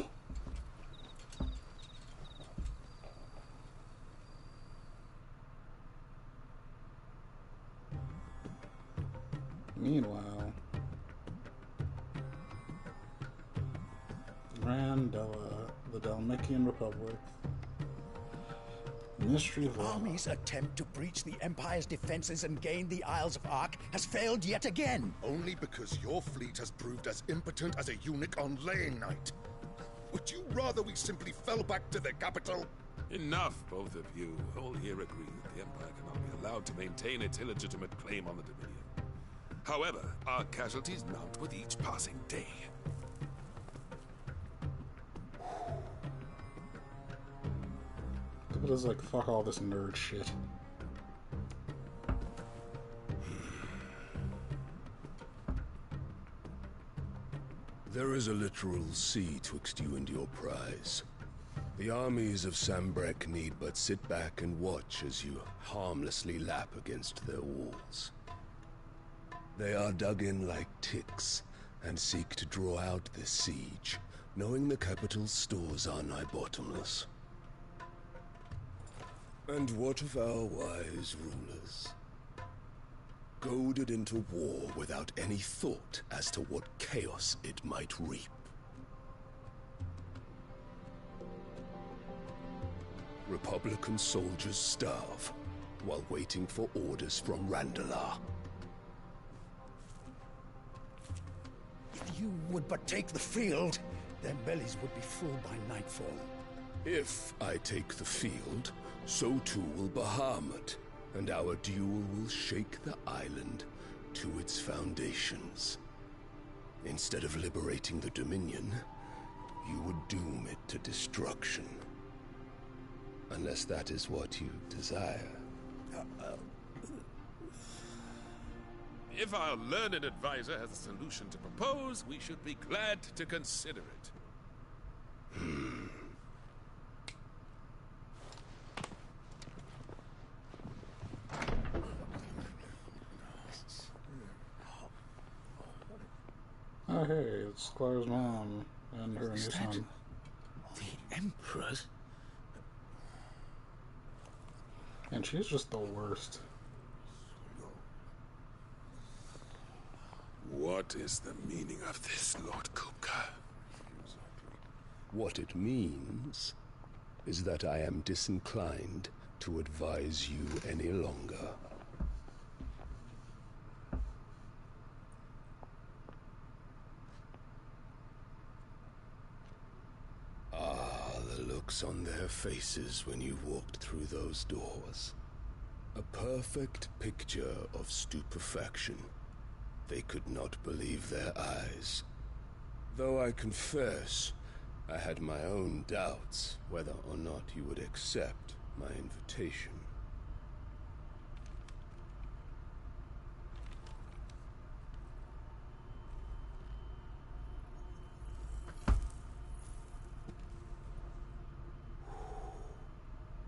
Meanwhile, Randella, the Dalmatian Republic, Ministry of Law. Army's attempt to breach the Empire's defenses and gain the Isles of Ark has failed yet again. Only because your fleet has proved as impotent as a eunuch on laying night. Would you rather we simply fell back to the capital? Enough, both of you. All here agree that the Empire cannot be allowed to maintain its illegitimate claim on the Dominion. However, our casualties mount with each passing day. It is like, fuck all this nerd shit. There is a literal sea twixt you and your prize. The armies of Sanbreque need but sit back and watch as you harmlessly lap against their walls. They are dug in like ticks and seek to draw out this siege, knowing the capital's stores are nigh bottomless. And what of our wise rulers? Goaded into war without any thought as to what chaos it might reap. Republican soldiers starve while waiting for orders from Randalar. If you would but take the field, their bellies would be full by nightfall. If I take the field, so too will Bahamut, and our duel will shake the island to its foundations. Instead of liberating the Dominion, you would doom it to destruction. Unless that is what you desire. If our learned advisor has a solution to propose, we should be glad to consider it. Oh, hey, it's Claire's mom and her new son. The Emperor's? And she's just the worst. What is the meaning of this, Lord Kupka? What it means is that I am disinclined to advise you any longer. Ah, the looks on their faces when you walked through those doors. A perfect picture of stupefaction. They could not believe their eyes. Though I confess, I had my own doubts whether or not you would accept my invitation.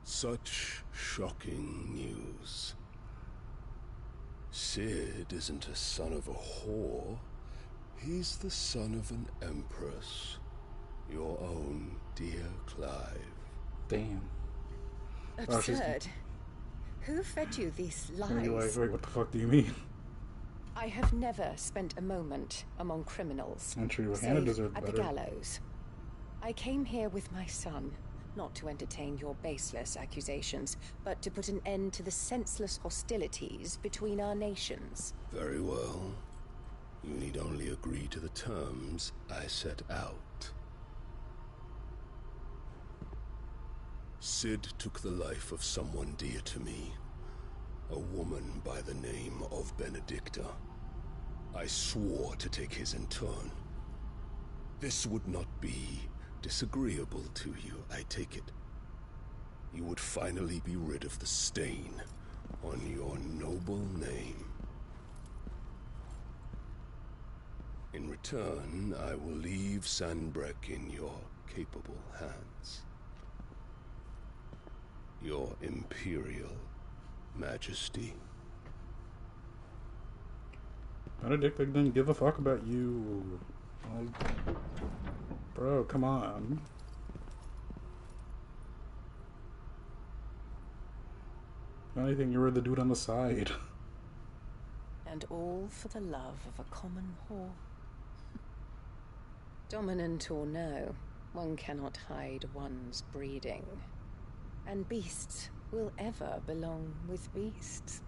Such shocking news. Cid isn't a son of a whore. He's the son of an empress. Your own dear Clive. Damn. Absurd. Who fed you these lies? Anyway, wait, what the fuck do you mean? I have never spent a moment among criminals. And true, save Hannah deserved at better. the gallows. I came here with my son, not to entertain your baseless accusations, but to put an end to the senseless hostilities between our nations. Very well. You need only agree to the terms I set out. Cid took the life of someone dear to me, a woman by the name of Benedicta. I swore to take his in turn. This would not be disagreeable to you, I take it. You would finally be rid of the stain on your noble name. In return, I will leave Sanbreque in your capable hands. Your Imperial Majesty. Benedict didn't give a fuck about you. Like, Bro, come on. If anything, you were the dude on the side. And all for the love of a common whore. Dominant or no, one cannot hide one's breeding. And beasts will ever belong with beasts.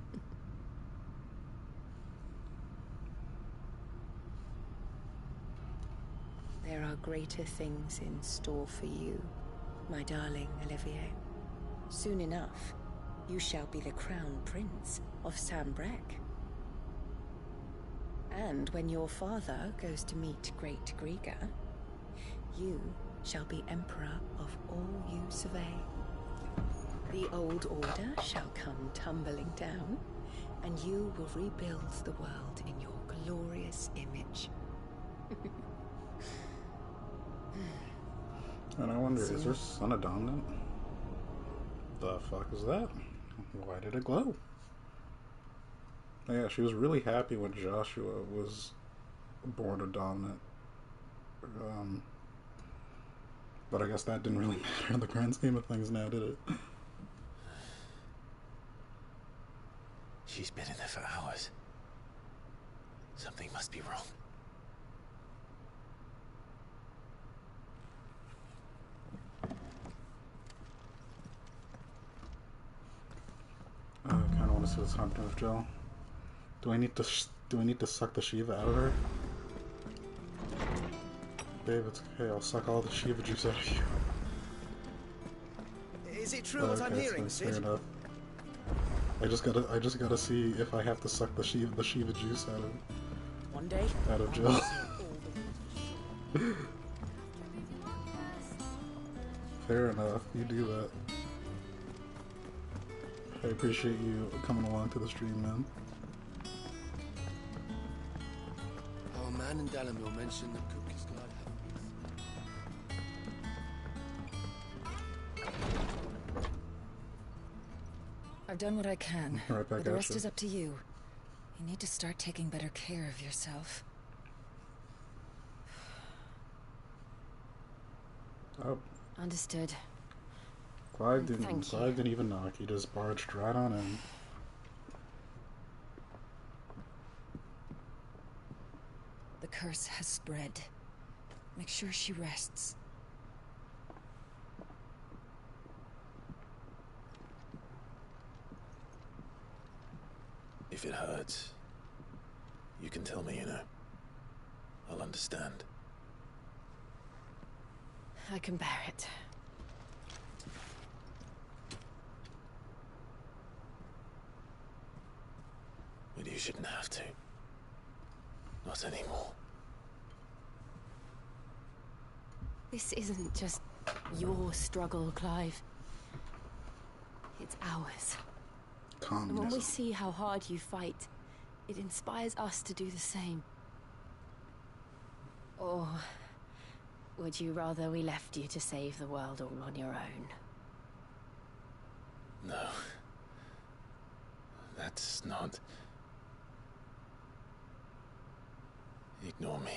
There are greater things in store for you, my darling Olivier. Soon enough, you shall be the crown prince of Sambrec. And when your father goes to meet Great Griga, you shall be emperor of all you survey. The old order shall come tumbling down, and you will rebuild the world in your glorious image. And I wonder, is her son a dominant? The fuck is that? Why did it glow? Yeah, she was really happy when Joshua was born a dominant. But I guess that didn't really matter in the grand scheme of things now, did it? She's been in there for hours. Something must be wrong. I kind of want to see what's happening with Jill. Do I need to suck the Shiva out of her? Babe, it's okay. I'll suck all the Shiva juice out of you. Is it true what I'm hearing, Fair Sid? enough. I just gotta see if I have to suck the Shiva juice One day, out of Jill. Fair enough. You do that. I appreciate you coming along to the stream, man. Our man in Dalamil mentioned the cook is glad I've done what I can, Right back but the at rest you. is up to you. You need to start taking better care of yourself. Oh, Understood. Clive Thank didn't even knock. He just barged right on in. The curse has spread. Make sure she rests. If it hurts, you can tell me, you know. I'll understand. I can bear it. But you shouldn't have to. Not anymore. This isn't just your struggle, Clive. It's ours. And when we see how hard you fight, it inspires us to do the same. Or would you rather we left you to save the world all on your own? No. That's not... Ignore me.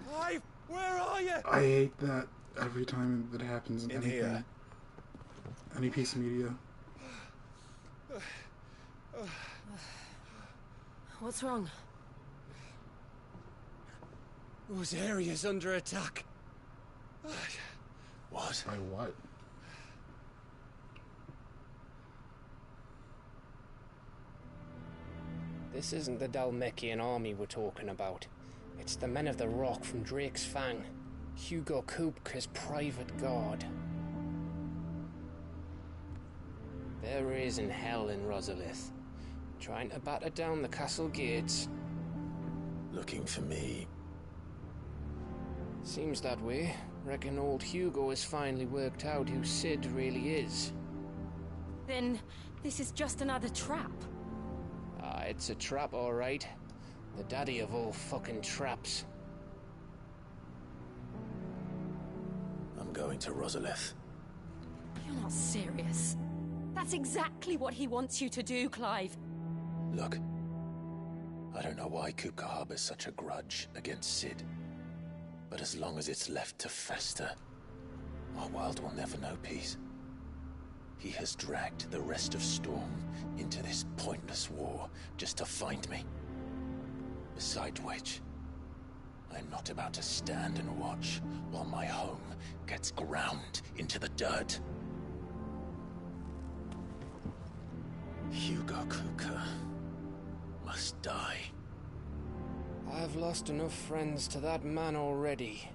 Clive, where are you? I hate that every time it happens in anything. here. Any piece of media. What's wrong? Rosaria's under attack. What? By what? This isn't the Dalmekian army we're talking about. It's the men of the Rock from Drake's Fang. Hugo Kupka's private guard. There is in hell in Rosalith, trying to batter down the castle gates. Looking for me. Seems that way. Reckon old Hugo has finally worked out who Sid really is. Then this is just another trap. Ah, it's a trap, all right. The daddy of all fucking traps. going to Rosalith. You're not serious. That's exactly what he wants you to do, Clive. Look, I don't know why Kupka harbors such a grudge against Cid. But as long as it's left to fester, our world will never know peace. He has dragged the rest of Storm into this pointless war just to find me. Besides which, I'm not about to stand and watch while my home gets ground into the dirt. Hugo Kupka must die. I've lost enough friends to that man already.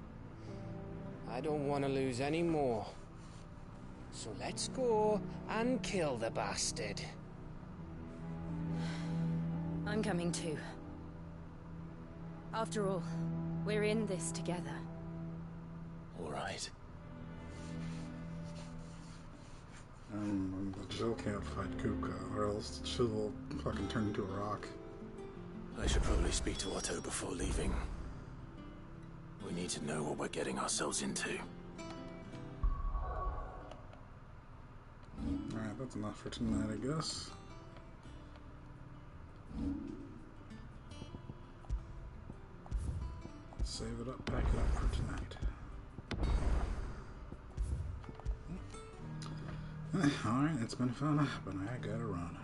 I don't want to lose any more. So let's go and kill the bastard. I'm coming too. After all, we're in this together. All right. Jill can't fight Kupka, or else she will fucking turn into a rock. I should probably speak to Otto before leaving. We need to know what we're getting ourselves into. Alright, that's enough for tonight, I guess. Save it up, pack it up for tonight. Alright, it's been fun, but I gotta run.